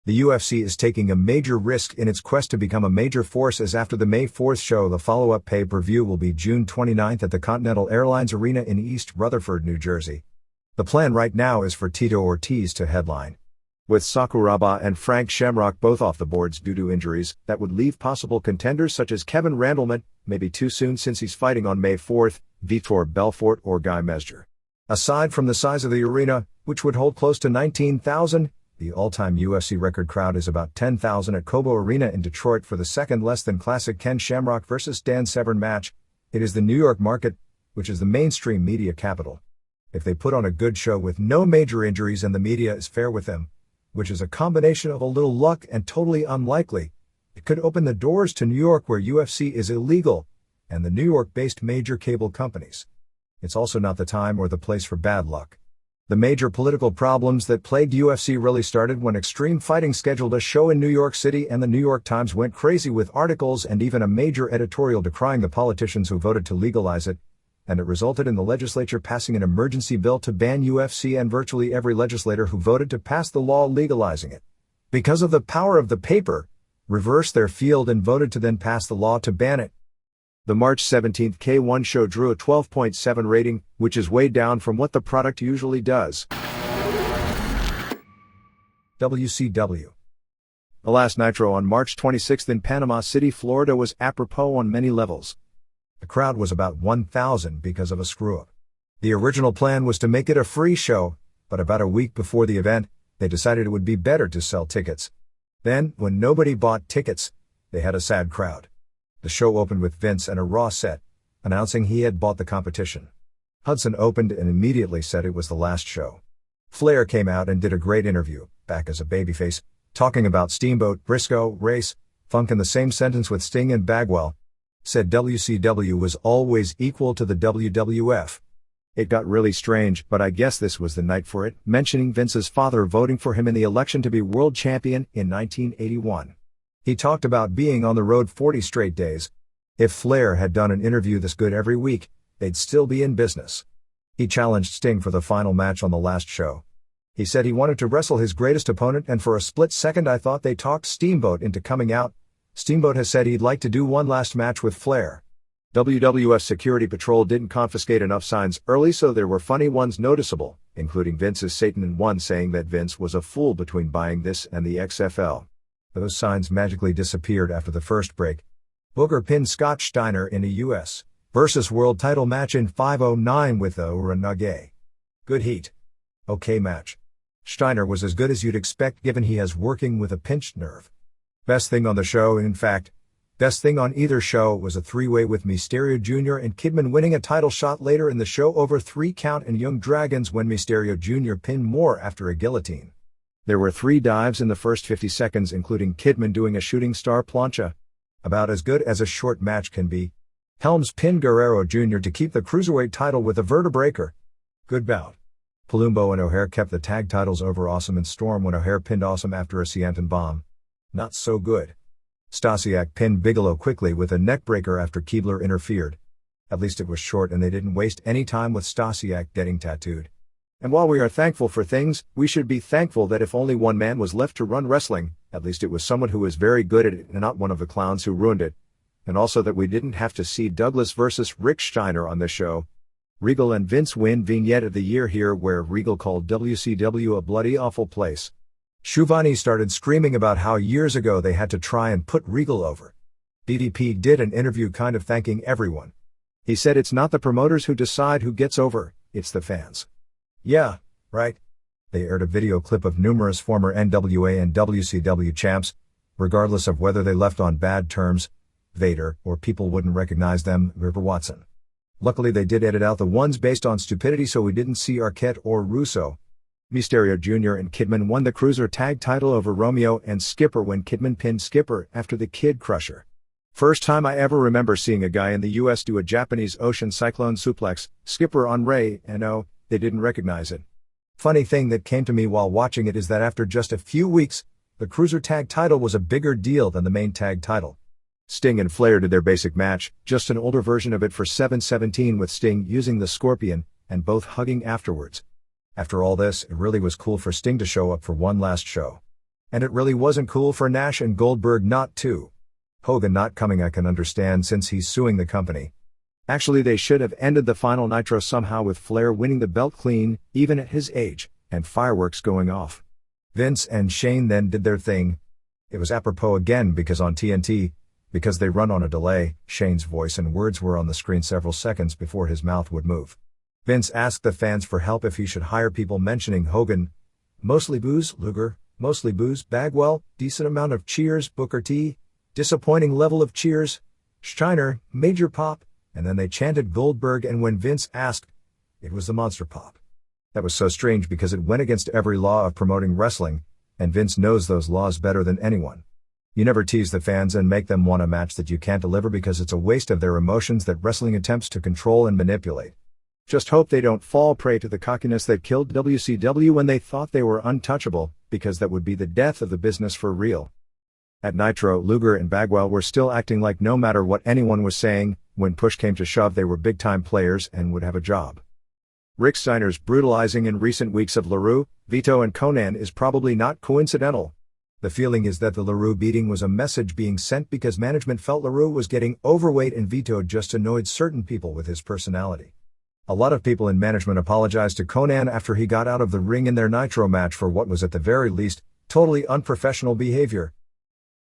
The UFC is taking a major risk in its quest to become a major force, as after the May 4th show, the follow-up pay-per-view will be June 29th at the Continental Airlines Arena in East Rutherford, New Jersey. The plan right now is for Tito Ortiz to headline. With Sakuraba and Frank Shamrock both off the boards due to injuries, that would leave possible contenders such as Kevin Randleman, maybe too soon since he's fighting on May 4th, Vitor Belfort or Guy Mesger. Aside from the size of the arena, which would hold close to 19,000, the all-time UFC record crowd is about 10,000 at Cobo Arena in Detroit for the second less than classic Ken Shamrock vs. Dan Severn match. It is the New York market, which is the mainstream media capital. If they put on a good show with no major injuries and the media is fair with them, which is a combination of a little luck and totally unlikely, it could open the doors to New York, where UFC is illegal, and the New York-based major cable companies. It's also not the time or the place for bad luck. The major political problems that plagued UFC really started when Extreme Fighting scheduled a show in New York City, and the New York Times went crazy with articles and even a major editorial decrying the politicians who voted to legalize it, and it resulted in the legislature passing an emergency bill to ban UFC and virtually every legislator who voted to pass the law legalizing it, because of the power of the paper, reversed their field and voted to then pass the law to ban it. The March 17th K1 show drew a 12.7 rating, which is way down from what the product usually does. WCW. The last Nitro on March 26th in Panama City, Florida was apropos on many levels. The crowd was about 1,000 because of a screw-up. The original plan was to make it a free show, but about a week before the event, they decided it would be better to sell tickets. Then, when nobody bought tickets, they had a sad crowd. The show opened with Vince and a Raw set, announcing he had bought the competition. Hudson opened and immediately said it was the last show. Flair came out and did a great interview, back as a babyface, talking about Steamboat, Briscoe, race, Funk in the same sentence with Sting and Bagwell. Said WCW was always equal to the WWF. It got really strange, but I guess this was the night for it, mentioning Vince's father voting for him in the election to be world champion in 1981. He talked about being on the road 40 straight days. If Flair had done an interview this good every week, they'd still be in business. He challenged Sting for the final match on the last show. He said he wanted to wrestle his greatest opponent, and for a split second I thought they talked Steamboat into coming out. Steamboat has said he'd like to do one last match with Flair. WWF Security Patrol didn't confiscate enough signs early, so there were funny ones noticeable, including Vince's Satan and one saying that Vince was a fool between buying this and the XFL. Those signs magically disappeared after the first break. Booker pinned Scott Steiner in a U.S. versus World title match in 509 with Uranage. Good heat. Okay match. Steiner was as good as you'd expect given he has working with a pinched nerve. Best thing on the show, and in fact, best thing on either show, was a three-way with Mysterio Jr. and Kidman winning a title shot later in the show over 3 count and Young Dragons when Mysterio Jr. pinned Moore after a guillotine. There were 3 dives in the first 50 seconds, including Kidman doing a shooting star plancha. About as good as a short match can be. Helms pinned Guerrero Jr. to keep the Cruiserweight title with a vertebreaker. Good bout. Palumbo and O'Haire kept the tag titles over Awesome and Storm when O'Haire pinned Awesome after a Scienton bomb. Not so good. Stasiak pinned Bigelow quickly with a neckbreaker after Keebler interfered. At least it was short and they didn't waste any time with Stasiak getting tattooed. And while we are thankful for things, we should be thankful that if only one man was left to run wrestling, at least it was someone who was very good at it and not one of the clowns who ruined it. And also that we didn't have to see Douglas versus Rick Steiner on this show. Regal and Vince win vignette of the year here, where Regal called WCW a bloody awful place. Shuvani started screaming about how years ago they had to try and put Regal over. DDP did an interview kind of thanking everyone. He said it's not the promoters who decide who gets over, it's the fans. Yeah, right. They aired a video clip of numerous former NWA and WCW champs, regardless of whether they left on bad terms, Vader, or people wouldn't recognize them, River Watson. Luckily they did edit out the ones based on stupidity, so we didn't see Arquette or Russo. Mysterio Jr. and Kidman won the Cruiser Tag title over Romeo and Skipper when Kidman pinned Skipper after the Kid Crusher. First time I ever remember seeing a guy in the US do a Japanese Ocean Cyclone suplex, Skipper on Ray, and oh, they didn't recognize it. Funny thing that came to me while watching it is that after just a few weeks, the Cruiser Tag title was a bigger deal than the main tag title. Sting and Flair did their basic match, just an older version of it for 7/17 with Sting using the Scorpion, and both hugging afterwards. After all this, it really was cool for Sting to show up for one last show. And it really wasn't cool for Nash and Goldberg not to. Hogan not coming I can understand since he's suing the company. Actually they should have ended the final Nitro somehow with Flair winning the belt clean, even at his age, and fireworks going off. Vince and Shane then did their thing. It was apropos again because on TNT, because they run on a delay, Shane's voice and words were on the screen several seconds before his mouth would move. Vince asked the fans for help if he should hire people mentioning Hogan. Mostly booze, Luger, mostly booze, Bagwell, decent amount of cheers, Booker T, disappointing level of cheers, Steiner, major pop, and then they chanted Goldberg, and when Vince asked, it was the monster pop. That was so strange because it went against every law of promoting wrestling, and Vince knows those laws better than anyone. You never tease the fans and make them want a match that you can't deliver because it's a waste of their emotions that wrestling attempts to control and manipulate. Just hope they don't fall prey to the cockiness that killed WCW when they thought they were untouchable, because that would be the death of the business for real. At Nitro, Luger and Bagwell were still acting like no matter what anyone was saying, when push came to shove they were big-time players and would have a job. Rick Steiner's brutalizing in recent weeks of LaRue, Vito and Conan is probably not coincidental. The feeling is that the LaRue beating was a message being sent because management felt LaRue was getting overweight and Vito just annoyed certain people with his personality. A lot of people in management apologized to Conan after he got out of the ring in their Nitro match for what was at the very least, totally unprofessional behavior.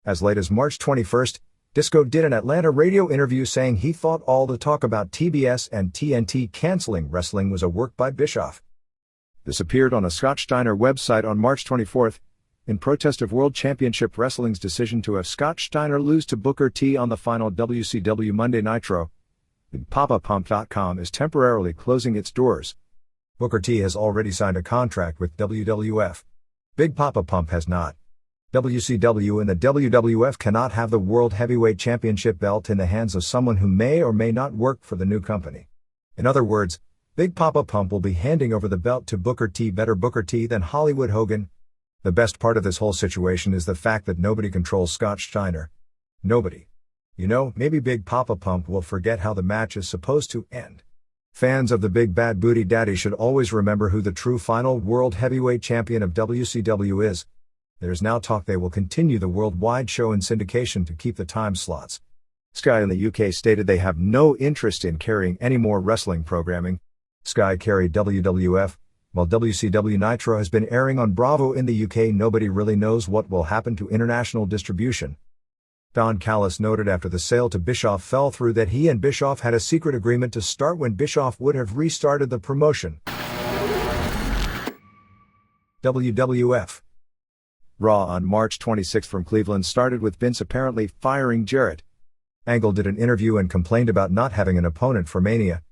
As late as March 21st, Disco did an Atlanta radio interview saying he thought all the talk about TBS and TNT canceling wrestling was a work by Bischoff. This appeared on a Scott Steiner website on March 24th, in protest of World Championship Wrestling's decision to have Scott Steiner lose to Booker T on the final WCW Monday Nitro. BigPapaPump.com is temporarily closing its doors. Booker T has already signed a contract with WWF. Big Papa Pump has not. WCW and the WWF cannot have the World Heavyweight Championship belt in the hands of someone who may or may not work for the new company. In other words, Big Papa Pump will be handing over the belt to Booker T. Better Booker T than Hollywood Hogan. The best part of this whole situation is the fact that nobody controls Scott Steiner. Nobody. You know, maybe Big Papa Pump will forget how the match is supposed to end. Fans of the Big Bad Booty Daddy should always remember who the true final World Heavyweight Champion of WCW is. There's now talk they will continue the worldwide show in syndication to keep the time slots. Sky in the UK stated they have no interest in carrying any more wrestling programming. Sky carried WWF, while WCW Nitro has been airing on Bravo in the UK. Nobody really knows what will happen to international distribution. Don Callis noted after the sale to Bischoff fell through that he and Bischoff had a secret agreement to start when Bischoff would have restarted the promotion. WWF Raw on March 26 from Cleveland started with Vince apparently firing Jarrett. Angle did an interview and complained about not having an opponent for Mania.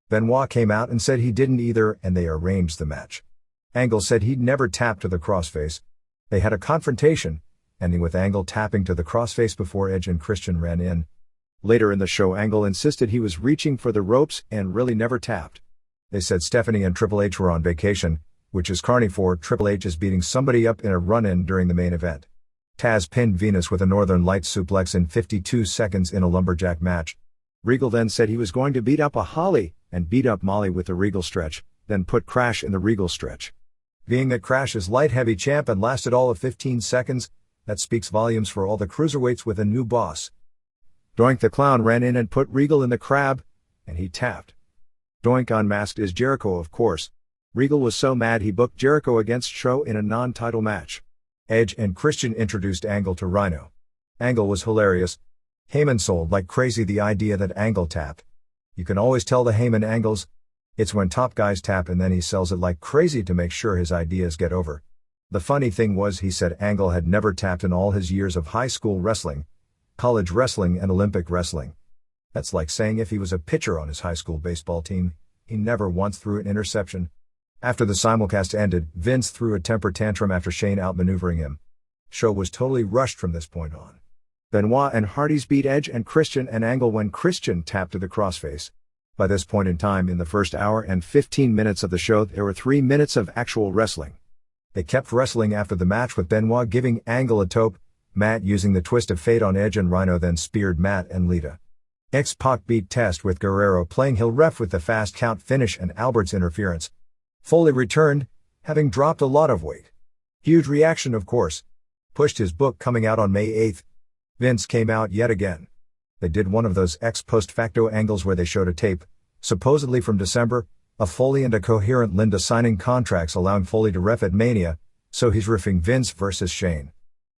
Benoit came out and said he didn't either, and they arranged the match. Angle said he'd never tapped to the crossface. They had a confrontation, ending with Angle tapping to the crossface before Edge and Christian ran in. Later in the show, Angle insisted he was reaching for the ropes and really never tapped. They said Stephanie and Triple H were on vacation, which is carnivore. Triple H is beating somebody up in a run-in during the main event. Taz pinned Venus with a Northern Lights suplex in 52 seconds in a lumberjack match. Regal then said he was going to beat up a Holly and beat up Molly with the Regal stretch, then put Crash in the Regal stretch. Being that Crash is light heavy champ and lasted all of 15 seconds, that speaks volumes for all the cruiserweights with a new boss. Doink the Clown ran in and put Regal in the crab, and he tapped. Doink unmasked is Jericho, of course. Regal was so mad he booked Jericho against Show in a non-title match. Edge and Christian introduced Angle to Rhino. Angle was hilarious. Heyman sold like crazy the idea that Angle tapped. You can always tell the Heyman angles. It's when top guys tap and then he sells it like crazy to make sure his ideas get over. The funny thing was he said Angle had never tapped in all his years of high school wrestling, college wrestling and Olympic wrestling. That's like saying if he was a pitcher on his high school baseball team, he never once threw an interception. After the simulcast ended, Vince threw a temper tantrum after Shane outmaneuvering him. Show was totally rushed from this point on. Benoit and Hardy's beat Edge and Christian and Angle when Christian tapped to the crossface. By this point in time in the first hour and 15 minutes of the show, there were 3 minutes of actual wrestling. They kept wrestling after the match with Benoit giving Angle a tope, Matt using the twist of fate on Edge and Rhino then speared Matt and Lita. X-Pac beat Test with Guerrero playing heel ref with the fast count finish and Albert's interference. Foley returned, having dropped a lot of weight. Huge reaction of course. Pushed his book coming out on May 8th. Vince came out yet again. They did one of those ex-post facto angles where they showed a tape, supposedly from December, of Foley and a coherent Linda signing contracts allowing Foley to ref at Mania, so he's riffing Vince versus Shane.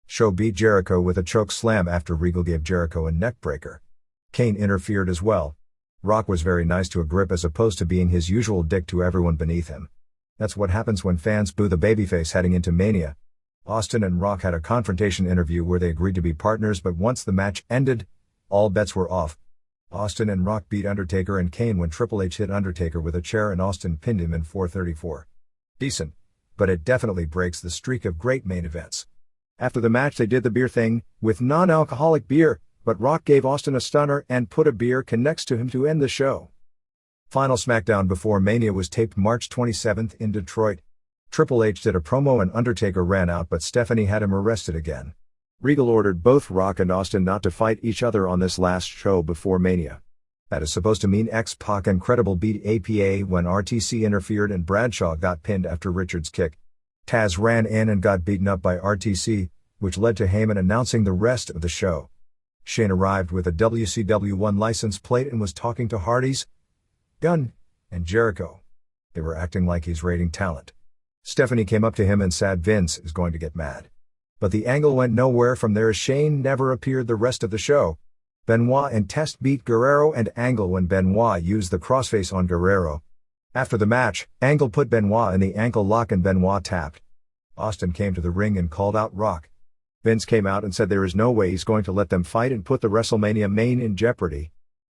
Show beat Jericho with a choke slam after Regal gave Jericho a neck breaker. Kane interfered as well. Rock was very nice to a grip as opposed to being his usual dick to everyone beneath him. That's what happens when fans boo the babyface heading into Mania. Austin and Rock had a confrontation interview where they agreed to be partners, but once the match ended, all bets were off. Austin and Rock beat Undertaker and Kane when Triple H hit Undertaker with a chair and Austin pinned him in 434. Decent, but it definitely breaks the streak of great main events. After the match they did the beer thing, with non-alcoholic beer, but Rock gave Austin a stunner and put a beer can next to him to end the show. Final SmackDown before Mania was taped March 27th in Detroit. Triple H did a promo and Undertaker ran out but Stephanie had him arrested again. Regal ordered both Rock and Austin not to fight each other on this last show before Mania. That is supposed to mean X-Pac and Credible beat APA when RTC interfered and Bradshaw got pinned after Richard's kick. Taz ran in and got beaten up by RTC, which led to Heyman announcing the rest of the show. Shane arrived with a WCW 1 license plate and was talking to Hardy's, Gunn, and Jericho. They were acting like he's rating talent. Stephanie came up to him and said Vince is going to get mad. But the angle went nowhere from there as Shane never appeared the rest of the show. Benoit and Test beat Guerrero and Angle when Benoit used the crossface on Guerrero. After the match, Angle put Benoit in the ankle lock and Benoit tapped. Austin came to the ring and called out Rock. Vince came out and said there is no way he's going to let them fight and put the WrestleMania main in jeopardy.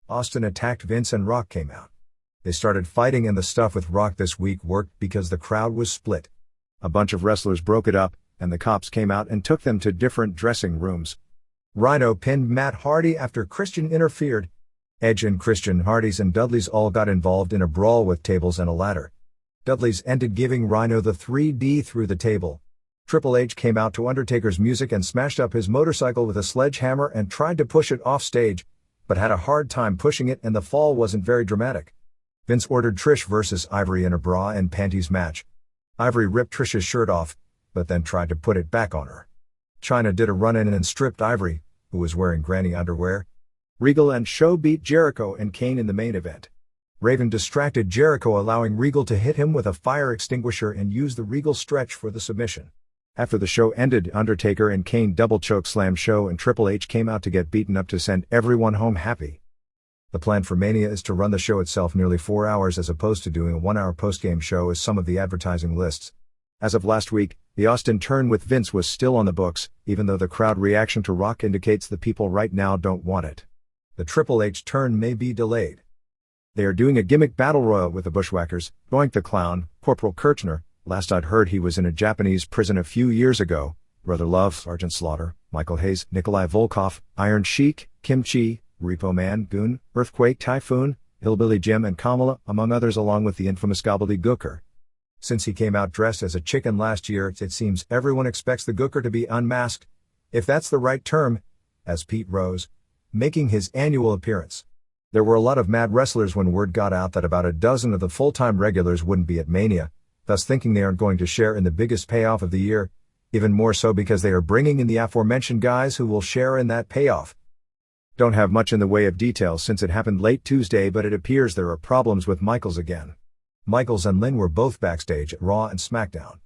Austin attacked Vince and Rock came out. They started fighting and the stuff with Rock this week worked because the crowd was split. A bunch of wrestlers broke it up, and the cops came out and took them to different dressing rooms. Rhino pinned Matt Hardy after Christian interfered. Edge and Christian, Hardys and Dudleys all got involved in a brawl with tables and a ladder. Dudleys ended giving Rhino the 3D through the table. Triple H came out to Undertaker's music and smashed up his motorcycle with a sledgehammer and tried to push it off stage, but had a hard time pushing it and the fall wasn't very dramatic. Vince ordered Trish vs. Ivory in a bra and panties match. Ivory ripped Trish's shirt off, but then tried to put it back on her. Chyna did a run-in and stripped Ivory, who was wearing granny underwear. Regal and Show beat Jericho and Kane in the main event. Raven distracted Jericho, allowing Regal to hit him with a fire extinguisher and use the Regal stretch for the submission. After the show ended, Undertaker and Kane double choke slammed Show and Triple H came out to get beaten up to send everyone home happy. The plan for Mania is to run the show itself nearly 4 hours as opposed to doing a 1-hour post-game show as some of the advertising lists. As of last week, the Austin turn with Vince was still on the books, even though the crowd reaction to Rock indicates the people right now don't want it. The Triple H turn may be delayed. They are doing a gimmick battle royal with the Bushwhackers, Boink the Clown, Corporal Kirchner, last I'd heard he was in a Japanese prison a few years ago, Brother Love, Sergeant Slaughter, Michael Hayes, Nikolai Volkov, Iron Sheik, Kim Chi, Repo Man, Goon, Earthquake Typhoon, Hillbilly Jim and Kamala, among others, along with the infamous Gobbledygooker. Since he came out dressed as a chicken last year, it seems everyone expects the Gooker to be unmasked, if that's the right term, as Pete Rose, making his annual appearance. There were a lot of mad wrestlers when word got out that about a dozen of the full-time regulars wouldn't be at Mania, thus thinking they aren't going to share in the biggest payoff of the year, even more so because they are bringing in the aforementioned guys who will share in that payoff. Don't have much in the way of details since it happened late Tuesday, but it appears there are problems with Michaels again. Michaels and Lynn were both backstage at Raw and SmackDown.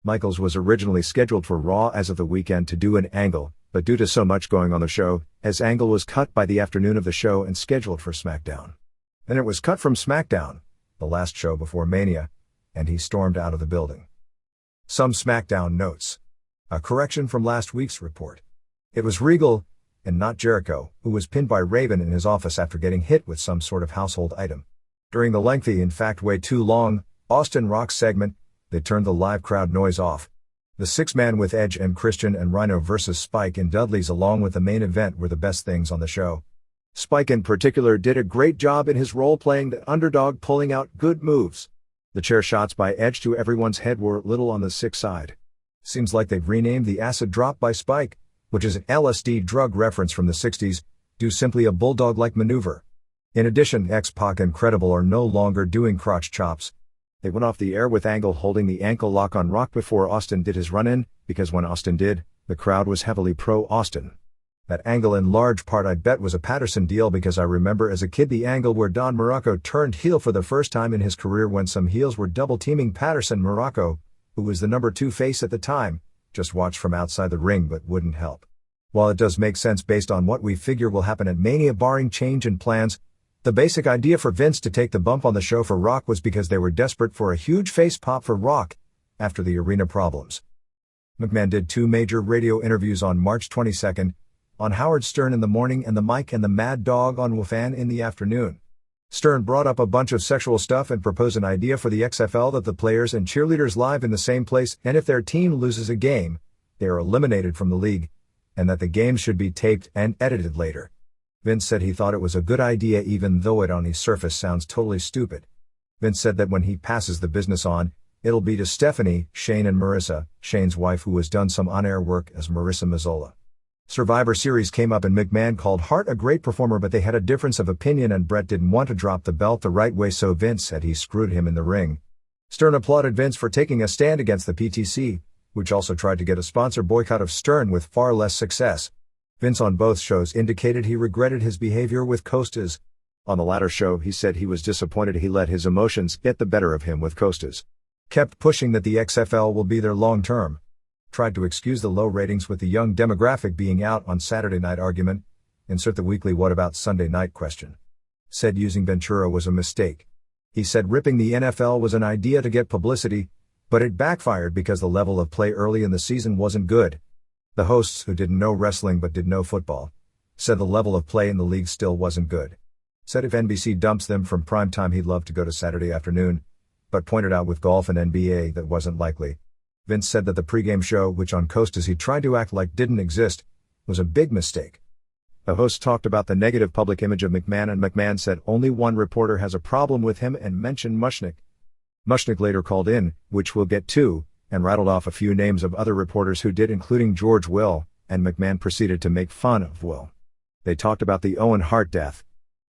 Michaels was originally scheduled for Raw as of the weekend to do an angle, but due to so much going on the show, his angle was cut by the afternoon of the show and scheduled for SmackDown. Then it was cut from SmackDown, the last show before Mania, and he stormed out of the building. Some SmackDown notes. A correction from last week's report. It was Regal, and not Jericho, who was pinned by Raven in his office after getting hit with some sort of household item. During the lengthy, in fact way too long, Austin Rock segment, they turned the live crowd noise off. The six-man with Edge and Christian and Rhino vs. Spike and Dudley's along with the main event were the best things on the show. Spike in particular did a great job in his role playing the underdog, pulling out good moves. The chair shots by Edge to everyone's head were a little on the sick side. Seems like they've renamed the acid drop by Spike, which is an LSD drug reference from the 60s, do simply a bulldog-like maneuver. In addition, X-Pac and Credible are no longer doing crotch chops. They went off the air with Angle holding the ankle lock on Rock before Austin did his run-in, because when Austin did, the crowd was heavily pro-Austin. That angle in large part I bet was a Patterson deal, because I remember as a kid the angle where Don Morocco turned heel for the first time in his career when some heels were double-teaming Patterson. Morocco, who was the number 2 face at the time, just watched from outside the ring but wouldn't help. While it does make sense based on what we figure will happen at Mania barring change in plans, the basic idea for Vince to take the bump on the show for Rock was because they were desperate for a huge face pop for Rock after the arena problems. McMahon did 2 major radio interviews on March 22, on Howard Stern in the morning and the Mike and the Mad Dog on WFAN in the afternoon. Stern brought up a bunch of sexual stuff and proposed an idea for the XFL that the players and cheerleaders live in the same place, and if their team loses a game, they are eliminated from the league, and that the games should be taped and edited later. Vince said he thought it was a good idea even though it on the surface sounds totally stupid. Vince said that when he passes the business on, it'll be to Stephanie, Shane and Marissa, Shane's wife who has done some on-air work as Marissa Mazzola. Survivor Series came up and McMahon called Hart a great performer, but they had a difference of opinion and Brett didn't want to drop the belt the right way, so Vince said he screwed him in the ring. Stern applauded Vince for taking a stand against the PTC, which also tried to get a sponsor boycott of Stern with far less success. Vince on both shows indicated he regretted his behavior with Costas. On the latter show he said he was disappointed he let his emotions get the better of him with Costas. Kept pushing that the XFL will be there long term. Tried to excuse the low ratings with the young demographic being out on Saturday night argument. Insert the weekly what about Sunday night question. Said using Ventura was a mistake. He said ripping the NFL was an idea to get publicity, but it backfired because the level of play early in the season wasn't good. The hosts, who didn't know wrestling but did know football, said the level of play in the league still wasn't good. Said if NBC dumps them from primetime he'd love to go to Saturday afternoon, but pointed out with golf and NBA that wasn't likely. Vince said that the pregame show, which on Coastas he tried to act like didn't exist, was a big mistake. The host talked about the negative public image of McMahon, and McMahon said only one reporter has a problem with him and mentioned Mushnick. Mushnick later called in, which we'll get to, and rattled off a few names of other reporters who did, including George Will, and McMahon proceeded to make fun of Will. They talked about the Owen Hart death.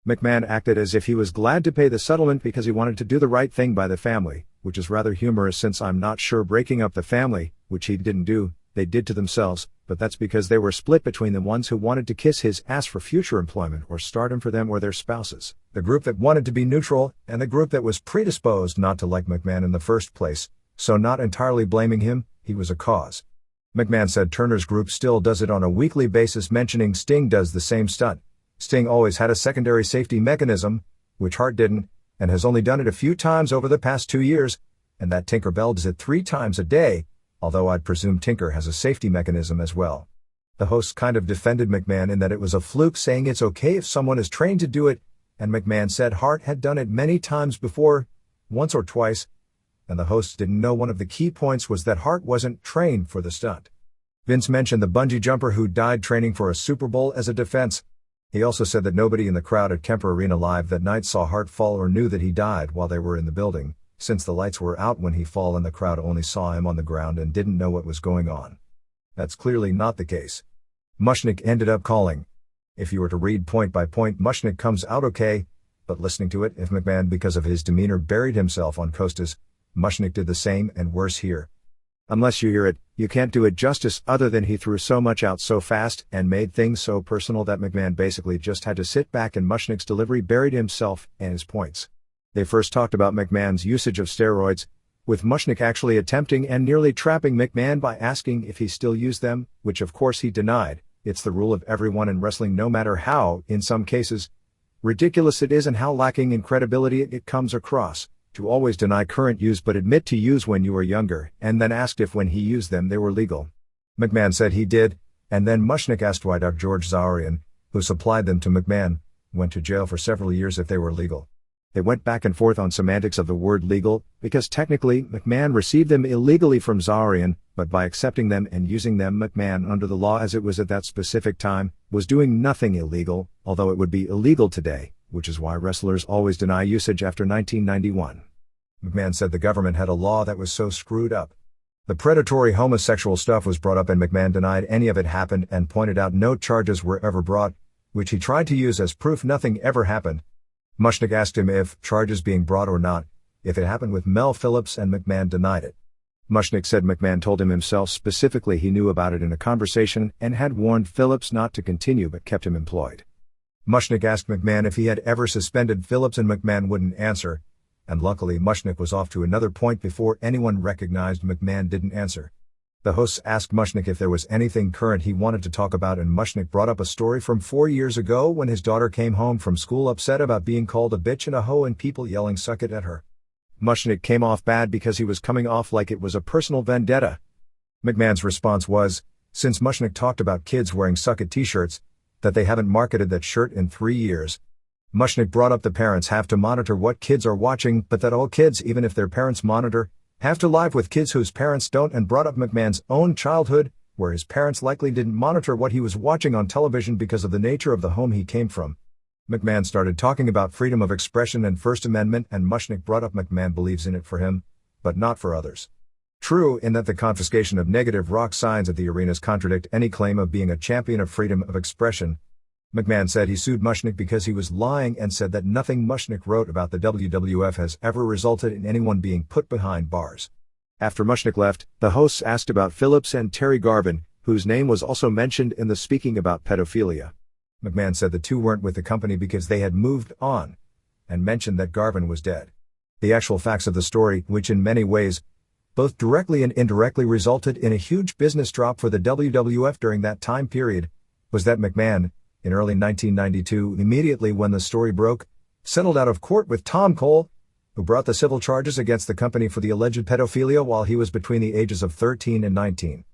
McMahon acted as if he was glad to pay the settlement because he wanted to do the right thing by the family, which is rather humorous since I'm not sure breaking up the family, which he didn't do, they did to themselves, but that's because they were split between the ones who wanted to kiss his ass for future employment or stardom for them or their spouses, the group that wanted to be neutral, and the group that was predisposed not to like McMahon in the first place, so not entirely blaming him, he was a cause. McMahon said Turner's group still does it on a weekly basis, mentioning Sting does the same stunt. Sting always had a secondary safety mechanism, which Hart didn't, and has only done it a few times over the past 2 years, and that Tinker Bell does it 3 times a day, although I'd presume Tinker has a safety mechanism as well. The host kind of defended McMahon in that it was a fluke, saying it's okay if someone is trained to do it, and McMahon said Hart had done it many times before, once or twice, and the host didn't know one of the key points was that Hart wasn't trained for the stunt. Vince mentioned the bungee jumper who died training for a Super Bowl as a defense. He also said that nobody in the crowd at Kemper Arena Live that night saw Hart fall or knew that he died while they were in the building, since the lights were out when he fell and the crowd only saw him on the ground and didn't know what was going on. That's clearly not the case. Mushnick ended up calling. If you were to read point by point, Mushnick comes out okay, but listening to it, if McMahon because of his demeanor buried himself on Coastas, Mushnick did the same and worse here. Unless you hear it, you can't do it justice other than he threw so much out so fast and made things so personal that McMahon basically just had to sit back, and Mushnick's delivery buried himself and his points. They first talked about McMahon's usage of steroids, with Mushnick actually attempting and nearly trapping McMahon by asking if he still used them, which of course he denied. It's the rule of everyone in wrestling, no matter how, in some cases, ridiculous it is and how lacking in credibility it comes across, to always deny current use but admit to use when you were younger, and then asked if when he used them they were legal. McMahon said he did, and then Mushnick asked why Dr. George Zawarian, who supplied them to McMahon, went to jail for several years if they were legal. They went back and forth on semantics of the word legal, because technically McMahon received them illegally from Zawarian, but by accepting them and using them, McMahon, under the law as it was at that specific time, was doing nothing illegal, although it would be illegal today, which is why wrestlers always deny usage after 1991. McMahon said the government had a law that was so screwed up. The predatory homosexual stuff was brought up and McMahon denied any of it happened and pointed out no charges were ever brought, which he tried to use as proof nothing ever happened. Mushnick asked him if charges being brought or not, if it happened with Mel Phillips, and McMahon denied it. Mushnick said McMahon told him himself specifically he knew about it in a conversation and had warned Phillips not to continue but kept him employed. Mushnick asked McMahon if he had ever suspended Phillips and McMahon wouldn't answer, and luckily Mushnick was off to another point before anyone recognized McMahon didn't answer. The hosts asked Mushnick if there was anything current he wanted to talk about, and Mushnick brought up a story from 4 years ago when his daughter came home from school upset about being called a bitch and a hoe and people yelling suck it at her. Mushnick came off bad because he was coming off like it was a personal vendetta. McMahon's response was, since Mushnick talked about kids wearing suck it t-shirts, that they haven't marketed that shirt in 3 years. Mushnick brought up the parents have to monitor what kids are watching, but that all kids, even if their parents monitor, have to live with kids whose parents don't, and brought up McMahon's own childhood, where his parents likely didn't monitor what he was watching on television because of the nature of the home he came from. McMahon started talking about freedom of expression and First Amendment, and Mushnick brought up McMahon believes in it for him, but not for others. True in that the confiscation of negative rock signs at the arenas contradict any claim of being a champion of freedom of expression. McMahon said he sued Mushnick because he was lying and said that nothing Mushnick wrote about the WWF has ever resulted in anyone being put behind bars. After Mushnick left, the hosts asked about Phillips and Terry Garvin, whose name was also mentioned in the speaking about pedophilia. McMahon said the two weren't with the company because they had moved on, and mentioned that Garvin was dead. The actual facts of the story, which in many ways, both directly and indirectly resulted in a huge business drop for the WWF during that time period, was that McMahon, in early 1992, immediately when the story broke, settled out of court with Tom Cole, who brought the civil charges against the company for the alleged pedophilia while he was between the ages of 13 and 19.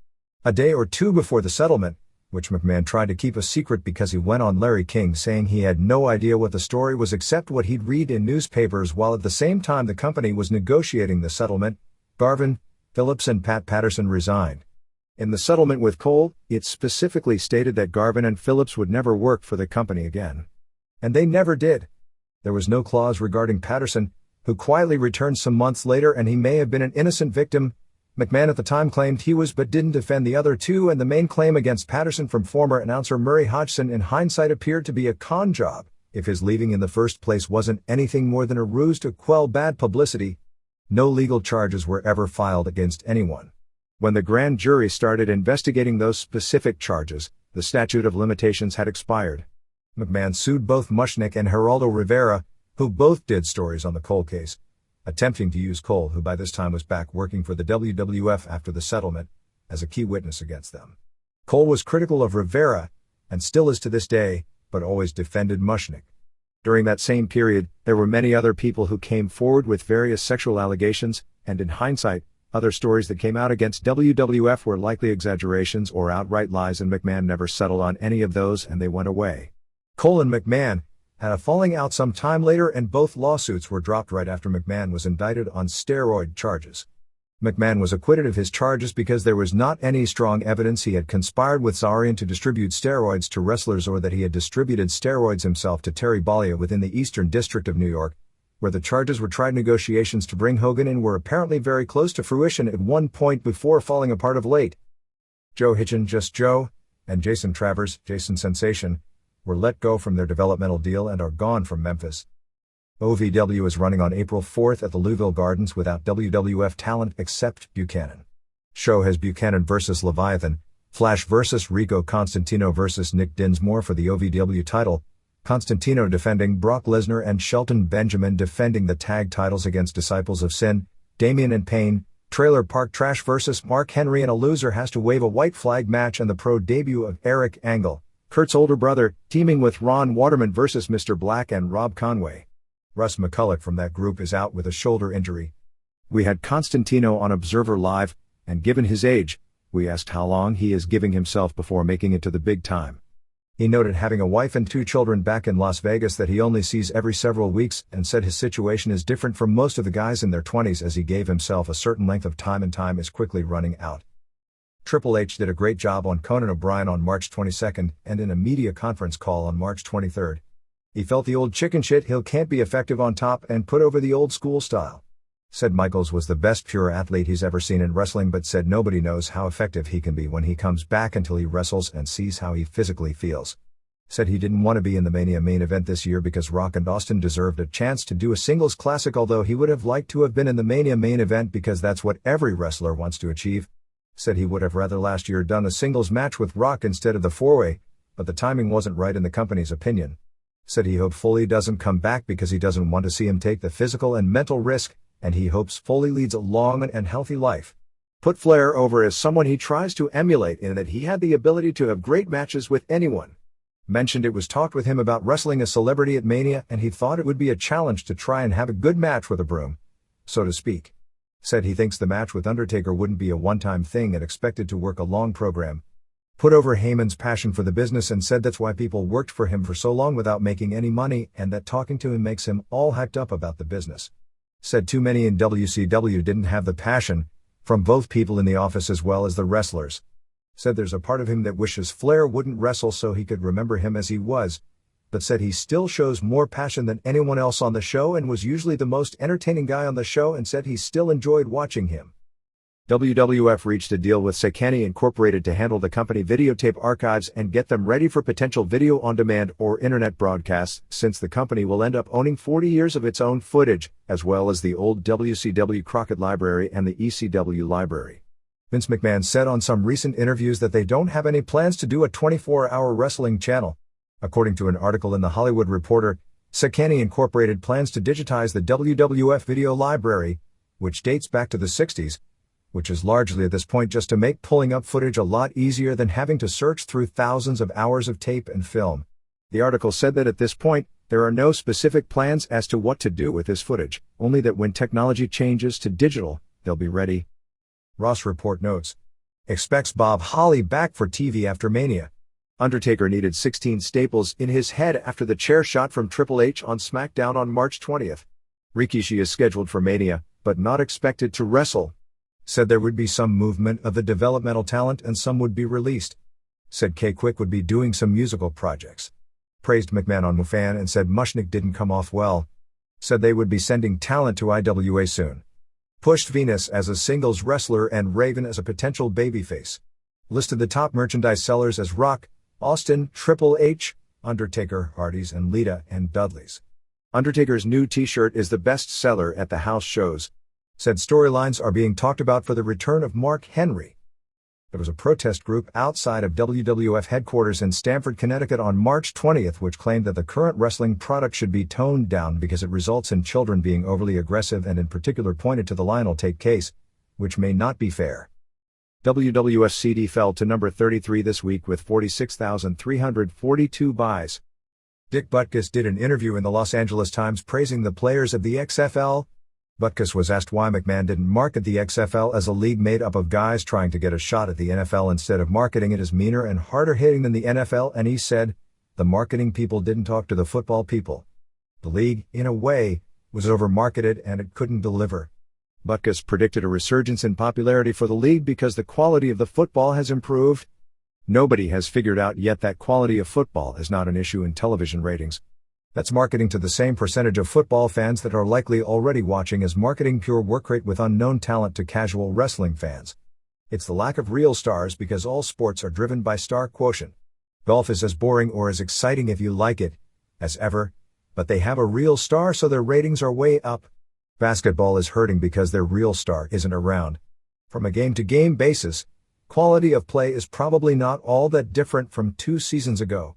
A day or two before the settlement, which McMahon tried to keep a secret because he went on Larry King saying he had no idea what the story was except what he'd read in newspapers, while at the same time the company was negotiating the settlement. Garvin, Phillips and Pat Patterson resigned. In the settlement with Cole, it specifically stated that Garvin and Phillips would never work for the company again. And they never did. There was no clause regarding Patterson, who quietly returned some months later, and he may have been an innocent victim. McMahon at the time claimed he was but didn't defend the other two, and the main claim against Patterson from former announcer Murray Hodgson in hindsight appeared to be a con job, if his leaving in the first place wasn't anything more than a ruse to quell bad publicity. No legal charges were ever filed against anyone. When the grand jury started investigating those specific charges, the statute of limitations had expired. McMahon sued both Mushnick and Geraldo Rivera, who both did stories on the Cole case, attempting to use Cole, who by this time was back working for the WWF after the settlement, as a key witness against them. Cole was critical of Rivera, and still is to this day, but always defended Mushnick. During that same period, there were many other people who came forward with various sexual allegations, and in hindsight, other stories that came out against WWF were likely exaggerations or outright lies, and McMahon never settled on any of those and they went away. Cole and McMahon had a falling out some time later, and both lawsuits were dropped right after McMahon was indicted on steroid charges. McMahon was acquitted of his charges because there was not any strong evidence he had conspired with Zarian to distribute steroids to wrestlers, or that he had distributed steroids himself to Terry Bollea within the Eastern District of New York, where the charges were tried. Negotiations to bring Hogan in were apparently very close to fruition at one point before falling apart of late. Joe Hitchin, Just Joe, and Jason Travers, Jason Sensation, were let go from their developmental deal and are gone from Memphis. OVW is running on April 4th at the Louisville Gardens without WWF talent except Buchanan. Show has Buchanan versus Leviathan, Flash versus Rico Constantino versus Nick Dinsmore for the OVW title, Constantino defending Brock Lesnar, and Shelton Benjamin defending the tag titles against Disciples of Sin, Damian and Payne. Trailer Park Trash versus Mark Henry, and a loser has to wave a white flag match, and the pro debut of Eric Angle, Kurt's older brother, teaming with Ron Waterman versus Mr. Black and Rob Conway. Russ McCulloch from that group is out with a shoulder injury. We had Constantino on Observer Live, and given his age, we asked how long he is giving himself before making it to the big time. He noted having a wife and 2 children back in Las Vegas that he only sees every several weeks, and said his situation is different from most of the guys in their 20s, as he gave himself a certain length of time, and time is quickly running out. Triple H did a great job on Conan O'Brien on March 22nd and in a media conference call on March 23rd. He felt the old chicken shit heel can't be effective on top and put over the old school style. Said Michaels was the best pure athlete he's ever seen in wrestling, but said nobody knows how effective he can be when he comes back until he wrestles and sees how he physically feels. Said he didn't want to be in the Mania main event this year because Rock and Austin deserved a chance to do a singles classic, although he would have liked to have been in the Mania main event because that's what every wrestler wants to achieve. Said he would have rather last year done a singles match with Rock instead of the 4-way, but the timing wasn't right in the company's opinion. Said he hoped Foley doesn't come back because he doesn't want to see him take the physical and mental risk, and he hopes Foley leads a long and healthy life. Put Flair over as someone he tries to emulate in that he had the ability to have great matches with anyone. Mentioned it was talked with him about wrestling a celebrity at Mania, and he thought it would be a challenge to try and have a good match with a broom, so to speak. Said he thinks the match with Undertaker wouldn't be a one-time thing and expected to work a long program. Put over Heyman's passion for the business and said that's why people worked for him for so long without making any money, and that talking to him makes him all hyped up about the business. Said too many in WCW didn't have the passion, from both people in the office as well as the wrestlers. Said there's a part of him that wishes Flair wouldn't wrestle so he could remember him as he was, but said he still shows more passion than anyone else on the show and was usually the most entertaining guy on the show, and said he still enjoyed watching him. WWF reached a deal with Sekani Incorporated to handle the company videotape archives and get them ready for potential video on demand or internet broadcasts, since the company will end up owning 40 years of its own footage, as well as the old WCW Crockett Library and the ECW Library. Vince McMahon said on some recent interviews that they don't have any plans to do a 24-hour wrestling channel. According to an article in The Hollywood Reporter, Sekani Incorporated plans to digitize the WWF video library, which dates back to the 60s, which is largely at this point just to make pulling up footage a lot easier than having to search through thousands of hours of tape and film. The article said that at this point, there are no specific plans as to what to do with this footage, only that when technology changes to digital, they'll be ready. Ross Report notes. Expects Bob Holly back for TV after Mania. Undertaker needed 16 staples in his head after the chair shot from Triple H on SmackDown on March 20th. Rikishi is scheduled for Mania, but not expected to wrestle. Said there would be some movement of the developmental talent and some would be released. Said K-Quick would be doing some musical projects. Praised McMahon on McFan and said Mushnick didn't come off well. Said they would be sending talent to IWA soon. Pushed Venus as a singles wrestler and Raven as a potential babyface. Listed the top merchandise sellers as Rock, Austin, Triple H, Undertaker, Hardys and Lita and Dudley's. Undertaker's new t-shirt is the best seller at the house shows. Said storylines are being talked about for the return of Mark Henry. There was a protest group outside of WWF headquarters in Stamford, Connecticut on March 20th which claimed that the current wrestling product should be toned down because it results in children being overly aggressive and in particular pointed to the Lionel Tate case, which may not be fair. WWF CD fell to number 33 this week with 46,342 buys. Dick Butkus did an interview in the Los Angeles Times praising the players of the XFL. Butkus was asked why McMahon didn't market the XFL as a league made up of guys trying to get a shot at the NFL instead of marketing it as meaner and harder hitting than the NFL, and he said, the marketing people didn't talk to the football people. The league, in a way, was over-marketed and it couldn't deliver. Butkus predicted a resurgence in popularity for the league because the quality of the football has improved. Nobody has figured out yet that quality of football is not an issue in television ratings. That's marketing to the same percentage of football fans that are likely already watching as marketing pure work rate with unknown talent to casual wrestling fans. It's the lack of real stars because all sports are driven by star quotient. Golf is as boring or as exciting if you like it, as ever, but they have a real star so their ratings are way up. Basketball is hurting because their real star isn't around. From a game-to-game basis, quality of play is probably not all that different from 2 seasons ago.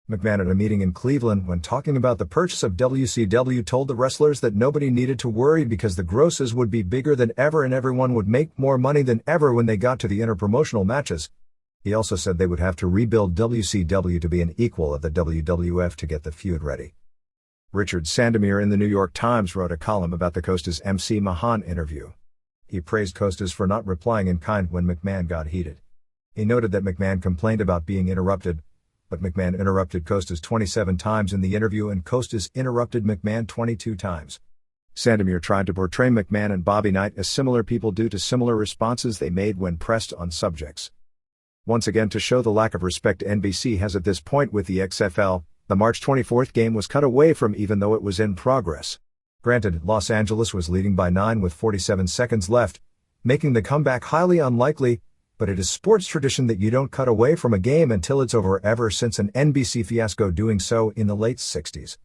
McMahon at a meeting in Cleveland when talking about the purchase of WCW told the wrestlers that nobody needed to worry because the grosses would be bigger than ever and everyone would make more money than ever when they got to the interpromotional matches. He also said they would have to rebuild WCW to be an equal of the WWF to get the feud ready. Richard Sandomir in the New York Times wrote a column about the Costas MC Mahan interview. He praised Costas for not replying in kind when McMahon got heated. He noted that McMahon complained about being interrupted, but McMahon interrupted Costas 27 times in the interview and Costas interrupted McMahon 22 times. Sandomir tried to portray McMahon and Bobby Knight as similar people due to similar responses they made when pressed on subjects. Once again, to show the lack of respect NBC has at this point with the XFL, the March 24th game was cut away from even though it was in progress. Granted, Los Angeles was leading by 9 with 47 seconds left, making the comeback highly unlikely, but it is sports tradition that you don't cut away from a game until it's over ever since an NBC fiasco doing so in the late 60s.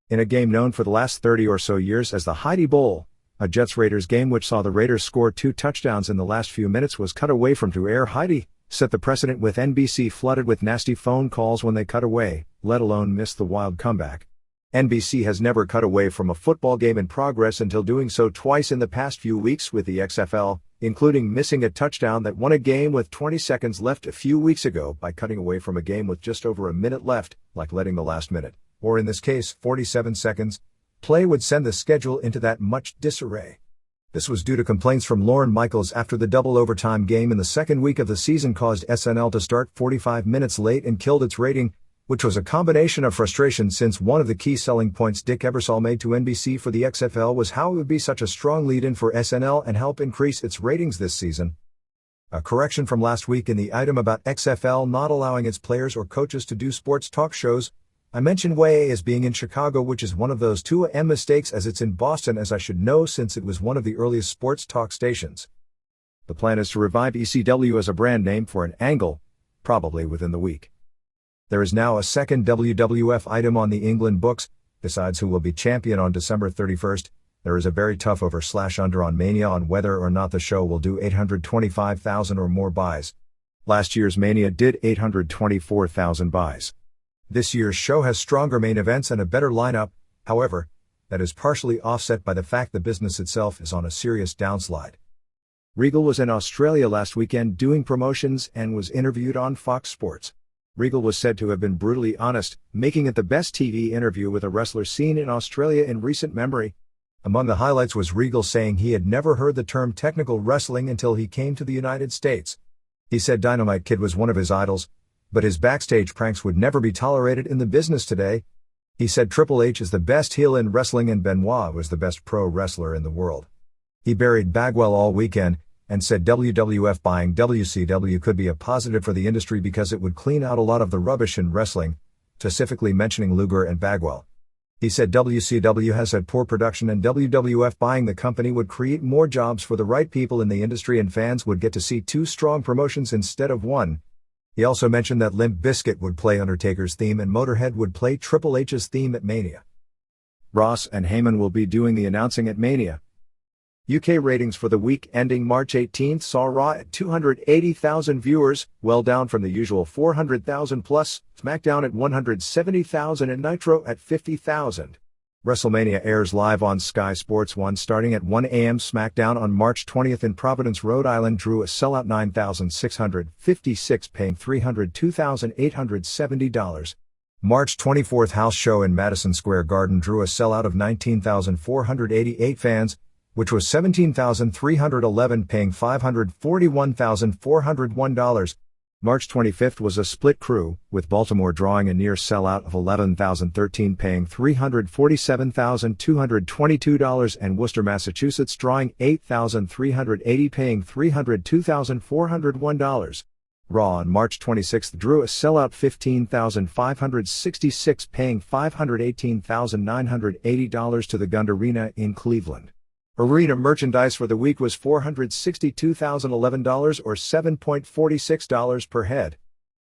In a game known for the last 30 or so years as the Heidi Bowl, a Jets-Raiders game which saw the Raiders score 2 touchdowns in the last few minutes was cut away from to air. Heidi set the precedent with NBC flooded with nasty phone calls when they cut away, let alone missed the wild comeback. NBC has never cut away from a football game in progress until doing so twice in the past few weeks with the XFL, including missing a touchdown that won a game with 20 seconds left a few weeks ago by cutting away from a game with just over a minute left, like letting the last minute, or in this case 47 seconds, play would send the schedule into that much disarray. This was due to complaints from Lorne Michaels after the double overtime game in the second week of the season caused SNL to start 45 minutes late and killed its rating, which was a combination of frustration since one of the key selling points Dick Ebersol made to NBC for the XFL was how it would be such a strong lead-in for SNL and help increase its ratings this season. A correction from last week in the item about XFL not allowing its players or coaches to do sports talk shows. I mentioned WA as being in Chicago, which is one of those 2M mistakes as it's in Boston, as I should know since it was one of the earliest sports talk stations. The plan is to revive ECW as a brand name for an angle, probably within the week. There is now a second WWF item on the England books. Besides who will be champion on December 31st, there is a very tough over/under on Mania on whether or not the show will do 825,000 or more buys. Last year's Mania did 824,000 buys. This year's show has stronger main events and a better lineup, however, that is partially offset by the fact the business itself is on a serious downslide. Regal was in Australia last weekend doing promotions and was interviewed on Fox Sports. Regal was said to have been brutally honest, making it the best TV interview with a wrestler seen in Australia in recent memory. Among the highlights was Regal saying he had never heard the term technical wrestling until he came to the United States. He said Dynamite Kid was one of his idols, but his backstage pranks would never be tolerated in the business today. He said Triple H is the best heel in wrestling and Benoit was the best pro wrestler in the world. He buried Bagwell all weekend, and said WWF buying WCW could be a positive for the industry because it would clean out a lot of the rubbish in wrestling, specifically mentioning Luger and Bagwell. He said WCW has had poor production and WWF buying the company would create more jobs for the right people in the industry and fans would get to see two strong promotions instead of one. He also mentioned that Limp Bizkit would play Undertaker's theme and Motorhead would play Triple H's theme at Mania. Ross and Heyman will be doing the announcing at Mania. UK ratings for the week ending March 18th saw Raw at 280,000 viewers, well down from the usual 400,000 plus, SmackDown at 170,000 and Nitro at 50,000. WrestleMania airs live on Sky Sports 1 starting at 1 a.m. SmackDown on March 20th in Providence, Rhode Island drew a sellout 9,656 paying $302,870. March 24th house show in Madison Square Garden drew a sellout of 19,488 fans, which was 17,311 paying $541,401. March 25th was a split crew, with Baltimore drawing a near sellout of 11,013 paying $347,222 and Worcester, Massachusetts drawing 8,380 paying $302,401. Raw on March 26th drew a sellout 15,566 paying $518,980 to the Gund Arena in Cleveland. Arena merchandise for the week was $462,011 or $7.46 per head.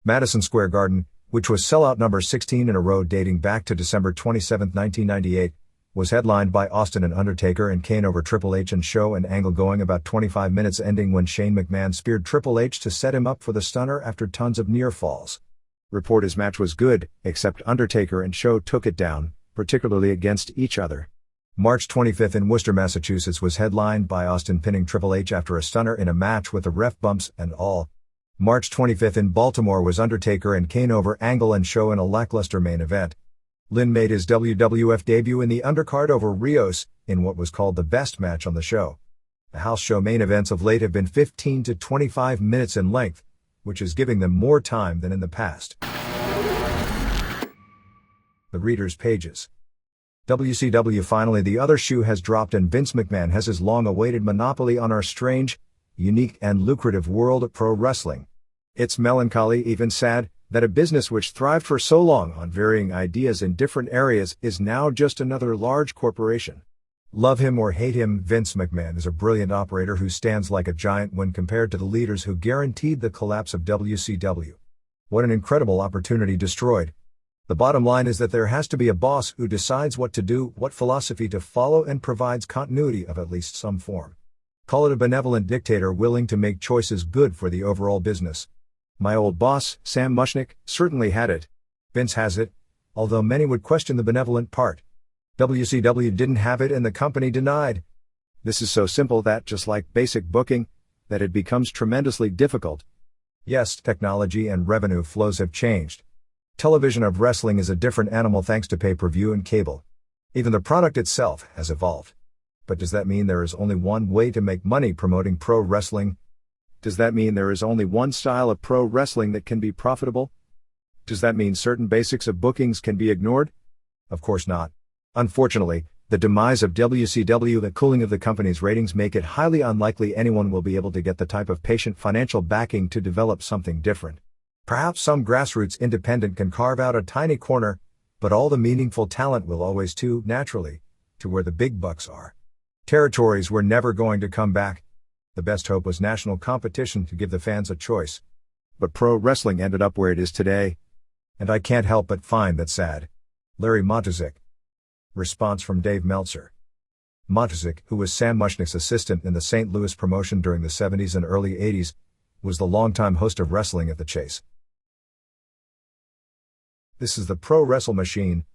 Madison Square Garden, which was sellout number 16 in a row dating back to December 27, 1998, was headlined by Austin and Undertaker and Kane over Triple H and Show and Angle going about 25 minutes ending when Shane McMahon speared Triple H to set him up for the stunner after tons of near falls. Report his match was good, except Undertaker and Show took it down, particularly against each other. March 25th in Worcester, Massachusetts was headlined by Austin pinning Triple H after a stunner in a match with the ref bumps and all. March 25th in Baltimore was Undertaker and Kane over Angle and Show in a lackluster main event. Lynn made his WWF debut in the undercard over Rios, in what was called the best match on the show. The house show main events of late have been 15 to 25 minutes in length, which is giving them more time than in the past. The readers' pages. WCW finally the other shoe has dropped and Vince McMahon has his long-awaited monopoly on our strange, unique and lucrative world of pro wrestling. It's melancholy, even sad, that a business which thrived for so long on varying ideas in different areas is now just another large corporation. Love him or hate him, Vince McMahon is a brilliant operator who stands like a giant when compared to the leaders who guaranteed the collapse of WCW. What an incredible opportunity destroyed. The bottom line is that there has to be a boss who decides what to do, what philosophy to follow and provides continuity of at least some form. Call it a benevolent dictator willing to make choices good for the overall business. My old boss, Sam Mushnick, certainly had it. Vince has it, although many would question the benevolent part. WCW didn't have it and the company denied. This is so simple that, just like basic booking, that it becomes tremendously difficult. Yes, technology and revenue flows have changed. Television of wrestling is a different animal thanks to pay-per-view and cable. Even the product itself has evolved. But does that mean there is only one way to make money promoting pro wrestling? Does that mean there is only one style of pro wrestling that can be profitable? Does that mean certain basics of bookings can be ignored? Of course not. Unfortunately, the demise of WCW and the cooling of the company's ratings make it highly unlikely anyone will be able to get the type of patient financial backing to develop something different. Perhaps some grassroots independent can carve out a tiny corner, but all the meaningful talent will always naturally, to where the big bucks are. Territories were never going to come back. The best hope was national competition to give the fans a choice. But pro wrestling ended up where it is today. And I can't help but find that sad. Larry Montezik. Response from Dave Meltzer. Montezik, who was Sam Mushnick's assistant in the St. Louis promotion during the 70s and early 80s, was the longtime host of Wrestling at the Chase. This is the Pro Wrestle Machine,